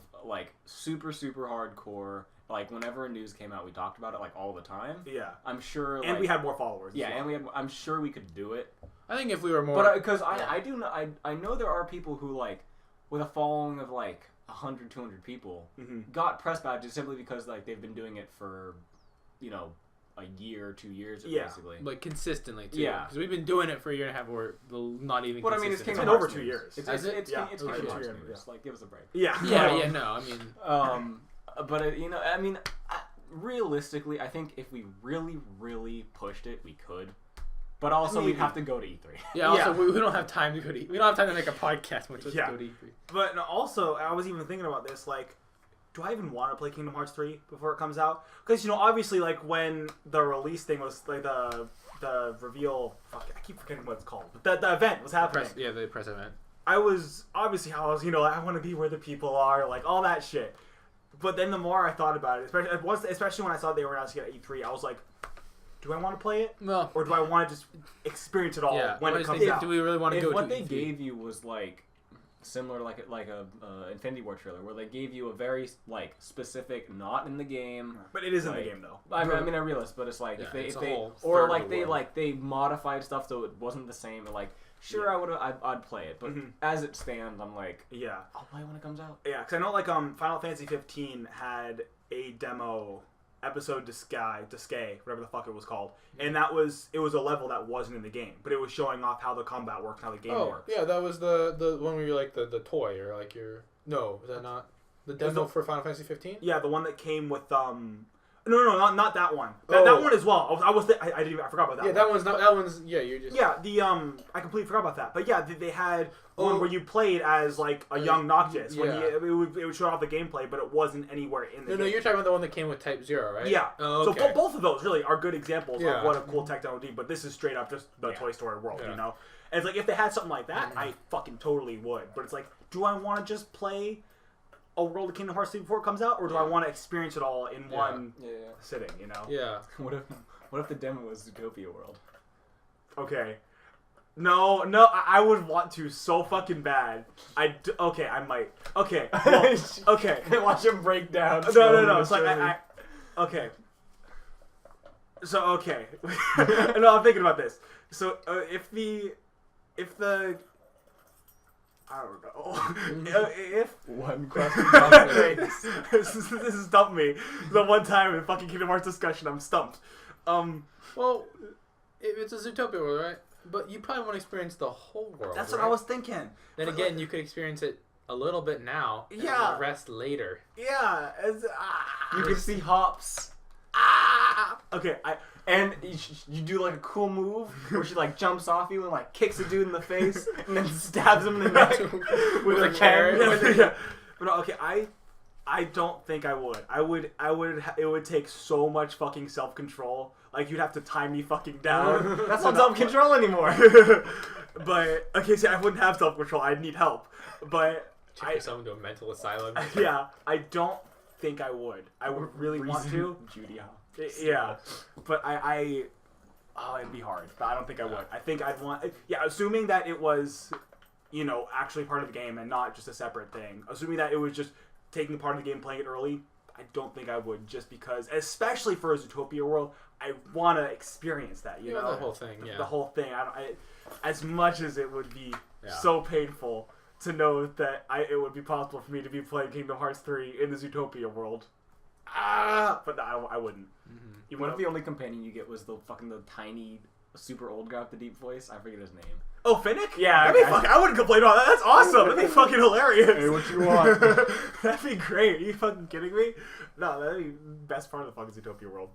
super hardcore. Like whenever news came out, we talked about it like all the time. Yeah, I'm sure. And we had more followers. Yeah, and I'm sure we could do it. I think if we were more, but because I do know I know there are people who like with a following of like 100, 200 people got press badges simply because like they've been doing it for, you know, a year or 2 years basically. Like consistently too. Yeah. Because we've been doing it for a year and a half or not even But I mean, consistent. it's been over 2 years. It's Kingdom Hearts Hearts news. Like, give us a break. Yeah. No, I mean... But, you know, I mean, realistically, I think if we really, really pushed it, we could. But also, we'd have to go to E3. Yeah, also, we don't have time to go to E3. We don't have time to make a podcast when we go to E3. But no, also, I was even thinking about this, like, do I even want to play Kingdom Hearts 3 before it comes out? Because, you know, obviously, like, when the release thing was, like, the reveal... Fuck, I keep forgetting what it's called. But the event was happening. The press event. I was, you know, I want to be where the people are, like, all that shit. But then the more I thought about it, especially when I saw they were announcing it at E3, I was like, do I want to play it? No. Or do I want to just experience it all when it comes out? Do we really want to go to E3? If what they gave you was, like, similar like a Infinity War trailer, where they gave you a very, like, specific, not in the game... But it is like, in the game, though. I mean, I realize, but it's like, they modified stuff so it wasn't the same, and, like, sure, I'd play it, but as it stands, I'm like, I'll play it when it comes out. Yeah, because I know, like, Final Fantasy 15 had a demo episode Disque, whatever the fuck it was called, and it was a level that wasn't in the game, but it was showing off how the combat worked, how the game works. Yeah, that was the one where you're like the toy, or like your... No, is that not the demo for Final Fantasy 15? Yeah, the one that came with No, not that one. That one as well. I forgot about that. Yeah, one. that one's you're just... Yeah, I completely forgot about that. But yeah, they had one where you played as like a young Noctis. Yeah. When it would show off the gameplay, but it wasn't anywhere in the game. No, you're talking about the one that came with Type 0, right? Yeah. Oh, okay. So both of those really are good examples of what a cool technology, but this is straight up just the Toy Story world, you know? And it's like, if they had something like that, I fucking totally would. But it's like, do I want to just play a World of Kingdom Hearts 3 before it comes out, or do I want to experience it all in one sitting, you know? Yeah. What if the demo was Zootopia World? Okay. No, I would want to so fucking bad. I might. Okay, well, okay. Watch him break down. No. It's like, okay. So, okay. No, I'm thinking about this. So, if the... I don't know. If one question this has stumped me. The one time in fucking Kingdom Hearts discussion, I'm stumped. Well, it's a Zootopia world, right? But you probably want to experience the whole world. That's what I was thinking. Then again, you could experience it a little bit now. Yeah. And the rest later. Yeah. You can see hops. Okay, And you do like a cool move where she like jumps off you and like kicks a dude in the face and then stabs him in the neck with a carrot. Yeah. But no, okay, I don't think I would. It would take so much fucking self-control. Like, you'd have to tie me fucking down. That's not self-control anymore. But, okay, see, I wouldn't have self-control. I'd need help. But Take yourself into a mental asylum. Yeah, I don't think I would. I would really want to. Judy Yeah, but it'd be hard. But I don't think I would. I think I'd want... Yeah, assuming that it was, you know, actually part of the game and not just a separate thing. Assuming that it was just taking part of the game, playing it early, I don't think I would, just because, especially for a Zootopia world, I want to experience that, you know? The whole thing, The whole thing. As much as it would be so painful to know that it would be possible for me to be playing Kingdom Hearts 3 in the Zootopia world. But no, I wouldn't. Mm-hmm. What if the only companion you get was the tiny, super old guy with the deep voice? I forget his name. Oh, Finnick? Yeah. I wouldn't complain about that. That's awesome. That'd be fucking hilarious. Hey, what you want? That'd be great. Are you fucking kidding me? No, that'd be the best part of the fucking Zootopia world.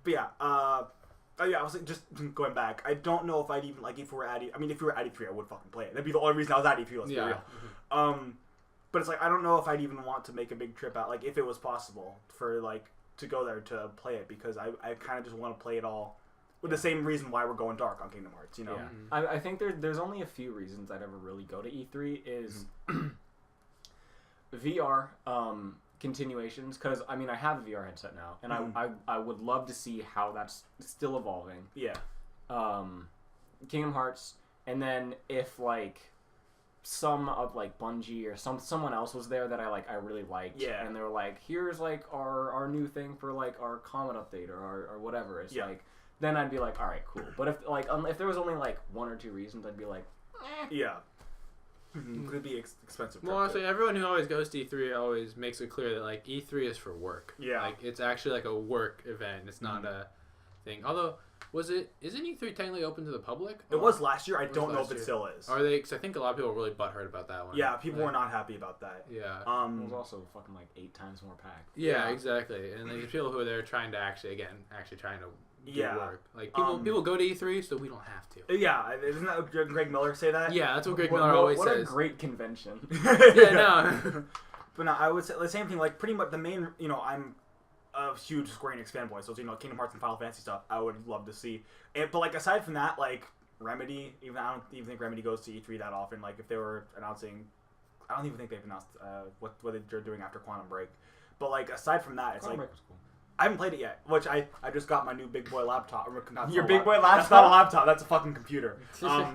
But yeah, I was like, just going back. I don't know if I'd even, like, if we were at E3, I would fucking play it. That'd be the only reason I was at E3, let's be real. Mm-hmm. But it's like, I don't know if I'd even want to make a big trip out, like, if it was possible for, like, to go there to play it, because I kind of just want to play it all with the same reason why we're going dark on Kingdom Hearts, you know? Yeah. I think there's only a few reasons I'd ever really go to E3 is VR continuations, because, I mean, I have a VR headset now, and I would love to see how that's still evolving. Yeah. Kingdom Hearts, and then if, like, some of, like, Bungie or someone else was there that I really liked, and they were like, here's, like, our new thing for, like, our Comet update or whatever. It's like, then I'd be like, all right, cool. But if there was only like one or two reasons, I'd be like, yeah. Could be expensive. Well, honestly, everyone who always goes to E3 always makes it clear that like E3 is for work. Yeah. Like it's actually like a work event. It's not a thing. Although, isn't E3 technically open to the public? It was last year. I don't know if it still is. Are they? Because I think a lot of people were really butthurt about that one. Yeah, people were not happy about that. Yeah. It was also fucking like 8 times more packed. Yeah, exactly. And there's people who are there trying to actually trying to do work. Like people go to E3 so we don't have to. Yeah, isn't that what Greg Miller say that? Yeah, that's what Greg Miller always says. What a great convention. Yeah, no. But no, I would say the same thing. Like pretty much the main, I'm a huge Square Enix fanboy, so Kingdom Hearts and Final Fantasy stuff I would love to see. But like aside from that, like Remedy, I don't even think Remedy goes to E3 that often. Like if they were announcing, I don't even think they've announced what they're doing after Quantum Break. But like aside from that, it's Quantum like Break was cool. I haven't played it yet, which I just got my new big boy laptop. Your big boy laptop? That's not a laptop. That's a fucking computer. So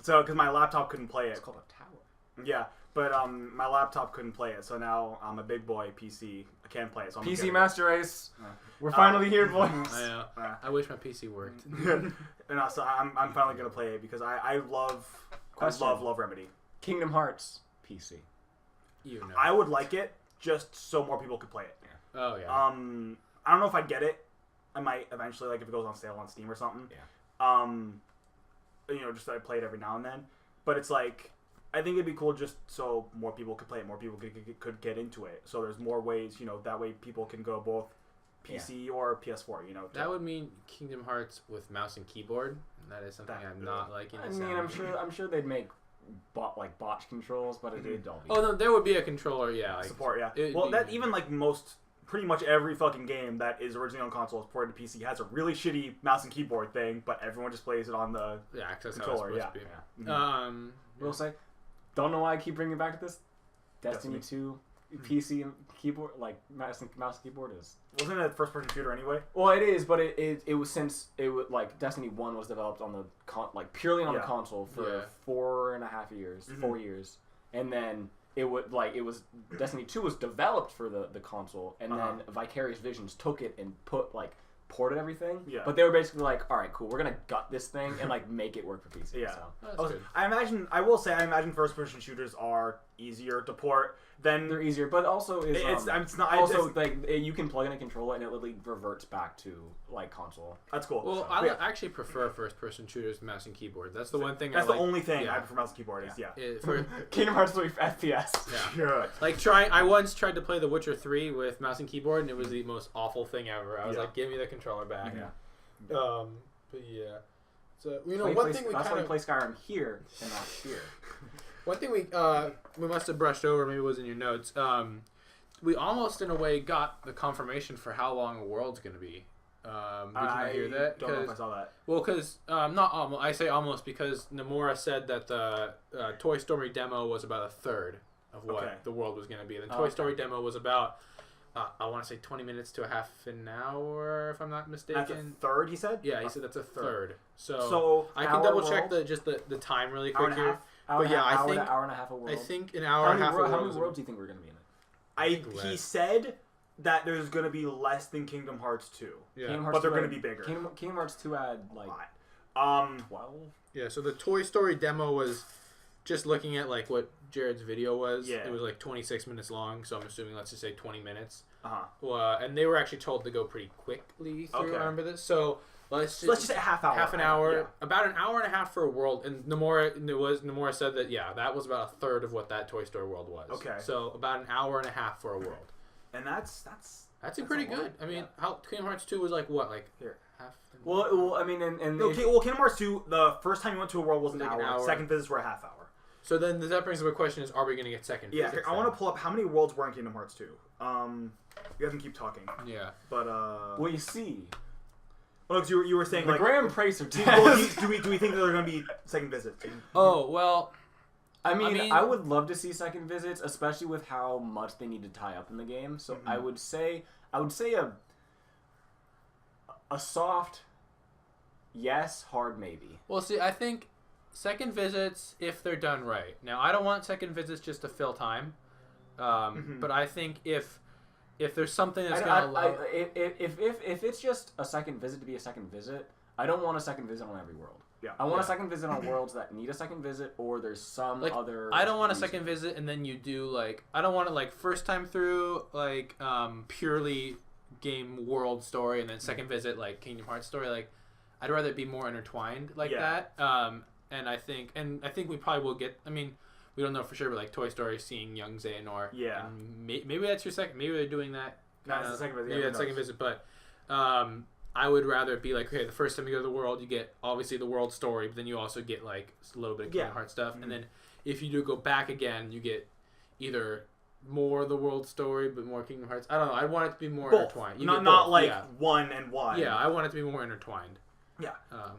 because my laptop couldn't play it. It's called a tower. Yeah, but my laptop couldn't play it, so now I'm a big boy PC. I can't play it. So I'm PC Master Race. We're finally here, boys. I know. I wish my PC worked. And so I'm finally gonna play it because I love Remedy. Kingdom Hearts PC. I would like it just so more people could play it. Yeah. Oh yeah. I don't know if I'd get it. I might eventually, like if it goes on sale on Steam or something. Yeah. Just that I play it every now and then. But it's like I think it'd be cool just so more people could play it, more people could get into it. So there's more ways, that way people can go both PC or PS4. That would mean Kingdom Hearts with mouse and keyboard. That is something I'm not liking. I mean, I'm sure they'd make botch controls, but it'd all be. Oh no, there would be a controller. Yeah, like, support. Yeah. Well, that even like pretty much every fucking game that is originally on console is ported to PC has a really shitty mouse and keyboard thing, but everyone just plays it on the controller. We'll say, don't know why I keep bringing it back to this. Destiny 2 PC and keyboard, like mouse and keyboard is. Wasn't it a first-person shooter anyway? Well, it is, but it was since it was like Destiny 1 was developed on the purely on the console for 4.5 years, 4 years, and then it was Destiny 2 was developed for the console, and then Vicarious Visions took it and ported everything. Yeah. But they were basically like, all right, cool, we're gonna gut this thing and make it work for PC. Yeah. So. I imagine first-person shooters are easier to port. Then they're easier, but also you can plug in a controller and it literally reverts back to console. That's cool. Well, I actually prefer first-person shooters to mouse and keyboard. That's the one thing. That's the only thing I prefer mouse and keyboard is for Kingdom Hearts 3 FPS. Yeah. I once tried to play The Witcher 3 with mouse and keyboard, and it was the most awful thing ever. I was like, give me the controller back. Yeah. But yeah. So that's why we play Skyrim here and not here. One thing we must have brushed over, maybe it was in your notes. We almost, in a way, got the confirmation for how long a world's going to be. Did you not hear that? Don't know if I saw that. Well, because not almost. I say almost because Nomura said that the Toy Story demo was about a third of what the world was going to be. The Toy Story demo was about I want to say 20 minutes to a half an hour, if I'm not mistaken. That's a third, he said? Yeah, he said that's a third. So I can double check the time really quick here. But yeah, I think hour and a half a world. I think an hour and a half. How many worlds do you think we're going to be in it? He said that there's going to be less than Kingdom Hearts 2. Yeah. But they're going to be bigger. Kingdom Hearts 2 had 12. Yeah. So the Toy Story demo was just looking at what Jared's video was. Yeah. It was 26 minutes long. So I'm assuming let's just say 20 minutes. Well, and they were actually told to go pretty quickly through. I remember this. So let's just say half an hour, about an hour and a half for a world. And Nomura said that that was about a third of what that Toy Story world was. Okay. So about an hour and a half for a world. And that's pretty good. I mean, how Kingdom Hearts 2 was here. Half. Well, I mean, Kingdom Hearts 2, the first time you went to a world was an hour. Second visits were a half hour. So then that brings up a question: are we going to get second visits? Yeah, I want to pull up how many worlds were in Kingdom Hearts 2. You guys can keep talking. Yeah. But we see. Well, you were saying the Grand Pracer test. Do we think that they're going to be second visits? Oh well. I mean, I would love to see second visits, especially with how much they need to tie up in the game. So I would say a soft yes, hard maybe. Well, see, I think second visits if they're done right. Now, I don't want second visits just to fill time, but I think if there's something that's going to allow... If it's just a second visit to be a second visit, I don't want a second visit on every world. Yeah. I want a second visit on worlds that need a second visit, or there's some other. I don't want a reason. second visit, and then you do like I don't want to like first time through like purely game world story, and then second visit like Kingdom Hearts story. Like I'd rather it be more intertwined like that. And I think we probably will get. I mean, we don't know for sure, but like Toy Story, seeing young Xehanort. Yeah. And maybe that's your second. Maybe they're doing that. That's the second visit. Maybe that's second visit, but. I would rather it be like, okay, the first time you go to the world, you get obviously the world story, but then you also get like a little bit of Kingdom Hearts stuff. And then if you do go back again, you get either more of the world story, but more Kingdom Hearts. I don't know. I want it to be more intertwined. Not like one and one. Yeah, I want it to be more intertwined. Yeah.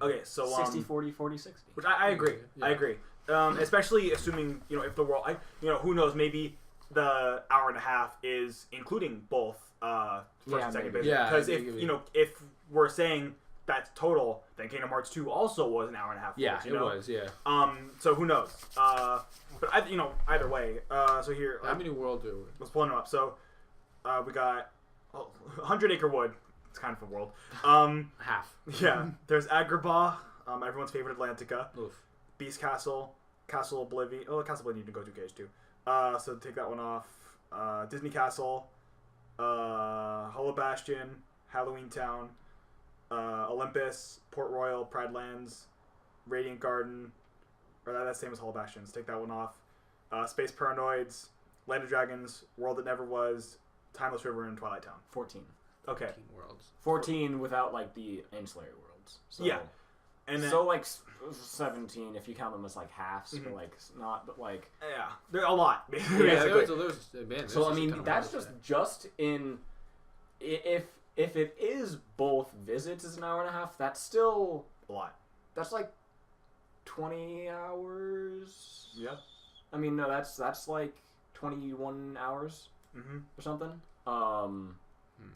Okay, so 60, 40, 40, 60. Which I agree. Yeah. I agree. Especially assuming, if the world, who knows, maybe the hour and a half is including both first and second visit. Yeah, because if we're saying that's total, then Kingdom Hearts 2 also was an hour and a half. Yeah, it was. Yeah. So who knows? But either way. So here, how many worlds are we? Let's pull them up. So we got 100 Acre Wood. It's kind of a world. Half. Yeah. There's Agrabah, everyone's favorite Atlantica. Oof. Beast Castle, Castle Oblivion. Oh, Castle Oblivion you can go to KH2. So take that one off. Disney Castle, Hollow Bastion, Halloween Town, Olympus, Port Royal, Pride Lands, Radiant Garden, or that's the same as Hollow Bastions. Take that one off. Space Paranoids, Land of Dragons, World That Never Was, Timeless River, and Twilight Town. 14. Okay. 14 worlds. 14 without like the ancillary worlds. So, yeah. And then, so like 17 if you count them as like halves, but like not, but like yeah, they're a lot. So I mean that's just in if it is both visits is an hour and a half, that's still a lot. That's like 20 hours. Yeah. I mean no, that's like 21 hours or something.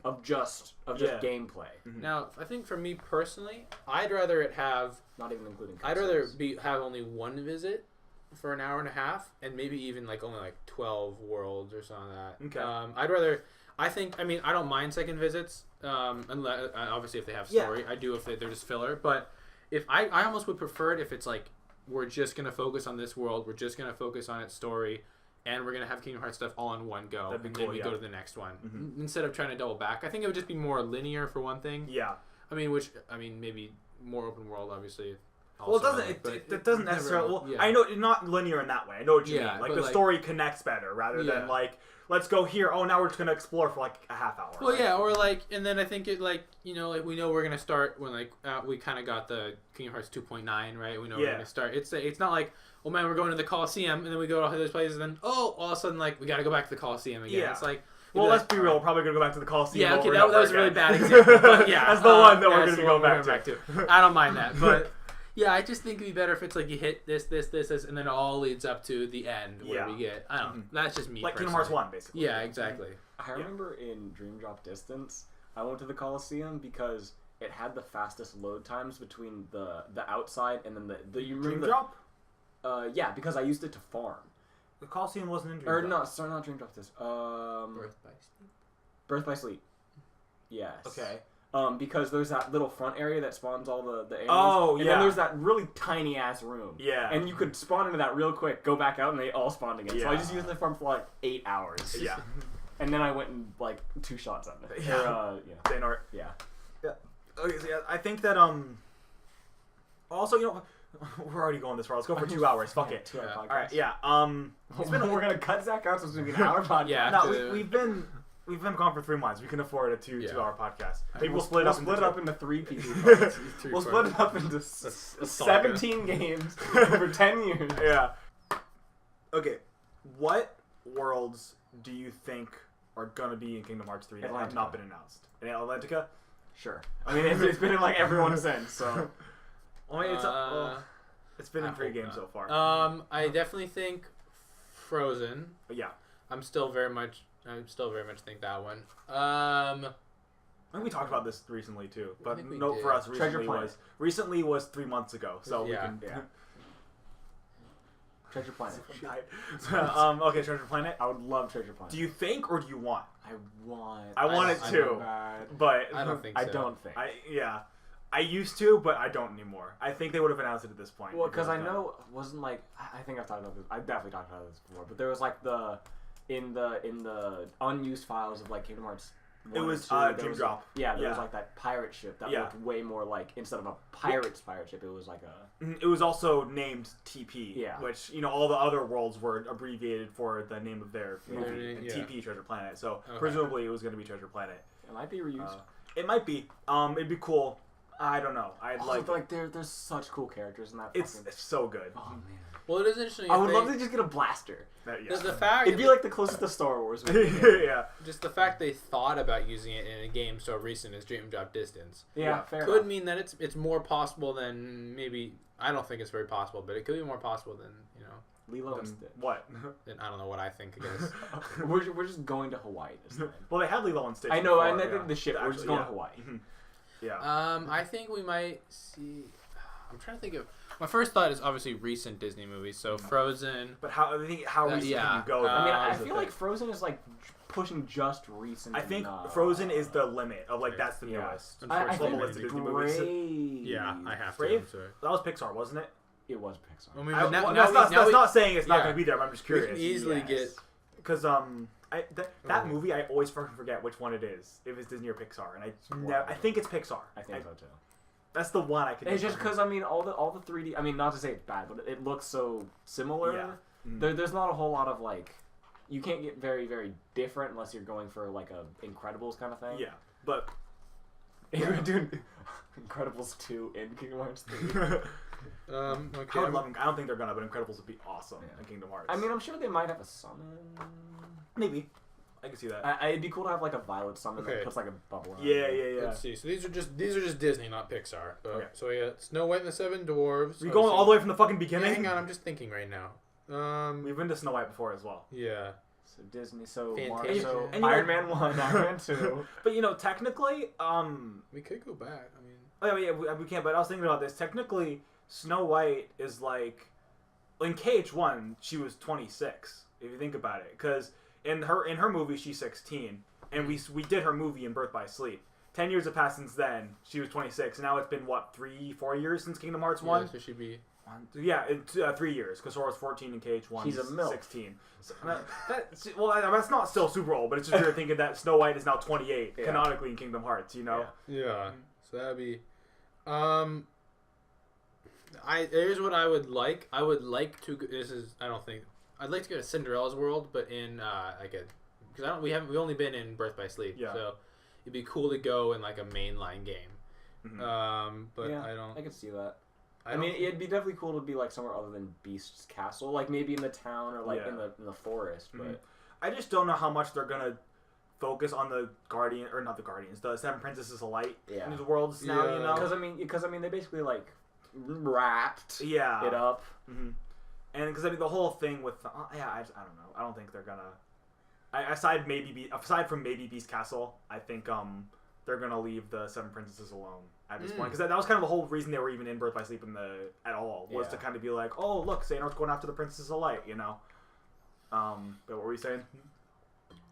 Of just gameplay. Now, I think for me personally, I'd rather it have not even including. I'd rather have only one visit for an hour and a half, and maybe even like only like 12 worlds or something like that. Okay. I'd rather. I don't mind second visits, unless obviously if they have story. I do if they're just filler. But if I almost would prefer it if it's like we're just gonna focus on this world, we're just gonna focus on its story. And we're going to have Kingdom Hearts stuff all in one go. And then we go to the next one. Instead of trying to double back. I think it would just be more linear for one thing. Yeah. Maybe more open world, obviously. Well, it doesn't necessarily... Well, I know, not linear in that way. I know what you mean. Like, the story connects better rather than, like, let's go here. Oh, now we're just going to explore for, like, a half hour. Well, right? Yeah, or, like... And then I think it, like, we know we're going to start when, like, we kind of got the Kingdom Hearts 2.9, right? We know we're going to start. It's not like... Oh man, we're going to the Coliseum, and then we go to all those places, and then all of a sudden, like, we got to go back to the Coliseum again. Yeah. It's like, well, let's be real. We're probably gonna go back to the Coliseum. Yeah, okay, that was a really bad example. But yeah, that's the one that we're gonna go back to. I don't mind that, but yeah, I just think it'd be better if it's like you hit this, and then it all leads up to the end where we get. I don't know. That's just me. Like Kingdom Hearts 1, basically. Yeah, exactly. I remember in Dream Drop Distance, I went to the Coliseum because it had the fastest load times between the outside and then the you remember Dream Drop. Yeah, because I used it to farm. The Coliseum wasn't in Dream Drop. Or no, sorry, not Dream Drop this. Birth by Sleep. Yes. Okay. Because there's that little front area that spawns all the aliens. Oh, yeah. And then there's that really tiny ass room. Yeah. And you could spawn into that real quick, go back out, and they all spawned again. Yeah. So I just used the farm for like 8 hours. Yeah. And then I went and like 2 shots at it. Yeah. Xehanort. Yeah. Yeah. Okay, so yeah, I think that also, we're already going this far. Let's go for 2 hours. Fuck it. 2 hour podcast. All right. Yeah. We're gonna cut Zach out so it's gonna be an hour podcast. Yeah. No, we've been gone for 3 months. We can afford a 2-hour podcast. Maybe we'll split it up into 3 pieces. We'll split it up into 17 games for 10 years. Yeah. Okay. What worlds do you think are gonna be in Kingdom Hearts 3 that have not been announced? In Atlantica? Sure. I mean, it's been in like everyone's sense, so. I mean, it's been in 3 games so far. I definitely think Frozen. Yeah. I still very much think that one. I think we talked about this recently too, but note for us recently was 3 months ago, so yeah. we can. Treasure Planet. Okay, Treasure Planet. I would love Treasure Planet. Do you think or do you want? I want. I want it too, but I don't think so. I don't think. I used to, but I don't anymore. I think they would have announced it at this point. Well, because I know it wasn't like I think I've talked about this. I've definitely talked about this before. But there was like in the unused files of like Kingdom Hearts. It was Dream Drop. Yeah, there was like that pirate ship that looked way more like instead of a pirate ship, it was like a. It was also named TP. Yeah. Which all the other worlds were abbreviated for the name of their movie. TP Treasure Planet. So presumably it was going to be Treasure Planet. It might be reused. It might be. It'd be cool. I don't know. I'd like there's such cool characters in that. It's so good. Oh man. Well, it is interesting. I would love to just get a blaster. The fact it'd be like the closest to Star Wars. Yeah. Just the fact they thought about using it in a game so recent as Dream Drop Distance. Yeah, fair could enough. mean that it's more possible than maybe. I don't think it's very possible, but it could be more possible than Lilo and Stitch. What? Then I don't know what I think. I guess. we're just going to Hawaii this time. Well, they had Lilo and Stitch. I know, before, and I think the ship. We're just going to Hawaii. Yeah. I think we might see. I'm trying to think of. My first thought is obviously recent Disney movies, so Frozen. But how recent can you go? I feel like Frozen is like pushing just recent. I think Frozen is the limit of like that's the newest. I think Disney movies. Yeah, I have Brave? to. I'm sorry. That was Pixar, wasn't it? It was Pixar. I mean, that's not saying it's not going to be there. But I'm just curious. We can easily get because that movie I always fucking forget which one it is. If it's Disney or Pixar, and I think it's Pixar. I think so too. That's the one I can. It's just because all the 3D. I mean, not to say it's bad, but it looks so similar. Yeah. There's not a whole lot of like. You can't get very very different unless you're going for like a Incredibles kind of thing. Yeah, but dude, Incredibles 2 in Kingdom Hearts 3. Okay. I would love them. I don't think they're gonna, but Incredibles would be awesome in Kingdom Hearts. I mean, I'm sure they might have a summon. Maybe. I can see that. It'd be cool to have like a violet summon that puts like a bubble around. Yeah. Let's see. So these are just Disney, not Pixar. Okay. So we got Snow White and the Seven Dwarves. Are you going all the way from the fucking beginning? Yeah, hang on, I'm just thinking right now. We've been to Snow White before as well. Yeah. So Disney, so Fantasia. Iron Man 1, Iron Man 2. But technically, we could go back. I mean, oh yeah, we can't. But I was thinking about this. Technically, Snow White is like, in KH1, she was 26. If you think about it, because in her movie she's 16, and we did her movie in Birth by Sleep. 10 years have passed since then. She was 26, and now it's been what 3-4 years since Kingdom Hearts 1. Yeah, so she'd be. 3 years, because Sora's 14 in KH1. She's a MILF. 16. So, that's not still super old, but it's just you're thinking that Snow White is now 28 canonically in Kingdom Hearts. Yeah. So that'd be. Here's what I would like. I would like to. I'd like to go to Cinderella's world, but in because we've only been in Birth by Sleep. Yeah. So it'd be cool to go in like a mainline game. Mm-hmm. But yeah, I don't. I can see that. I mean, it'd be definitely cool to be like somewhere other than Beast's castle, like maybe in the town or like in the forest. Mm-hmm. But I just don't know how much they're gonna focus on the Guardian or not the Guardians, the Seven Princesses of Light in these worlds now. Because I mean, they basically like wrapped it up. Mm-hmm. And because the whole thing with I don't know. I don't think they're gonna. Aside from maybe Beast Castle, I think they're gonna leave the Seven Princesses alone at this point, because that was kind of the whole reason they were even in Birth by Sleep at all was to kind of be like, oh look, Xehanort's going after the Princesses of Light, But what were you saying?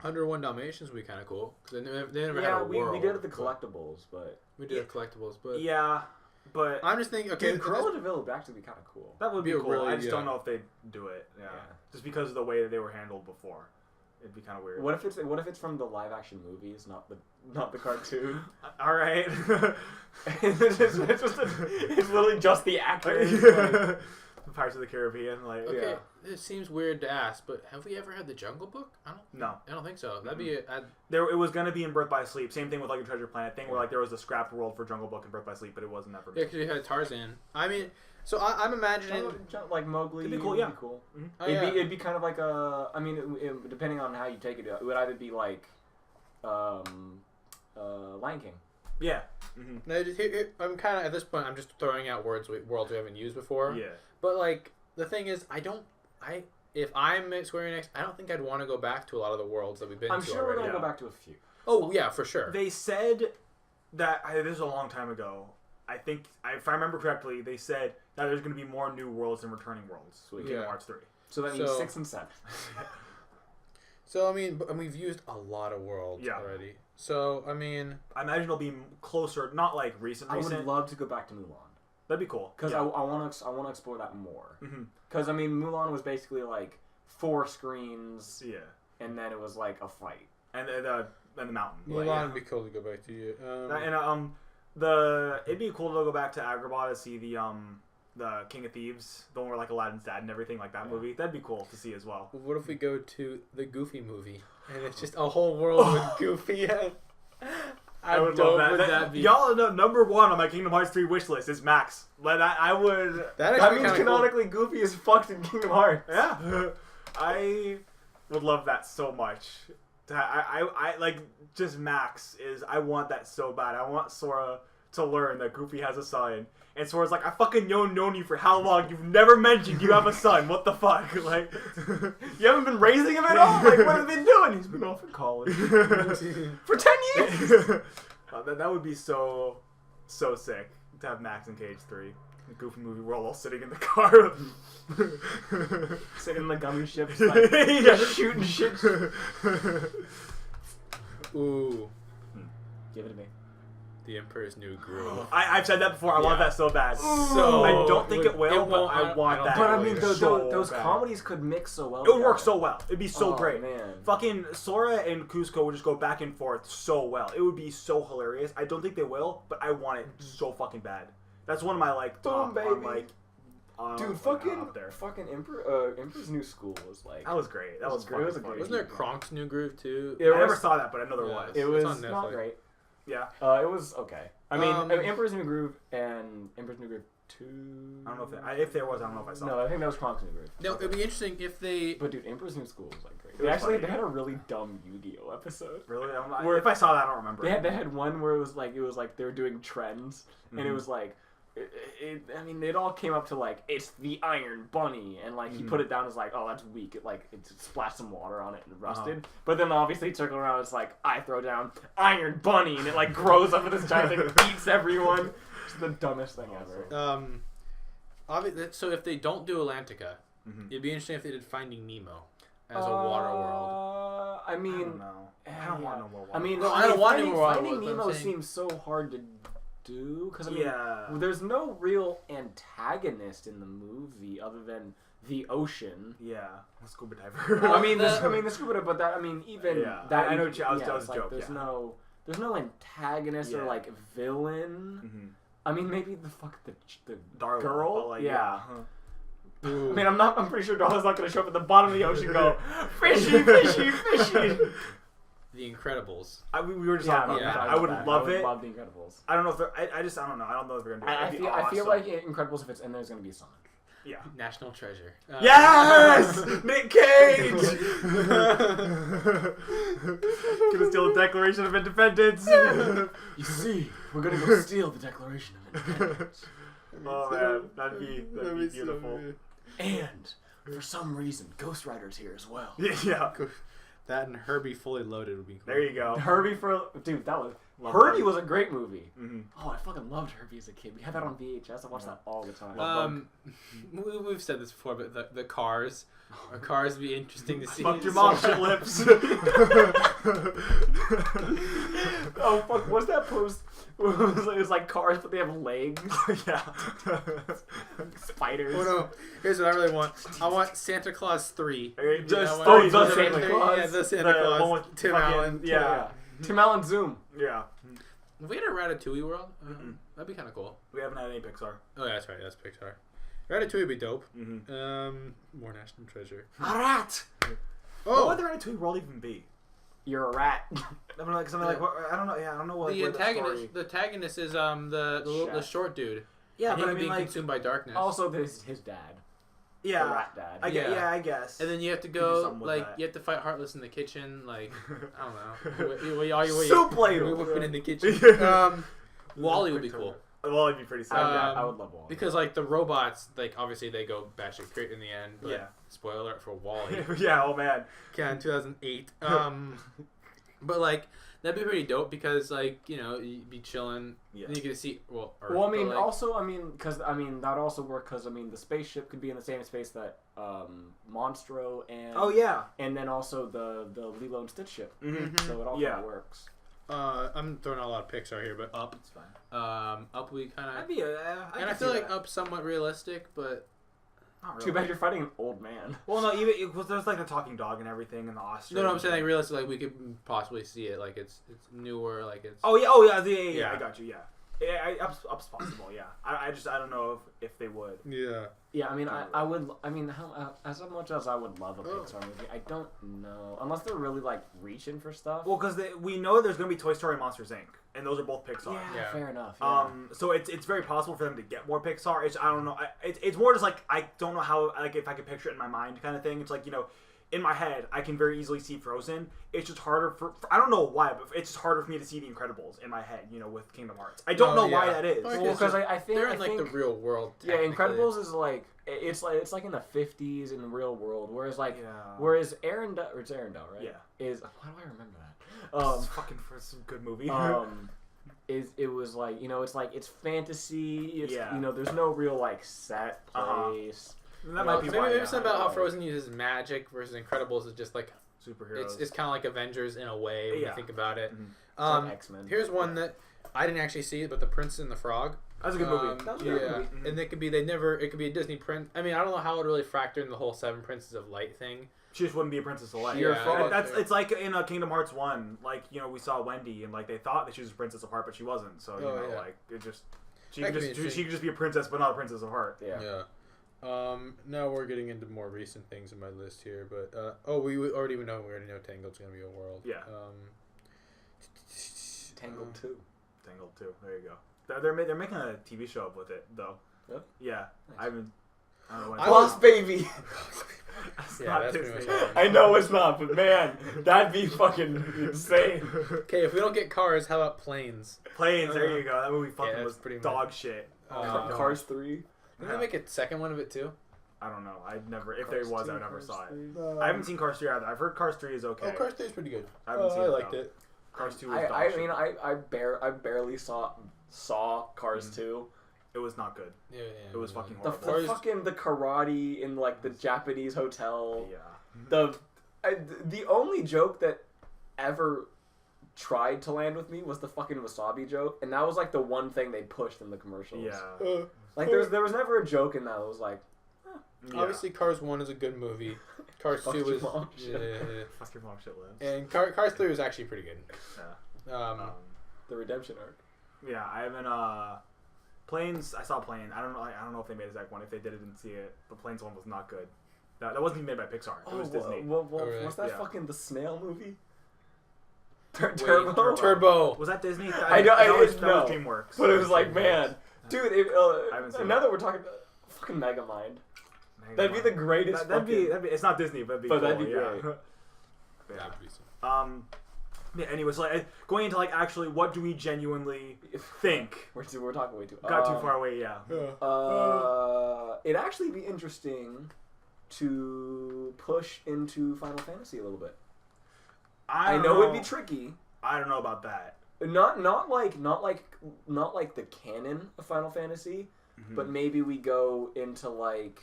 101 Dalmatians would be kind of cool because they never had a world. We did the collectibles, but we did collectibles, but but I'm just thinking, okay, Cruella de Vil would actually be kind of cool. That would be cool. Really, I just don't know if they'd do it. Yeah, just because of the way that they were handled before. It'd be kind of weird. What if it's from the live action movies, not the cartoon? All right. it's literally just the actors. Pirates of the Caribbean, okay, it seems weird to ask, but have we ever had the Jungle Book? I don't think so. That'd be it was gonna be in Birth by Sleep. Same thing with like a Treasure Planet thing, where like there was a scrapped world for Jungle Book and Birth by Sleep, but it wasn't ever. Yeah, because you had Tarzan. I mean, so I'm imagining like Mowgli. It'd be cool. It'd be cool. Mm-hmm. It'd be kind of like a. I mean, depending on how you take it, it would either be like, Lion King. Yeah. Mm-hmm. No, I'm kind of at this point. I'm just throwing out worlds we haven't used before. Yeah. But like the thing is, if I'm at Square Enix, I don't think I'd want to go back to a lot of the worlds that we've been to already. I'm sure we're gonna go back to a few. Oh yeah, for sure. They said that this was a long time ago. I think if I remember correctly, they said that there's going to be more new worlds and returning worlds. Sweet. Kingdom Hearts 3. So that means 6 and 7. So I mean, we've used a lot of worlds already. So I mean, I imagine it'll be closer, not like recent. I would love to go back to Mulan. That'd be cool because I want to explore that more. Because I mean, Mulan was basically like 4 screens. Yeah. And then it was like a fight. And the mountain. Mulan would be cool to go back to. It'd be cool to go back to Agrabah to see the King of Thieves, the one where like Aladdin's dad and everything, like that movie. That'd be cool to see as well. What if we go to the Goofy movie and it's just a whole world with Goofy? I would love that. Would that be? Y'all know number 1 on my Kingdom Hearts 3 wish list is Max. I would. That means canonically cool. Goofy is fucked in Kingdom Hearts. Yeah, I would love that so much. I like just Max is. I want that so bad. I want Sora to learn that Goofy has a son. And Sora's like, I fucking known you for how long? You've never mentioned you have a son. What the fuck? Like, you haven't been raising him at all? Like, what have you been doing? He's been off in college for 10 years. That would be so sick to have Max and KH3. The Goofy movie, we're all sitting in the car. Sitting in the gummy ships, like, just shooting shit. Ooh. Give it to me. The Emperor's New Groove. I've said that before. I want that so bad. So I don't think it will, but I want that. But I mean, those comedies could mix so well. It would work so well. It'd be so great. Man. Fucking Sora and Kuzco would just go back and forth so well. It would be so hilarious. I don't think they will, but I want it so fucking bad. That's one of my like top baby. Dude, fucking Emperor's New School was like that was great. That was great. It was great. Wasn't there Kronk's New Groove too? I never saw that, but I know there was. It was not great. Yeah. It was okay. I mean, Emperor's New Groove and Emperor's New Groove 2. I don't know if there was. I don't know if I saw. No, I think that was Kronk's New Groove. No, it'd be interesting if they. But dude, Emperor's New School was like great. They had a really dumb Yu-Gi-Oh episode. Really? If I saw that, I don't remember. They had one where it was like they were doing trends, and it was like. It all came up to like it's the Iron Bunny, and like he put it down as like, oh, that's weak. It splashed some water on it and rusted. But then obviously circling around, it's like I throw down Iron Bunny, and it like grows up in this giant thing and eats everyone. It's the dumbest thing ever. So if they don't do Atlantica, it'd be interesting if they did Finding Nemo as a water world. I mean, I don't know. I don't want no more water. I mean, I don't want any more water. Finding Nemo seems so hard to do because there's no real antagonist in the movie other than the ocean. Yeah, scuba diver. the scuba diver, but that even that I know that was a joke. There's no antagonist or like villain. I mean, maybe the Darla, girl. like, I mean, I'm pretty sure Darla's not going to show up at the bottom of the ocean and go fishy, fishy, fishy. The Incredibles. We were just talking about that. I would love it. I would love The Incredibles. I don't know if I don't know. I don't know if they're gonna do it. I feel like Incredibles, if it's in there, there's gonna be a song. Yeah. National Treasure. Yes! Nick Cage! Gonna steal the Declaration of Independence. You see, we're gonna go steal the Declaration of Independence. Oh man, that'd be beautiful. And for some reason, Ghost Rider's here as well. Yeah. That and Herbie Fully Loaded would be cool. There you go. Herbie Herbie was a great movie. Oh, I fucking loved Herbie as a kid. We had that on VHS. I watched that all the time. We've said this before, but the Cars. Our Cars would be interesting to see. Fuck your mom, shit lips. Oh fuck! What's that post? It was like cars, but they have legs. Yeah. Spiders. Oh no! Here's what I really want. I want Santa Claus 3. The Santa Claus. Yeah, the Santa Claus. Tim Allen. Yeah. Tim Allen Zoom. Yeah. If we had a Ratatouille world, that'd be kind of cool. We haven't had any Pixar. Oh, yeah, that's right. That's Pixar. Ratatouille would be dope. More National Treasure. A rat! What would the Ratatouille world even be? You're a rat. I don't know. Yeah, I don't know what the antagonist is the short dude. Yeah, but being consumed by darkness. Also, there's his dad. Yeah, the rat dad. I guess. And then you have to go you have to fight Heartless in the kitchen. Like I don't know. Soup plate. We're whipping in the kitchen. Wally would be cool. Wally would be pretty sick. I would love Wally because like the robots, like obviously they go batshit crazy in the end. But spoiler alert for Wally. Yeah. Oh man. Yeah, in 2008. But like That'd be pretty dope because, like, you know, you'd be chilling. Yeah. And you get to see, Earth, Well, I mean, like, also, because, that also work because, the spaceship could be in the same space that Monstro and... Oh, yeah. And then also the Lilo and Stitch ship. Mm-hmm. So it all kind of works. I'm throwing out a lot of Pixar here, but Up. It's fine. Up we kind of... And I feel like Up's somewhat realistic, but... Not really. Too bad you're fighting an old man. Well, no, even because there's like the talking dog and everything, and the ostrich. No, I'm saying like realistic, like we could possibly see it, like it's newer, like it's. Oh yeah, yeah. I got you. Yeah, up's possible. Yeah, I don't know if they would. Yeah. Yeah, I would. As much as I would love a Pixar movie, I don't know unless they're really like reaching for stuff. Well, because we know there's gonna be Toy Story and Monsters Inc. and those are both Pixar. Yeah. Fair enough. Yeah. So it's very possible for them to get more Pixar. I don't know. It's more just like I don't know how, like, if I could picture it in my mind kind of thing. It's like, you know, in my head I can very easily see Frozen. It's just harder for I don't know why, but it's just harder for me to see The Incredibles in my head. You know, with Kingdom Hearts. I don't know why that is. Well, because I think they're in like the real world. Yeah, Incredibles is like it's like in the 50s in the real world, whereas Arendelle, or it's Arendelle, right? Yeah. Is why do I remember that? It's fucking for some good movie. It was like, you know, it's like it's fantasy. It's, you know, there's no real like set place. That might be why. Maybe something about how Frozen uses magic versus Incredibles is just like superheroes. It's kind of like Avengers in a way when you think about it. Like X-Men. Here's one that I didn't actually see, but The Princess and the Frog. That's a good movie. That was a good movie. And it could be a Disney print. I mean, I don't know how it would really factor in the whole Seven Princes of Light thing. She just wouldn't be a Princess of Light. It's like in Kingdom Hearts 1, like, you know, we saw Wendy and like they thought that she was a Princess of Heart, but she wasn't. So like it just she could just be a princess, but not a Princess of Heart. Yeah. Now we're getting into more recent things in my list here, but we already know Tangled's gonna be a world. Yeah. Tangled 2. Tangled 2. There you go. They're making a TV show with it though. Yep. Yeah. Nice. I don't know Lost Baby. That's Yeah, not that's Disney. pretty much I know it's not, but man, that'd be fucking insane. Okay, if we don't get cars, how about planes? Planes. There you go. That movie fucking that's was pretty dog shit. Cars 3. Didn't they make a second one of it too? I don't know. I'd never. If there was, I never saw it. No. I haven't seen Cars 3 either. I've heard Cars 3 is okay. Oh, Cars 3 is pretty good. I haven't seen I it. liked though. it. Cars 2 was dog shit. I barely saw Cars 2. It was not good. Yeah. It was fucking The horrible. fucking the karate in like the Japanese hotel. Yeah. The only joke that ever tried to land with me was the fucking wasabi joke, and that was like the one thing they pushed in the commercials. Yeah. Like there was never a joke in that that was like, Obviously, Cars 1 is a good movie. Cars 2 is... Fuck your mom shit lives. And Cars 3 was actually pretty good. Yeah. the redemption arc. Yeah, I haven't. Planes. I saw Plane. I don't know if they made a second one. If they did, I didn't see it. The Planes one was not good. That wasn't even made by Pixar. It was Disney. Really? What's that Yeah. fucking the snail movie? Turbo. Was that Disney? I know. That was No. DreamWorks. But it was like, man, dude. I haven't seen now it. that we're talking about fucking Megamind, that'd be the greatest. That'd be. It's not Disney, but that'd be yeah. great. Yeah. Yeah. Anyways, like going into like actually, what do we genuinely think? We're talking way too. Got too far away. Yeah. It'd actually be interesting to push into Final Fantasy a little bit. I know it'd be tricky. I don't know about that. Not like the canon of Final Fantasy, but maybe we go into like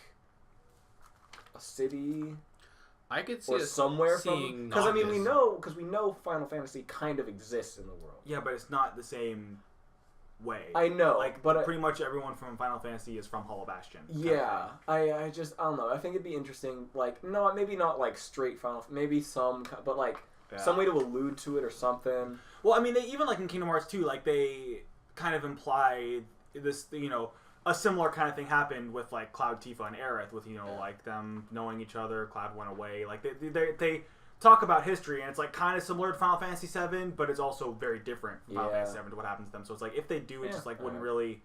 a city. I could see or somewhere seeing because we know Final Fantasy kind of exists in the world. Yeah, but it's not the same way. I know, like, but pretty much everyone from Final Fantasy is from Hollow Bastion. Yeah, I don't know. I think it'd be interesting. Like, no, maybe not like straight Final, maybe some, but like some way to allude to it or something. Well, I mean, they even like in Kingdom Hearts 2, like they kind of imply this, a similar kind of thing happened with like Cloud, Tifa, and Aerith, with like them knowing each other. Cloud went away. Like they talk about history, and it's like kind of similar to Final Fantasy VII, but it's also very different from Final Fantasy VII to what happens to them. So it's like if they do, it just like wouldn't really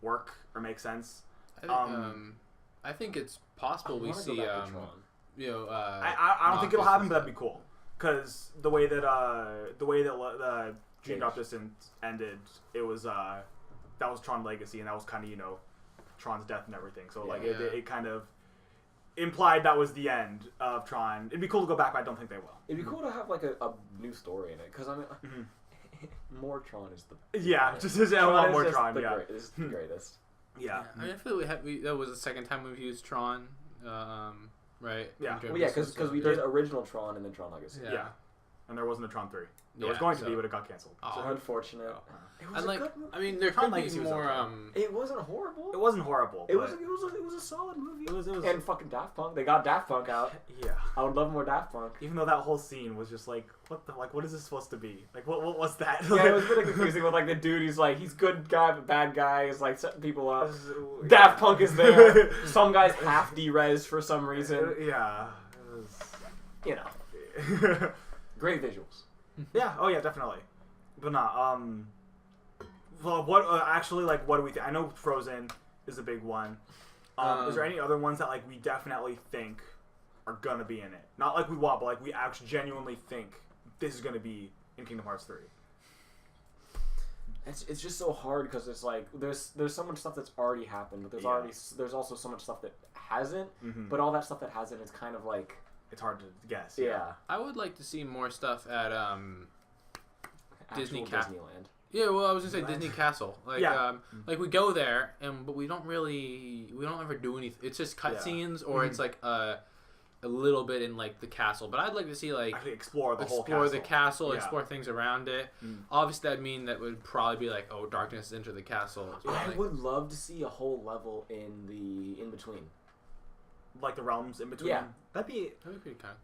work or make sense. I think it's possible we see. I don't think it'll happen, but that'd be cool. Because the way that the Dream Drop Distance ended, it was that was Tron Legacy, and that was kind of Tron's death and everything. So like it kind of implied that was the end of Tron. It'd be cool to go back, but I don't think they will. It'd be cool to have like a new story in it, because I mean, more Tron is the just a lot more Tron. It's the greatest. Yeah. I mean, I feel that was the second time we've used Tron, right? Yeah. Well, yeah, because we did original Tron and then Tron Legacy. Yeah. And there wasn't a Tron 3. There was going to be, but it got canceled. So unfortunate. It was good movie. I mean, there could be more. It wasn't horrible. It wasn't horrible. It was a solid movie. It was. And fucking Daft Punk. They got Daft Punk out. Yeah. I would love more Daft Punk. Even though that whole scene was just like, what is this supposed to be? Like, what was that? Yeah, it was really confusing with like the dude. He's good guy but bad guy. He's like setting people up. Daft Punk is there. Some guy's half derez for some reason. Yeah. You know. Great visuals. Yeah. Oh yeah, definitely. But not. Well, what actually like? What do we think? I know Frozen is a big one. Is there any other ones that like we definitely think are gonna be in it? Not like we want, but like we actually genuinely think this is gonna be in Kingdom Hearts 3. It's just so hard because it's like there's so much stuff that's already happened, but there's also so much stuff that hasn't. Mm-hmm. But all that stuff that hasn't is kind of like it's hard to guess. Yeah. I would like to see more stuff at Disneyland. Yeah, well, I was gonna say Disney Castle. Like, like we go there, but we don't ever do anything. It's just cutscenes, or it's like a little bit in like the castle. But I'd like to see like actually explore the castle, explore things around it. Obviously, that'd mean that would probably be like, oh, darkness enter the castle. I would love to see a whole level in between, like the realms in between. Yeah, that'd be pretty kind.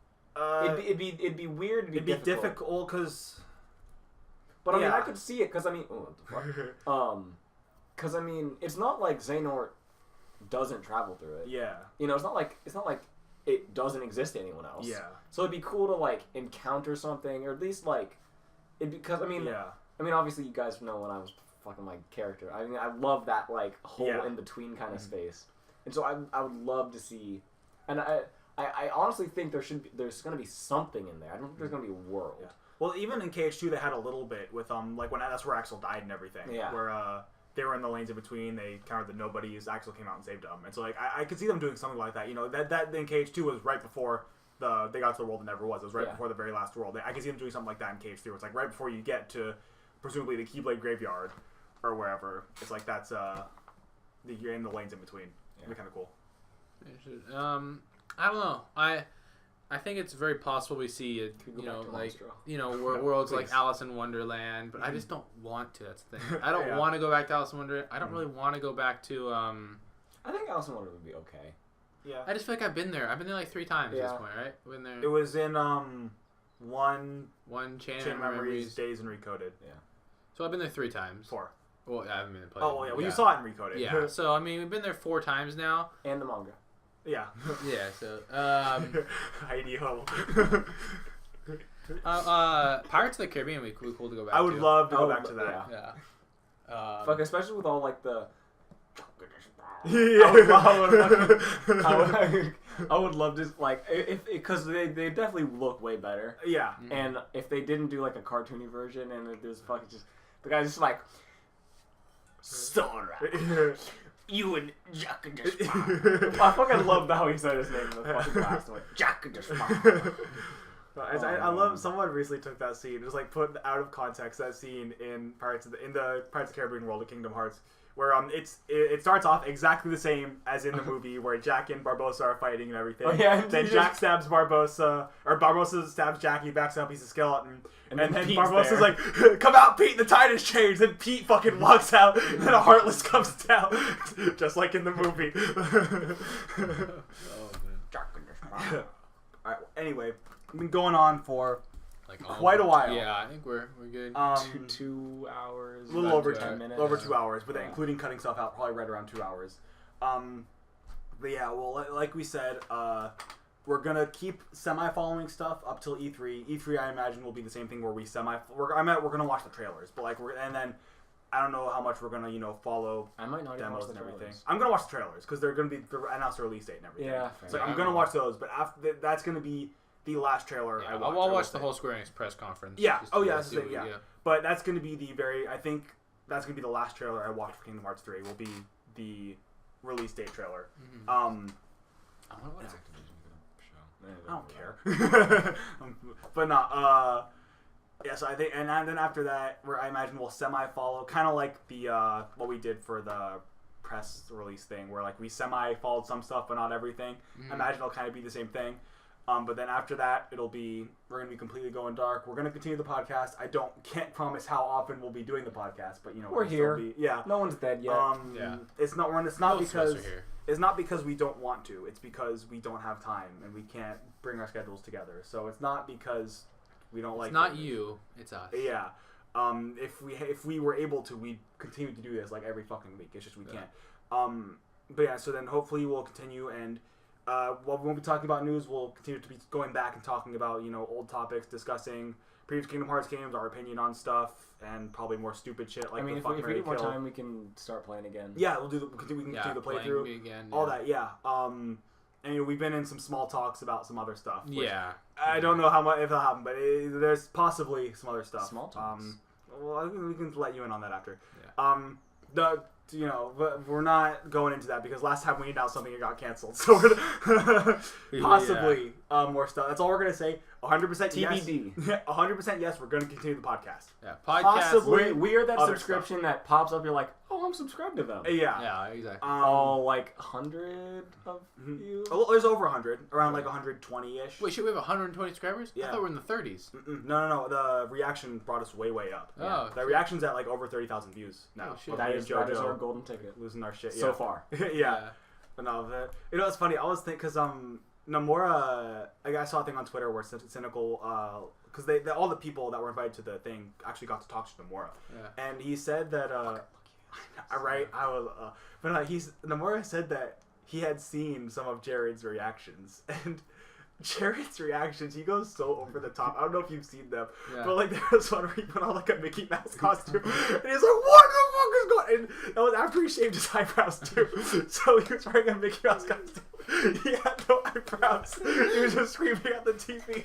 It'd be weird. It'd be difficult because. But I mean, I could see it because I mean, what the fuck? Because I mean, it's not like Xehanort doesn't travel through it. Yeah. You know, it's not like it doesn't exist to anyone else. Yeah. So it'd be cool to like encounter something, or at least like because I mean, I mean, obviously you guys know when I was fucking my character. I mean, I love that like whole in between kind of space, and so I would love to see, and I honestly think there's gonna be something in there. I don't think there's gonna be a world. Yeah. Well, even in KH2, they had a little bit with like when that's where Axel died and everything. Yeah. Where they were in the lanes in between, they countered the nobodies. Axel came out and saved them, and so like I could see them doing something like that. You know, that in KH2 was right before they got to the world that never was. It was right before the very last world. I could see them doing something like that in KH3. Where it's like right before you get to presumably the Keyblade Graveyard or wherever. It's like that's you're in the lanes in between. It'd be kind of cool. I don't know. I think it's very possible we see worlds like Alice in Wonderland, but I just don't want to. That's the thing. I don't want to go back to Alice in Wonderland. I don't really want to go back to. I think Alice in Wonderland would be okay. Yeah. I just feel like I've been there. I've been there like 3 times at this point, right? I've been there. It was in one Chain Memories, Days and Recoded. Yeah. So I've been there 3 times. 4. Well, I haven't been playing. Oh, yeah. Well, you saw it in Recoded. Yeah. So I mean, we've been there 4 times now. And the manga. Yeah. Yeah, so Heidi Ho. Pirates of the Caribbean would be cool to go back to. I would love to go back to that. Yeah. Fuck, especially with all like the I would love to like because they definitely look way better. Yeah. And if they didn't do like a cartoony version and there's fucking just the guy's just like Sora. You and Jack and I fucking love how he said his name in the fucking last one. Jack and I love someone recently took that scene, just like put out of context that scene in the Pirates of the Caribbean world of Kingdom Hearts, where it starts off exactly the same as in the movie where Jack and Barbossa are fighting and everything. Oh, yeah, then Jack stabs Barbossa, or Barbossa stabs Jackie, backs up, he's a skeleton. And then Barbossa's like, come out, Pete, the tide has changed. And Pete fucking walks out, and then a Heartless comes down. Just like in the movie. Alright, anyway, we've been going on for quite a while. Yeah, I think we're good. 2 hours. A little over 10 minutes. Over 2 hours, but including cutting stuff out, probably right around 2 hours. But yeah, well, like we said, we're gonna keep semi-following stuff up till E3. E3, I imagine, will be the same thing where we're gonna watch the trailers, but and then I don't know how much we're gonna follow. I might not demos watch the and everything. trailers. I'm gonna watch the trailers because they're gonna be announced the release date and everything. Yeah, so I'm gonna watch those, but after that's gonna be the last trailer I watch. I'll watch the whole Square Enix press conference. Yeah. Oh yeah, that's the thing. Yeah. But that's gonna be I think that's gonna be the last trailer I watch for Kingdom Hearts 3. Will be the release date trailer. Mm-hmm. What Activision show? I don't care. But not. Yeah, so I think, and then after that, I imagine we'll semi-follow, kind of like the what we did for the press release thing, where like we semi-followed some stuff, but not everything. I imagine it'll kind of be the same thing. But then after that, we're gonna be completely going dark. We're gonna continue the podcast. Can't promise how often we'll be doing the podcast, but we're here. Yeah, no one's dead yet. It's not because we don't want to. It's because we don't have time and we can't bring our schedules together. So it's not because we don't like. It's not you. It's us. Yeah. If we were able to, we'd continue to do this like every fucking week. It's just we can't. But yeah. So then hopefully we'll continue, and while we won't be talking about news, we'll continue to be going back and talking about old topics, discussing previous Kingdom Hearts games, our opinion on stuff, and probably more stupid shit like if we get more time, we can start playing again. Yeah, we can continue the playthrough again. All that. Yeah. And we've been in some small talks about some other stuff. Yeah. I don't know how much if it'll happen, but there's possibly some other stuff. Small talks. Well, I think we can let you in on that after. Yeah. But we're not going into that because last time we announced something, it got canceled. So we're possibly more stuff. That's all we're gonna say. 100% TBD. Yes. 100% yes. We're gonna continue the podcast. Yeah. Podcast. Possibly. We are that other subscription that pops up. You're like, oh, I'm subscribed to them. Yeah. Yeah. Exactly. All like 100 of you. Well, there's over 100, around like 120-ish. Wait, should we have 120 subscribers? Yeah. I thought we were in the 30s. No. The reaction brought us way up. Oh. The reaction's at like over 30,000 views now. Oh, shit. That is our golden ticket. Losing our shit. So far. Yeah. But no, it's funny. I was thinking because Nomura, I saw a thing on Twitter where cynical, because all the people that were invited to the thing actually got to talk to Nomura, and he said that right, I was, but Nomura said that he had seen some of Jared's reactions, and Jared's reactions, he goes so over the top. I don't know if you've seen them, but like there was one where he put on like a Mickey Mouse costume, and he's like, "What the fuck is going?" And that was after he shaved his eyebrows too. So he was wearing a Mickey Mouse costume. He had no eyebrows. He was just screaming at the TV.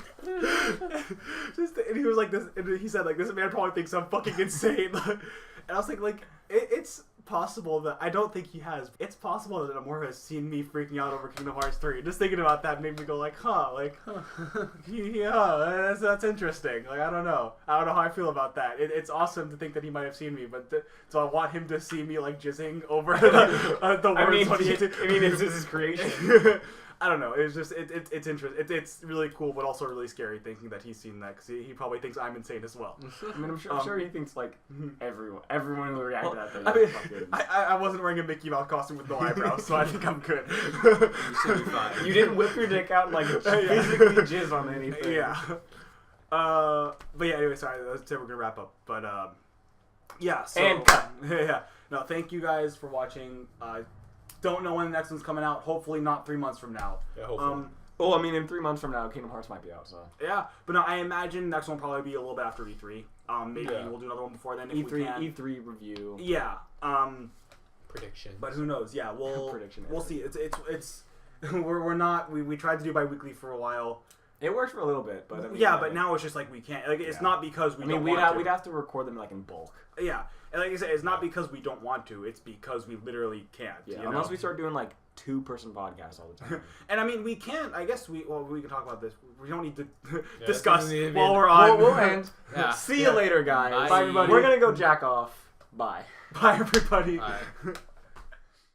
And he was like this. And he said like, "This man probably thinks I'm fucking insane." And I was like, it's possible that I don't think he has. It's possible that Nomura has seen me freaking out over Kingdom Hearts 3. Just thinking about that made me go like, yeah, that's interesting. Like I don't know how I feel about that. It's awesome to think that he might have seen me, but so I want him to see me like jizzing over the words. I mean, it's his creation. I don't know. It's just it's interesting. It's really cool, but also really scary thinking that he's seen that because he probably thinks I'm insane as well. I mean, I'm sure he thinks like everyone will react to that thing. I mean, I wasn't wearing a Mickey Mouse costume with no eyebrows, so I think I'm good. You didn't whip your dick out and like physically jizz on anything. Yeah. But yeah. Anyway, sorry. Let's say we're gonna wrap up. But yeah. So, and cut. Yeah. No, thank you guys for watching. Don't know when the next one's coming out. Hopefully not 3 months from now. Yeah, hopefully. Well, I mean, in 3 months from now, Kingdom Hearts might be out. So yeah, but no, I imagine next one will probably be a little bit after E3. Maybe we'll do another one before then. If we can. E3 review. Yeah. Predictions. But who knows? Yeah, we'll see. It's we tried to do bi-weekly for a while. It worked for a little bit, but I mean, but now it's just like we can't. Like it's not because we. We'd have to record them like in bulk. Yeah, and like I said, it's not because we don't want to. It's because we literally can't. Yeah, unless we start doing like 2-person podcasts all the time. And I mean, we can. I guess we can talk about this. We don't need to discuss while we're on. We'll end. Yeah. See you later, guys. Bye, everybody. We're gonna go jack off. Bye. Bye, everybody. Bye.